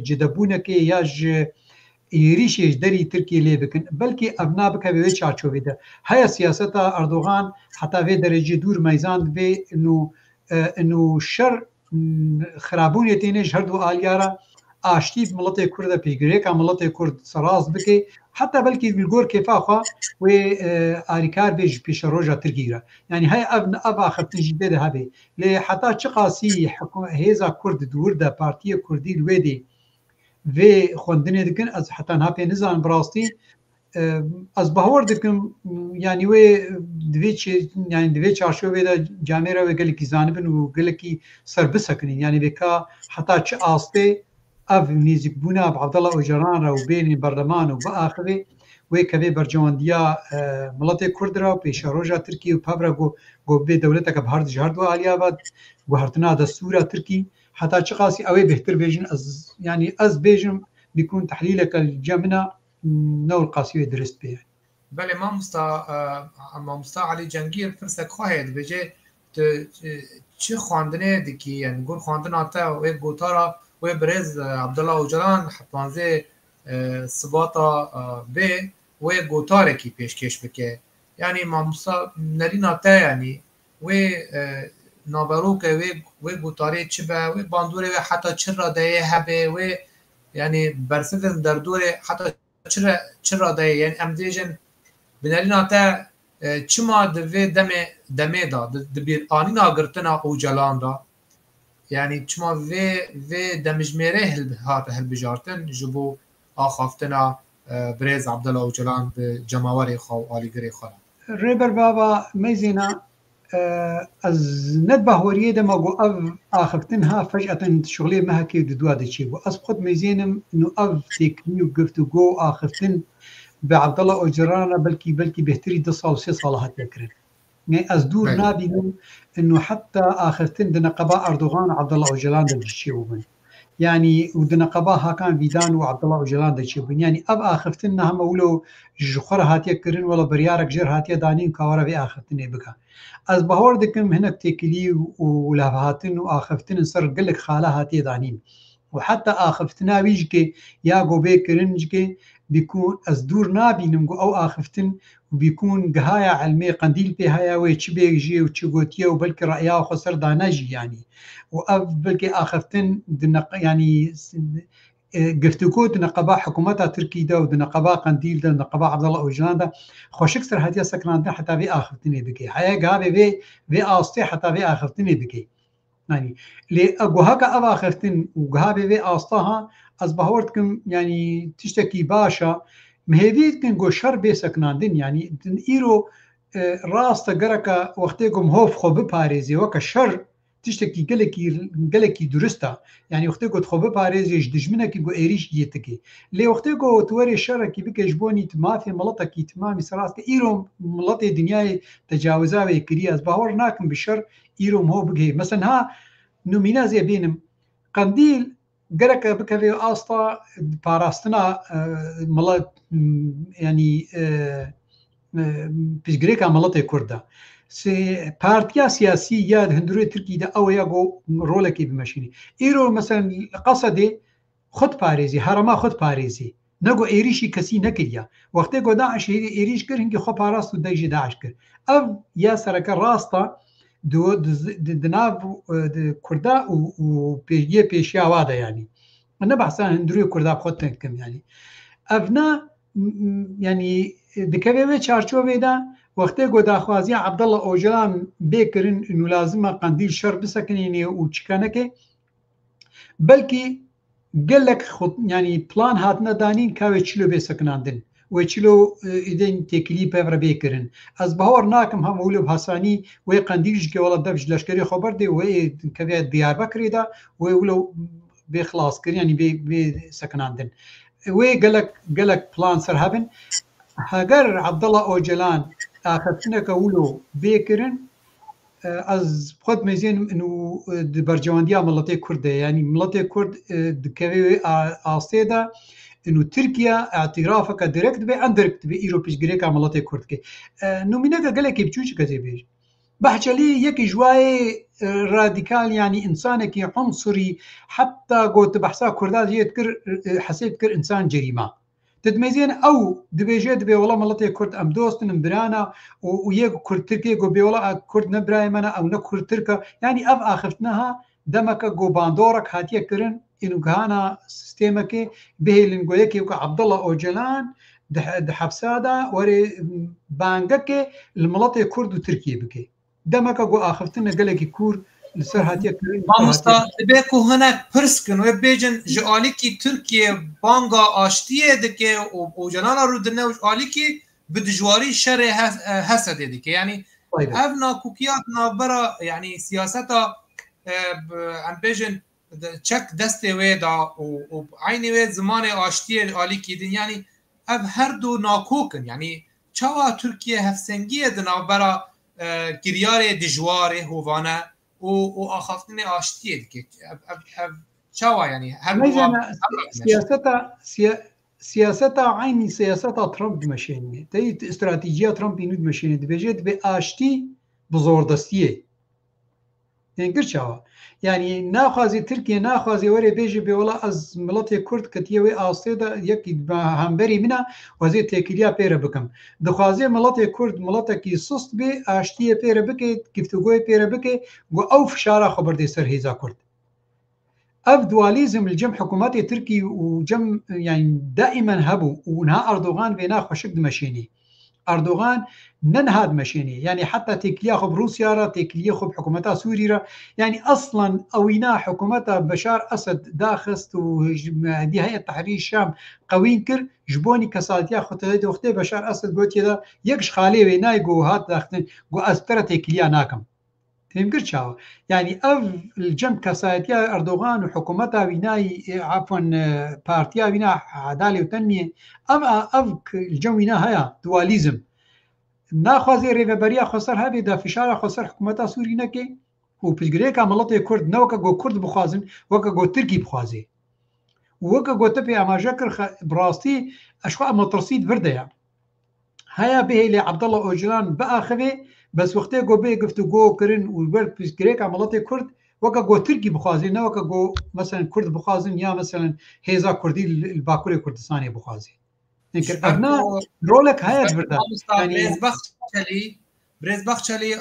Speaker 3: جدەبوونەکە یا عێریشێش دەری ترکی لێ بکن بەلکی ئەڤنا بکە بێ چارچۆبێدە هەیە سیاسەتە ئەردۆغان حتا vê derecê dûr meyzan bê û şer xirabûnê têne ji her du aliyara aştî miletê Kurd de pêgirêka miletê Kurd seraz bike heta belkî gor kêfa xwe wê alîkar bê ji pêşa roja Tirkî re yanî heye ev axirtin jî bê de hebe lê heta çi qasî hêza Kurd dûr de Partiya Kurdî li wê de vê xwendinê dikin ez heta hapê nizanim bi rastî ez bahor dikim yanî wê divê çarşovê de camê re wê gelekî zanibin û gelekî ser bisekinîn yanî vêka heta çi astê ev nêzîkbûna bi Abdullah Öcalan re û bênê berleman û biaxivê wê kevê bercewandiya miletê Kurd re û pêşa roja Tirkî û pevre got bê dewleteke bihar ji her du aliya ve guhertina destûra Tirkî heta çi qasî ew ê bêhtir bêjin yanî ez bêjim bîkûn tehlîleke ce min e نور قاسیه درست بیه.
Speaker 2: بله مامۆستا علی جەنگیر پرسێک خۆ هەیە دەبێژێ چی خواندنێ دکی یعنی گور خواندن هاتە وێ گوتارە وێ برێز عەبدوڵڵا ئۆجەلان حەپانزێ سباتا بێ وێ گوتارێکی پێشکەش بکێ یعنی مامۆستا نەرین هاتە یعنی وێ نابەرۆکە وێ گوتارێ چی بە وێ باندورێ وێ حتا چ ڕادەیە هەبێ وێ یعنی بەرسەدن دەردورێ حتا چرا دایه یعنی ام دیجن بنالین تا چما دوی دمه دا دبیر آنی ناگرتنا او جلان دا یعنی چما وی دمجمره هل بجارتن جبو آخافتنا برز عبدالله او جلان به جماوری خواو آلیگری خوالا
Speaker 3: ریبر بابا میزینا از ند باوریه دم اگو اف آخفتن ها فجأة شغلی مهکی ددوا دچی و از خود میزینم انو اف تکنیو گفتگو آخفتن به عبدالله اوجران بلکی بهتری 2 سال و 3 سال هات بکرن يعني از دور نابینم انو حتی آخفتن دنقبا اردوغان عبدالله اوجران دچی وبن يعني ودنقبا ها كان فيدان وعبدالله اوجران دچی وبن يعني اف آخفتن هم ولو جخر هاتیه کرن ولا بریارک جر هاتیه دانین کاوره وی آخفتن بکا از باور دکم هناك تكلي ولافهاتن واخفتن سر قلك خاله هاتي دانين وحتى اخفتنا ويجكي يا جو بكرنجكي بيكون از دور نابينم او اخفتن وبيكون قهايا علمي قنديل بهايا ويتشبيجي وتشغوتيه وبلك رايا خسر دانجي يعني وبلكي اخفتن يعني گفتگو دنقبا حکومت ترکی دا و دنقبا قندیل دا دنقبا عبدالله اوجلان دا خوشک سر هدیه سکنانده حتی وی آخفتنی بکی حیا گابه وی آسته حتی وی آخفتنی بکی يعني لی اگوها که او آخفتن و گابه وی آسته ها از بهورد کم يعني تشتکی باشا مهدید کن گو شر بی سکناندن يعني ایرو راست گرکا وقتی کم هوف خو بپاریزی وکا شر تشتكي قالكي درستا يعني وقتی قلت خو بپارێزیش دژمنەکی گو عێریش گیتکی لێ وقتی گو توەری شەڕێکی بکەش بۆنی مافی مڵەتێکی تمامی سەڕاستکە ئیرۆ مڵەتی دنیای تەجاوزاوێ کردی ئەس باوەڕ ناکەم بشەر ئیرۆم هۆ بگەی مەسەن ها نومینازێ بینم قەندیل گەرەکە بکەوێ ئاستا پاراستنا مڵەت ینی پشگرێکا مڵەتی کوردە پارتیا سیاسی یا هندروی ترکی دا او یا گو رولکی بمشینی ایرو مثلا قصدی خود پاریزی حرما خود پاریزی نگو ایریشی کسی نکریا وقتی گو داعش ایریش کر هنگی خو پاراست و دیجی داعش کر او یا سرکر راستا دناو کردا و یه پیشیا وادا يعني انا بحثان هندروی کردا خود تنکم يعني افنا يعني دکوی چارچو ویدا وقتی گو داخوازی عبدالله اوجلان بکرن انو لازمه قندیل شر بسکنینی و چکنکه بلکی گلک خود یعنی پلان هاتنه دانین که چلو بسکناندن و چلو ایدن تکلی پیور بکرن از بهار ناکم هم اولو بحثانی و قندیلش که والا دفش لشکری خبر ده و که دیار بکری ده و اولو بخلاص کردن یعنی بسکناندن و گلک پلان سر هبن هاگر عبدالله اوجلان آخفتنك ولو بيكرن از خود مزين انه برجوانديا ملتي كرد يعني ملتي كرد دكوي آسيدا انه تركيا اعترافك دايركت به اندركت به ایرو پیشگیری ملت کرد که نومینه گله کی بچوچ کته بیش بحچلی یکی جوای رادیکال يعني انسانك عنصري حتى قلت بحثا كردات يذكر حسيت كر انسان جريمه تدميزين او دبيجي دبي والله ملتي كرد ام دوستن برانا ويك كرد تركي جو بي والله كرد نبرايمنا او نكرد تركا يعني اف اخفتناها دمك جو باندورك هاتيه كرن انو كهانا سيستمك به لنجويكي عبد الله اوجلان دحبسادا وري بانجك الملتي كرد وتركي بكي دمك جو اخفتنا قالك كور لسر هاتيه كرن
Speaker 2: مامستا بيكو هناك برسكن وبيجن جاليكي تركيا بانغا اشتيه دكي اوجلانا رودنا وجاليكي بدجواري شر حسد دكي يعني افنا كوكياتنا برا يعني سياستا عم بيجن تشك دستي ويدا وعيني ويد زمان اشتيه اليكي دين يعني اف هردو ناكوكن يعني چاوا تركيا هفسنگيه دنا برا گریار دجواره هوانا و آخافتن آشتیه که چاوا يعني
Speaker 3: سياستا عيني سياستا ترامب مشيني تي استراتيجية ترامب ينود مشيني دبجت بآشتي بزور دستيه ينكر شاوا يعني ناخذ تركيا ناخذ وري بيجي بولا از ملت كرد كتيوي آستيدا يكي همبري منا وزي تكيليا بيرا بكم دخوازي ملت كرد ملتكي سست بي آشتيه بيرا بكي كفتوغوي بيرا بكي وأوف شارع خبر دي سر هيزا كرد اف دواليزم الجم حكومات تركي وجم يعني دائما هبو ونها اردوغان بينا خشق مشيني اردوغان ننهاد مشيني يعني حتى تكليه خب روسيا را تكليه خب حكومتها سوريا يعني اصلا اوينا حكومتها بشار اسد داخست ودي هيئه تحرير الشام قوين كر جبوني كسالتيا خطه وقته بشار اسد قلت كذا يكش خالي ويناي جو هات داختن جو استر تكليه ناكم تيمكر شاو يعني اف الجنب كسايتيا اردوغان وحكومتها ويناي عفوا بارتيا وينا عداله وتنميه اف الجو وينا هيا دواليزم ناخذ ريفبريا خسر هبي دا فشار خسر حكومتها سوري نكي وبيجريكا ملطي كرد نوكا جو كرد بخازن وكا جو تركي بخازي وكا جو تبي اما جكر براستي اشخاص مترصيد فرديا هيا به لعبد الله اوجلان باخذه بس وقتی گو به گفتگو کردن و برد پیشگیری عملات کرد وقت گو ترکی بخوازی نه وقت گو مثلا کرد بخوازن یا مثلا هیزا کردی الباکوری کردستانی بخوازی. اینکه ابنا رولک هایت برده.
Speaker 2: یعنی برز بخشلی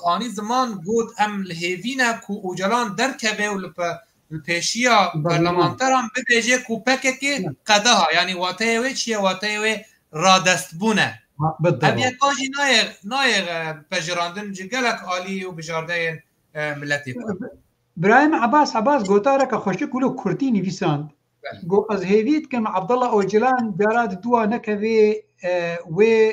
Speaker 2: آنی زمان بود ام لهیوینا کو اوجلان درکه و الپیشیا برلمانتران بدیجه کو پککی قدها یعنی واتیوی چیه واتیوی رادست بونه. ابي كاجي ناير بجراندن جگلك عالی و بجارده ملتي
Speaker 3: برايم عباس گوتارك خوشي كلو كردي نيفيساند گو از هيفيت كم عبد الله اوجلان بيراد دوا نكوي و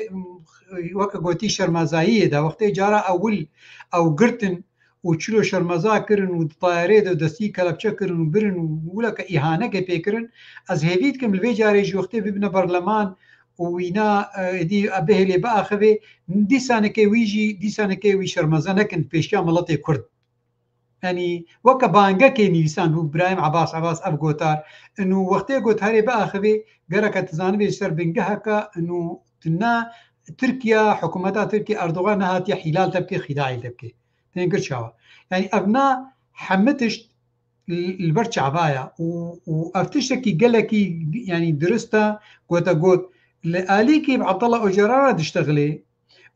Speaker 3: وك گوتي شرمزايي دا وقت جارا اول او قرتن وچلو شرمزا كرن و طياري دو دستي كلبچه كرن و برن ولك اهانه كي بيكرن از هيفيت كم الوي جاري جوخته ببن برلمان وينا دي أبهلي بأخذه دي سنة كويجي دي سنة كوي شرمزة لكن بيشيا ملطي كرد يعني وكا بانجا كيني لسان إبراهيم عباس أبغوتار إنه وقتها قلت هاري بأخذه جرك تزانبي يصير بنجهك إنه تنا تركيا حكومتها تركيا أردوغان هاتي حلال تبكي خداعي تبكي تنقر شوا يعني أبناء حمتش البرش عبايا وأفتشتكي قالكي يعني درستا قوت الآلية عبد الله أوجلان تشتغلي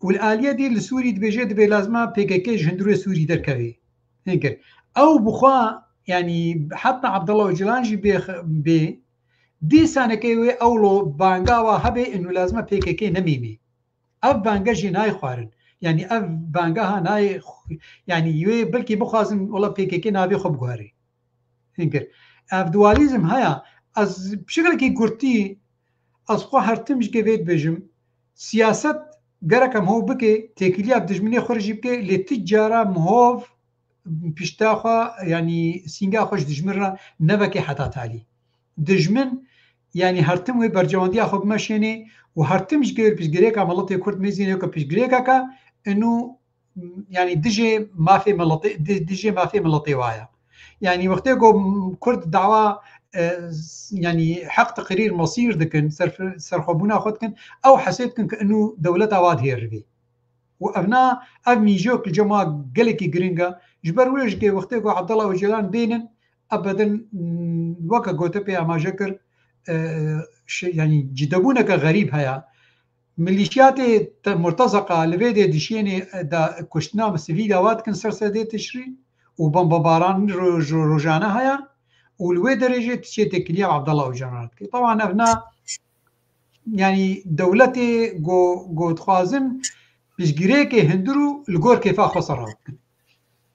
Speaker 3: والآلية دي لسوري دبيجي دبي لازمها بيكيكي جندرو سوري دركوي هيك أو بخوا يعني حتى عبد الله أوجلان جي بي دي سنة كيوي أولو بانغاوا هبي إنه لازمها بيكيكي نميمي أف بانغا جي ناي خوارن يعني أف بانغاها ناي يعني يوي بلكي بخوازن والله بيكيكي نابي خب غاري هيك أف دواليزم هيا از بشكل كي قرتي أصبح هرتمش جبيت بجم سياسة جركم هو بكي تكليا بدجمني خرج بكي للتجارة مهوف بيشتاخا يعني سينجا خوش دجمرة نبكي حتى تالي دجمن يعني هرتم وي برجواندي أخو بمشيني وهرتمش جير بيشجريكا ملطي كرد ميزين يوكا بيشجريكا إنه يعني دجي ما في ملطي دجي ما في ملطي وايا يعني وقتها جو كرد دعوة يعني حق تقرير مصير دكن سرخوبونا خدكن او حسيتكن كانه دولة واد هيربي وابنا ابني جوك الجماعه قالكي جرينجا جبر ويش كي وقتك عبد الله وجيلان بينن ابدا وكا قوتبي ما جكر يعني جدبونك غريب هيا ميليشيات مرتزقه لبيدي دشيني دا كشتنا مسفيدا واد كن سرسدي تشري وبمباران روجانا هيا والوي درجه تشيتي كليا عبد الله وجيلان طبعا ابنا يعني دولتي جو تخازن بيشگیره هندرو الگور کیفا خسر هات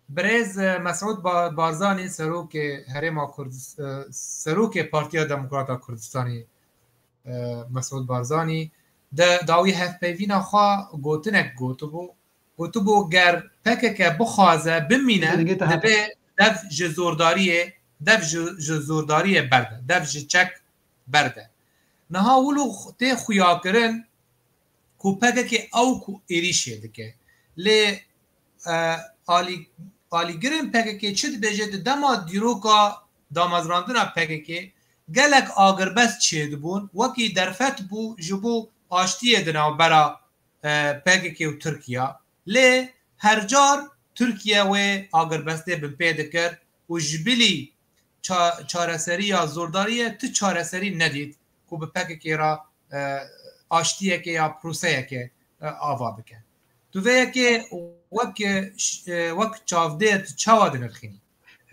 Speaker 2: برز مسعود بارزانی سروک هرما کردستان سروک پارتیا دموکراتا کردستانی مسعود بارزانی داوی هف پیوینا خوا گوتنک گوتبو گر پکک بخوازه بمینه دبه دف جزورداریه برده دف جچک برده نها ولو تی خویا کرن کو پکه او کو ایریشه دکه لی آلی گرم پکه چید بجد دما دیروکا دامازراندنا پکه گلک آگربست چید بون وکی درفت بو جبو آشتیه دنا برا پکه و ترکیه لی هر جار ترکیه و آگربسته بمپیده کرد و جبلی چارسری یا زورداریه تو چارسری ندید کو به پکه را آشتیه که یا پروسه که آوا بکن تو ویه که وقت چاودیر چاواد نرخینی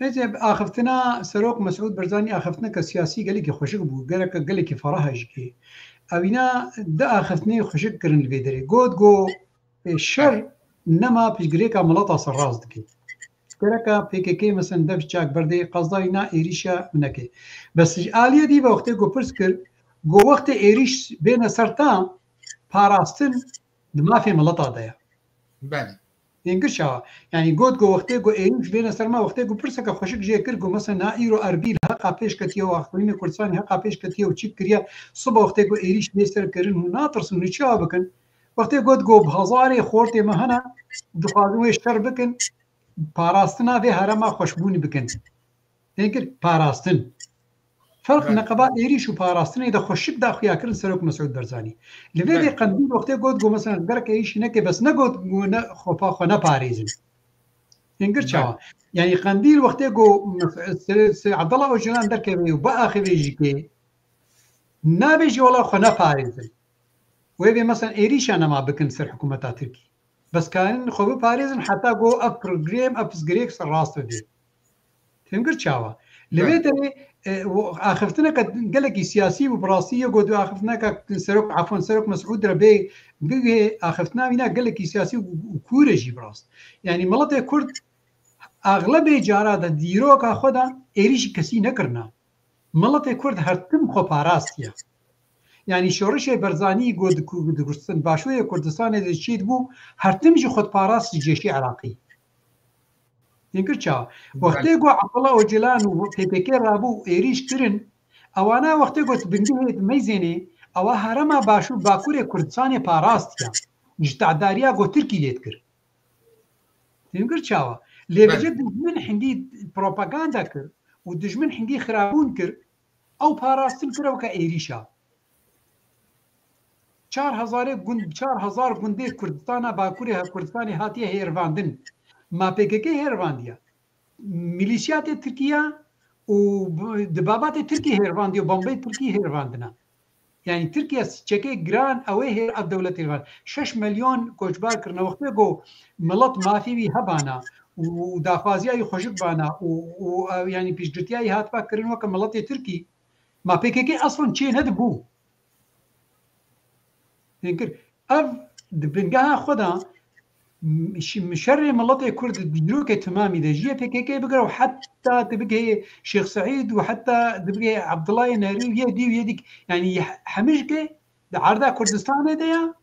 Speaker 3: هجب آخفتنا سروق مسعود برزاني آخفتنا كسياسي قال لك خوشك بو قال لك فرهج كي أبينا دا آخفتني خوشك كرن الفيدري جو الشر إنما بيجريكا ملطة سراز دكي كركا PKK مثلا دفش جاك بردي قصداينا إيريشا منكي بس آلية دي بوقتي جو برسكر جو وقت إيريش بين سرطان باراستن ما في ملطة دايا
Speaker 2: بله
Speaker 3: ينقرشها يعني جو وقتي جو إيريش بين سرما وقتي جو برسكا خوشك جاي كرجو مثلا إيرو أربيل هقا بيش كتيا وأخوين كردستان هقا بيش كتيا وتشيك كريا صبح وقتي جو إيريش بيستر كرين وناطرس ونشيا بكن وقتی گوت گو بهزاری خورتی مهنا دخوازوی شر بکن پاراستنا به هرما خوشبونی بکن اینکر پاراستن فرق نقبا ایریش و پاراستن ایده خوشک دا خویا کرن سروک مسعود برزانی لویدی قندیل وقتی گوت گو مثلا درک ایش نکه بس نگوت گو خوپا خو نپاریزن اینکر چاوا یعنی قندیل وقتی گو عبدالله وجلان درکه و با آخی بیجی که نابیجی ولا خو نپاریزن ويبي مثلا إيريش أنا ما بكن سر حكومة تركي بس كان خوي باريزن حتى جو أبرجريم أبسجريك سر راسته دي تفهم شاوا لبيتني آخفتنا كقلك سياسي وبراسية جود آخفتنا كسرق عفوا سرق مسعود ربي بيجي آخفتنا بينا قلك سياسي وكورجي براس يعني ملطة كرد أغلب جارات ديروك أخذها إيريش كسي نكرنا ملطة كرد هرتم خو باراستيا يعني شورش برزاني قد كردستان باشوية كردستان إذا شيد بو هرتمجي خود باراس جيشي عراقي ينكر چا وقتی گو عبدالله وجلان و PKK رابو إيريش كرن اوانا وقتی گو تبنده ميزيني اوا هرما باشو باكور كردستان باراستيا جتعداريا گو تركي ليت كر ينكر چا لبجد دجمن حندي بروباغاندا كر و دجمن حندي خرابون كر او باراستن كر وكا إيريشا 4000 گونده کردستان باکوری کردستانی هاتیه هیرواندن ما PKK هیرواندیا میلیشیات ترکیه و دبابات ترکیه هیرواندی و بمبی ترکیه هیرواندنا يعني تركيا تشكي جران اوي هي الدولة الفان 6 مليون كوچبار كرنا وقت جو ملط ما في هبانا وداخوازيا خوشك بانا و يعني بيشجتيا هات با كرن وك ملط تركي ما PKK اصلا شيء ندبو ينكر اف دبنجها خدا مشري ملطي كرد ديروك تمامي دجيه PKK بقرا وحتى تبقى شيخ سعيد وحتى تبقى عبد الله ناري ويدي ويديك يعني حمشكه عرضه كردستان ديا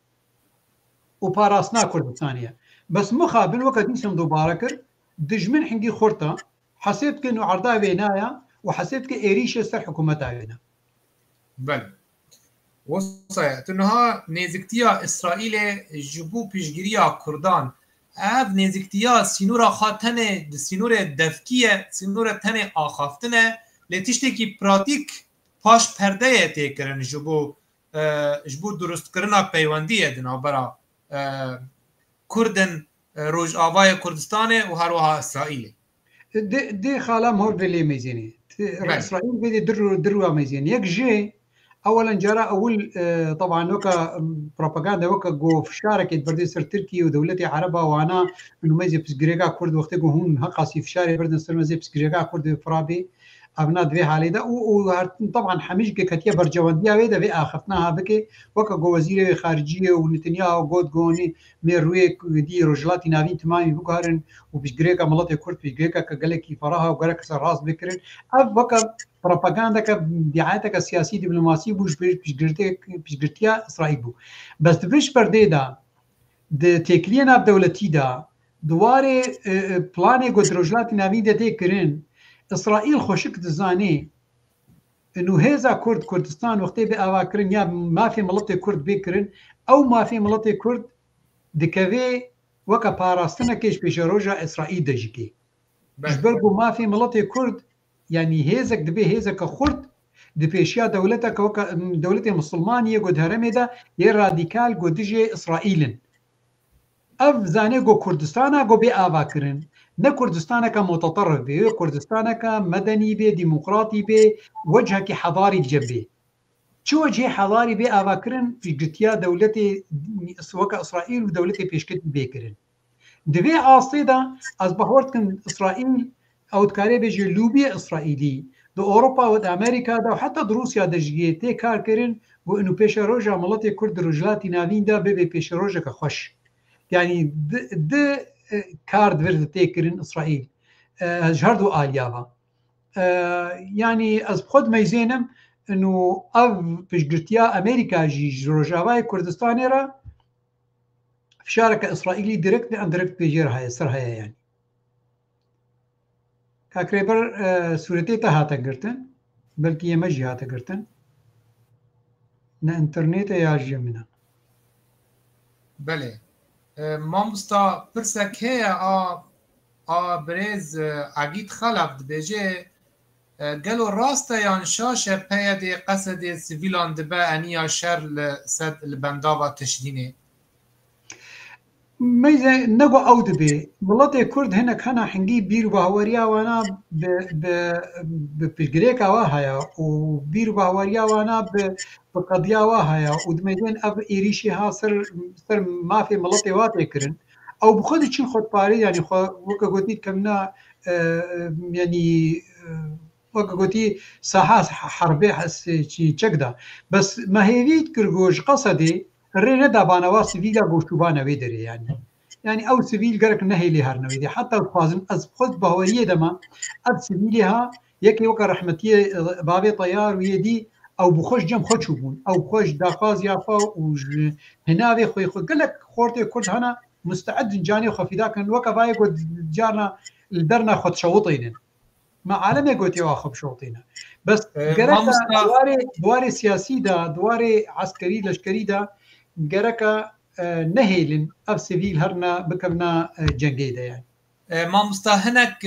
Speaker 3: وباراسنا كردستانيه بس مخابل وقت نسم دوباركر دجمن حنجي خرطه حسيت انه عرضه بينايا وحسيت كايريش سر حكومتها هنا
Speaker 2: بل وصایت انها نزدیکتیا اسرائیل جبو پیشگیری کردان اف نزدیکتیا سینور خاتنه سینور دفکیه سینور تن آخافتنه لی تشتێکی پراتیک پاش پەردەیە تێکردن ji bo durustkirina peywendiyê di navbera Kurdên Rojavayê Kurdistanê û her wiha İsraîlê.
Speaker 3: دێ خاڵام هەر بێ لێ مەزیێنێ ئیسرائیل بێ دروا مەزیێن یەک ژێ ئەوەن جارە ئەول طبعا وەکە پروپاگاندا وەکە گۆفشارێکێت بەردێ سەر ترکی و دەولەتی عەرەبا وانە نمەیزی پسگرێگا کورد وەختێک و هون هەقاسی فشارێ بردن سەر مەزێ پسگرێگا کورد فرابێ ئەبنا دوێ حالێدا و طبعا هەمیش کەتیە بەرجەوەندیا وێ دەبێ ئاخفتناها بکێ وەکە گۆوەزیرەوێ خارجیە و نتنیا و گۆت گۆنی مێڕوێ دی ڕۆژلاتی ناوین تمامی بگارن و پشگرێکە مڵەتی کورد پشگرێکە کە گەلێکی فەڕەها و گەرە کەسە ڕاست بکردن ئەف وەکە پروپاگاندەکە دیعایەتەکە سیاسی دیپلۆماسی بووش پشگرتیا ئیسرائیل بوو بەس دبش پەردێدا تێکلیە ناو دەولەتیدا دوارێ پلانێک گۆت ڕۆژلاتی ناوین دەتێکردن ئیسرائیل خۆشک دزانێ و هێزا کوردستان وەختێ بێ ئاواکردن یا مافی مڵەتی کورد بێکردن ئەو مافی مڵەتی کورد دکەوێ وەکە پاراستنەکەش پێشە ڕۆژە ئیسرائیل دەژیکێ بەر بۆ مافی مڵەتی کورد یعنی هێزێک دەبێ هێزەکە خورد دپێشیا دەولەتەکە وەکە دەولەتی مسلمانیە گۆ هەرەمێدا یێ رادیکال گۆ دژێ ئیسرائیلن ئەف زانێ گۆ کوردستانە گۆ بێ ئاواکردن نه کوردستانەکە متطرف بێ کوردستانەکە مەدەنی بێ دیموکراتی بێ وەجهەکی حەضاری جەبێ چ وەجهی حەضاری بێ ئاواکردن پشتگرتیا دەولەتی وەکە ئیسرائیل و دەولەتی پێشکەت بێکردن دەبێ ئاستێدا ئەس بەهۆردکن ئیسرائیل ئەوتکارێ بێژێ لوبیە ئیسرائیلی دو ئەوروپا و ئەمریکادا و حتا رووسیا دەژگێ تێ کارکردن بۆ ئەنو پێشە ڕۆژە مڵەتی کورد ڕۆژلاتی ناویندا ببێ پێشە ڕۆژەکە خۆش یعنی کار دەبێت تێکردن ئیسرائیل هەردوو ئالیاوە ینی ئەس خۆت مەیزێنم و ئەو پشتگرتیا ئەمریکاژی ڕۆژاوای کوردستانێرە فشارەکە ئیسرائیلی درکت ئەندرکت پێژێر هەیە سەر هەیە یانی کاکرێبەر سوورەتێتە هاتەگرتن بەلکی ئێمەژی هاتەگرتن نە ئینتەرنێتە یاژیە منە
Speaker 2: بەێ مامۆستا پرسێک هەیە ئا برێز ئاگیت خەلەف دبێژێ گەل و ڕاستە یان شاشە پەیە دێ قەسە دێ سڤیلان دبە ئەنیا شەر لە سەد لە بەنداوە تشدینێ
Speaker 3: نەگو ئەو دەبێ وڵەتێ کورد هەنێک هەنا حنگی بیر و باوەریاوانە پشتگرێکەوە هەیە و بیر و باوەریاوانە بە قەدیاوە هەیە و دمەدێن ئەv ئێریشی ها سەر مافی مڵەتی وا تێکردن ئەو بخۆدی چین خۆتپارێ ینی وەکە گوتیت کەمنا ینی وەکە گوتی ساحاس حربێ هەسێکی چەکدا بەس مەهێویت کردگۆش قەسە دێ ڕێ نەدابانەوە سڤیلە گۆشتوبانەوێ دەرێ ینی ئەو سڤیل گەرەك نەهێلی هەرنەوەی دێ حتا خوازن ئەس خۆت بەهۆریە دەما ئەد سڤیلی ها یەکی وەکە ڕەحمەتیە بابێ تەیار و یێدی ئەو بخۆش جەم خۆچوو بوون ئەو خۆش داخواز یافا و هێناوێ خۆی خۆ گەلک خۆرتێ کورد هەنا مستعد جانێ خەفیداکەن وەکە باە گوت جارنا دەرنا خۆت شەوتینن ما عالمێ گوتیەوە خەب شەوتینە بەس دوارێ سیاسیدا دوارێ عسکەری لەشکەریدا گەرەکە نەهێلن ئەف سڤیل هەرنا بکەمنا جەنگەیدایان
Speaker 2: مامۆستا هەنێک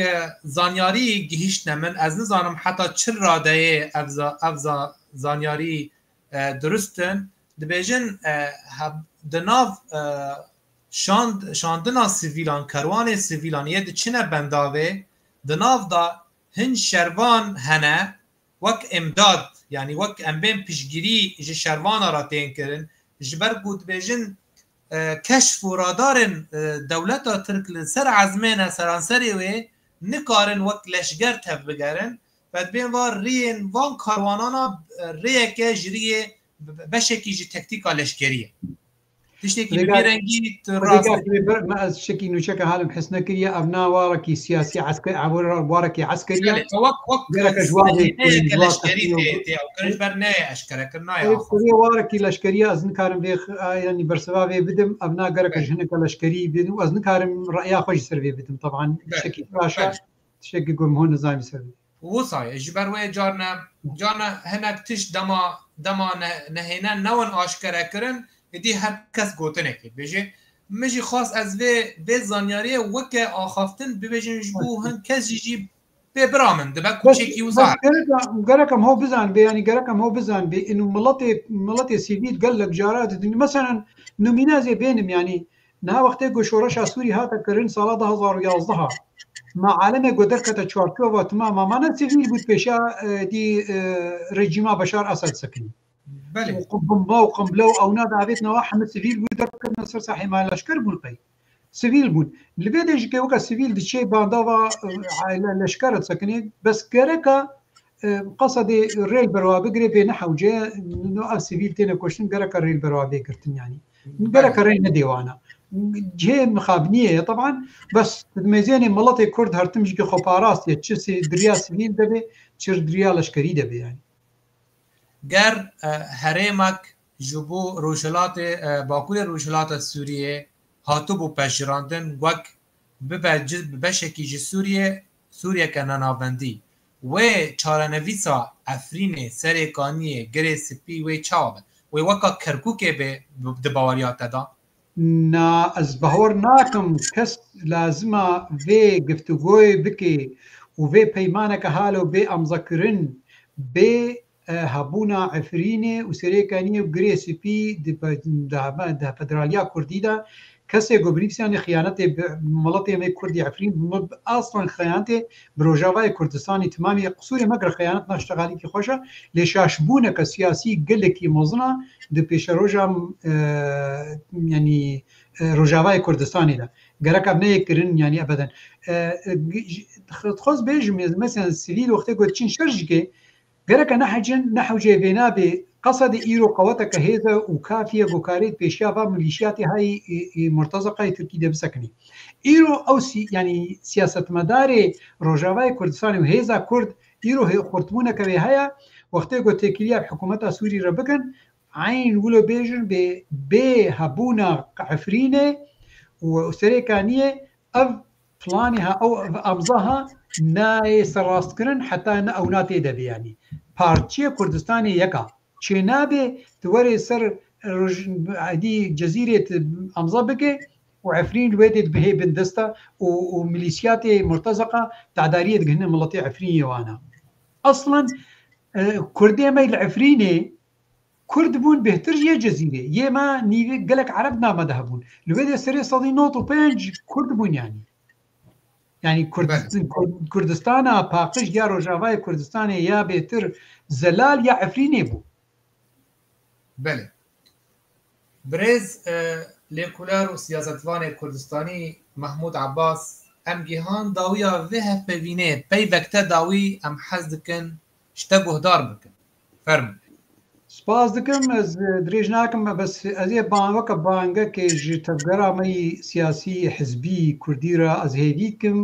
Speaker 2: زانیاری گەیشتنە من ئەز نزانم حتا چ ڕادەیە ئەف زانیاری درستن دەبێژن دناو شاندنا سڤیلان کەروانێ سڤیلان یە دچنە بەنداوێ دناودا هەن شەروان هەنە وەک ئیمداد یعنی وەک ئەمبێن پشگیری ji şervana ra tên kirin ji ber ku dibêjin keşf û radarên dewleta Tirk li ser ezmêne seranserê wê nikarin wek leşger tev bigerin ve dibên var riyên van karwanana rêyeke ji riyê beşekî ji tektika leşkerî tiştekî bi rengî
Speaker 3: ez şekî nûçeka halim hes nekiriye ev nawarekî siyasî warekî eskerî warekî leşkerî ez nikarim vê yanî bersiva vê bidim ev nagerek ji hineka leşkerî bin û ez nikarim reya xwe jî ser vê bidim taban şekî raşa tiştekî gom hûn nizanî ser
Speaker 2: wisa ji ber wê carna hinek tiş dema nehêne newin aşkere kirin دی هر کس گوتنه بيجي مجي خاص از وی زانیاری وکه آخافتن ببیجن جبو هن کس جی ببرامن دبا کوچێکی وزار
Speaker 3: گەرەکەم هەو بزان بێ ینی گەرەکەم هەو بزان بێ ئین و مڵەتێ سیویل گەل لە بجارات دنی مەسەرەن نومینازێ بێنم ینی ناوەختێ گۆشۆرەشا سووری هاتەکردن ساڵا 2011 ما عالمێ گۆ دەرکەتە چوارکەوە تما مامانە سیویل بوو پێشا دی ڕێجیما بەشار ئەسەد سەکنی بمبا و قمبلە و ئەو ناداوێتنەوە حمە سیویل بوو دەرکردنە سەر ساحێما لەشکر بوون قەی سیویل بوون لەبێ دێژکە وەکە سیویل دچێ بانداوە لەشکرت سەکنێت بەس گەرەکە قەسەدێ ڕێل بەرەوا بگرێ بێ نەحەوجێ ئە سیویل تێنە کوشتن گەرەکە ڕێل بەرەوا بێگرتن ینی گەرەکە ڕێ نەدێوانە جێ مخابنیە طبعا بەس مێزێنێ مڵەتێ کورد هەرتمژگە خۆپاراستێ چ دریا سیویل دەبێ چ دریا لەشکری دەبێ ینی
Speaker 2: گەر هەرێمەک ji bo rojhilatê Bakurê Rojhilata Sûriyê hatibû pejirandin wek bibe beşekî ji Sûriyeke nanavendî wê çarenivîsa Efrînê Serêkaniyê girê spî wê çawa be wê weka Kerkûkê bê di baweriya te da
Speaker 3: na ez bahor nakim kes lazima vê giftugoyê bike û vê peymaneke halo bê emzakirin bê هەبوونا ئەفرینێ و سەرێکانیە و گرێ سپی فدرالیە کوردیدا کەسێک گۆبریکسیانی خیانەتێ مڵەتێمە کوردی ئەفرین ئاسڵان خیانەتێ برۆژاوای کوردستانی تمامی قسووری مەگرە خیانەت ناشتەغالیکی خۆشە لێ شاشبوونەکە سیاسی گەلێکی مۆزنە di pêşa roja ینی ڕۆژاوای کوردستانیدا گەرەکە نەیەکردن ینی ئەبەدەن خۆز بێژم مەسەن سیویل وەختێ گوتچین شەرژگێ گەرەکە نەحەجن نەحوجێ بێنابێ قەسەد ئیرۆ قەوەتەکە هێزە و کافیە گۆکارێت پێشیا با ملیشیاتی های مرتەزەقای تورکی دەبسەکنی ئیرۆ ئەو ینی سیاسەتمەدارێ ڕۆژاوای کوردستانی و هێزا کورد ئیرۆ خورتبوونەکەوێ هەیە وەختێ گۆ تێکیلیا حکوومەتە سووری رە بکەن عین ولۆ بێژن بێ هەبوونا ئەفرینێ و سەرێکانیە ئەو فلانی ها ئەو ئەمزەها نایە سەرڕاستکردن حتا ئەو ناتێ دەبیانی پارچیە کوردستانی یەکە چێ نابێ دووەرێ سەر عادی جەزیرێت ئەمزە بکێ و ئەفرین وێدێت بهێ بندستە و میلیسیاتێ مرتەزەقە تعداریەت گهنە مڵەتی ئەفرینیەوانە ئەسڵەن کوردێمەی لە ئەفرینێ کورد بوون بهتر یە جەزیرێ یێمە نیوێ گەلک عەرەب نامەدە هەبوون لەوێدێ سەرێ سەدی 95 کورد بوون ینی کوردستانە پاقش یا ڕۆژاوای کوردستانی یا بێتر زەلال یا ئەفرینێ بوو
Speaker 2: بەێ برێز لێکولار و سیاسەتوانێ کوردستانی محمود عباس ئەم گیهان داویە vê hevpevînê peyvekte dawî em hez dikin ji te guhdar bikin fermin
Speaker 3: سپاس دکم ez dirêj nakim bes ez ê weke bangekê ji tevgerameyî siyasî hizbî Kurdî re ez hêvî dikim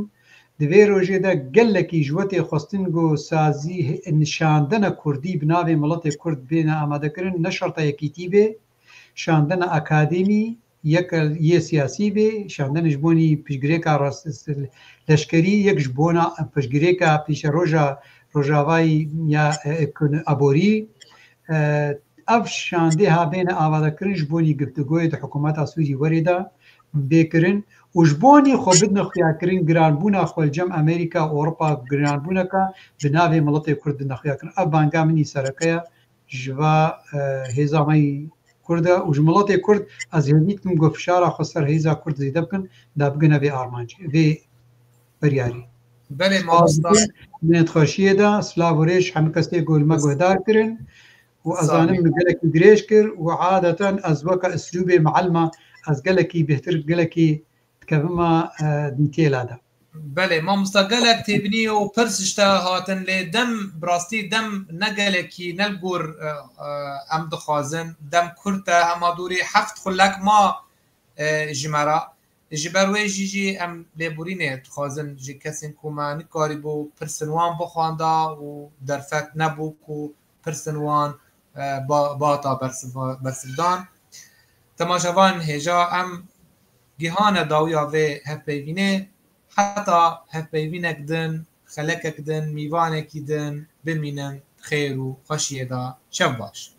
Speaker 3: di vê rojê de gelekî ji wetê xwestin got sazî nişandina Kurdî bi navê miletê Kurd bêne amadekirin ne şerta yekîtî bê şandina akademî yê siyasî bê şandina ji bonî piştgirêka leşkerî yek ji bona piştgirêka pêşa roja rojavayî ya aborî ev şandê habêne avadekirin ji bonî giftugoyê di hikûmeta Sûrî werê de bêkirin û ji bonî xwe bidin xuyakirin giranbûna xwelcem Amerîka Ewropa giranbûneka bi navê miletê Kurd din xuyakirin ev banga minî sereke ji va hêza me Kurd û ji miletê Kurd ez hêvî dikim got fişara xwe ser hêza Kurd zêde bikin da bigine vê armancê vê biryarî
Speaker 2: belê mamosta
Speaker 3: nêtxweşiyê de silav û rêj hemû kesê got me guhdar kirin û ezanim min gelekî dirêj kir û adeten ez weke eslûbê meelma ez gelekî bêhtir gelekî dikevima dîtêla de
Speaker 2: belê mamosta gelek têbiniye û pir tişte hatin lê dem birastî dem ne gelekî nelgor em dixwazin dem Kurd te hemadûrî heft xulek ma ji me re ji ber wê jî em lêborînê dixwazin ji kesên ku me nikarîbû pirsin wan bixwanda û derfet nebû ku pirsin wan bata bersivdan temaşevan hêja em gihane dawiya vê hevpeyvînê heta hevpeyvînek din xelekek din mîvanekî din bimînin xêr û xweşiyê de şev baş.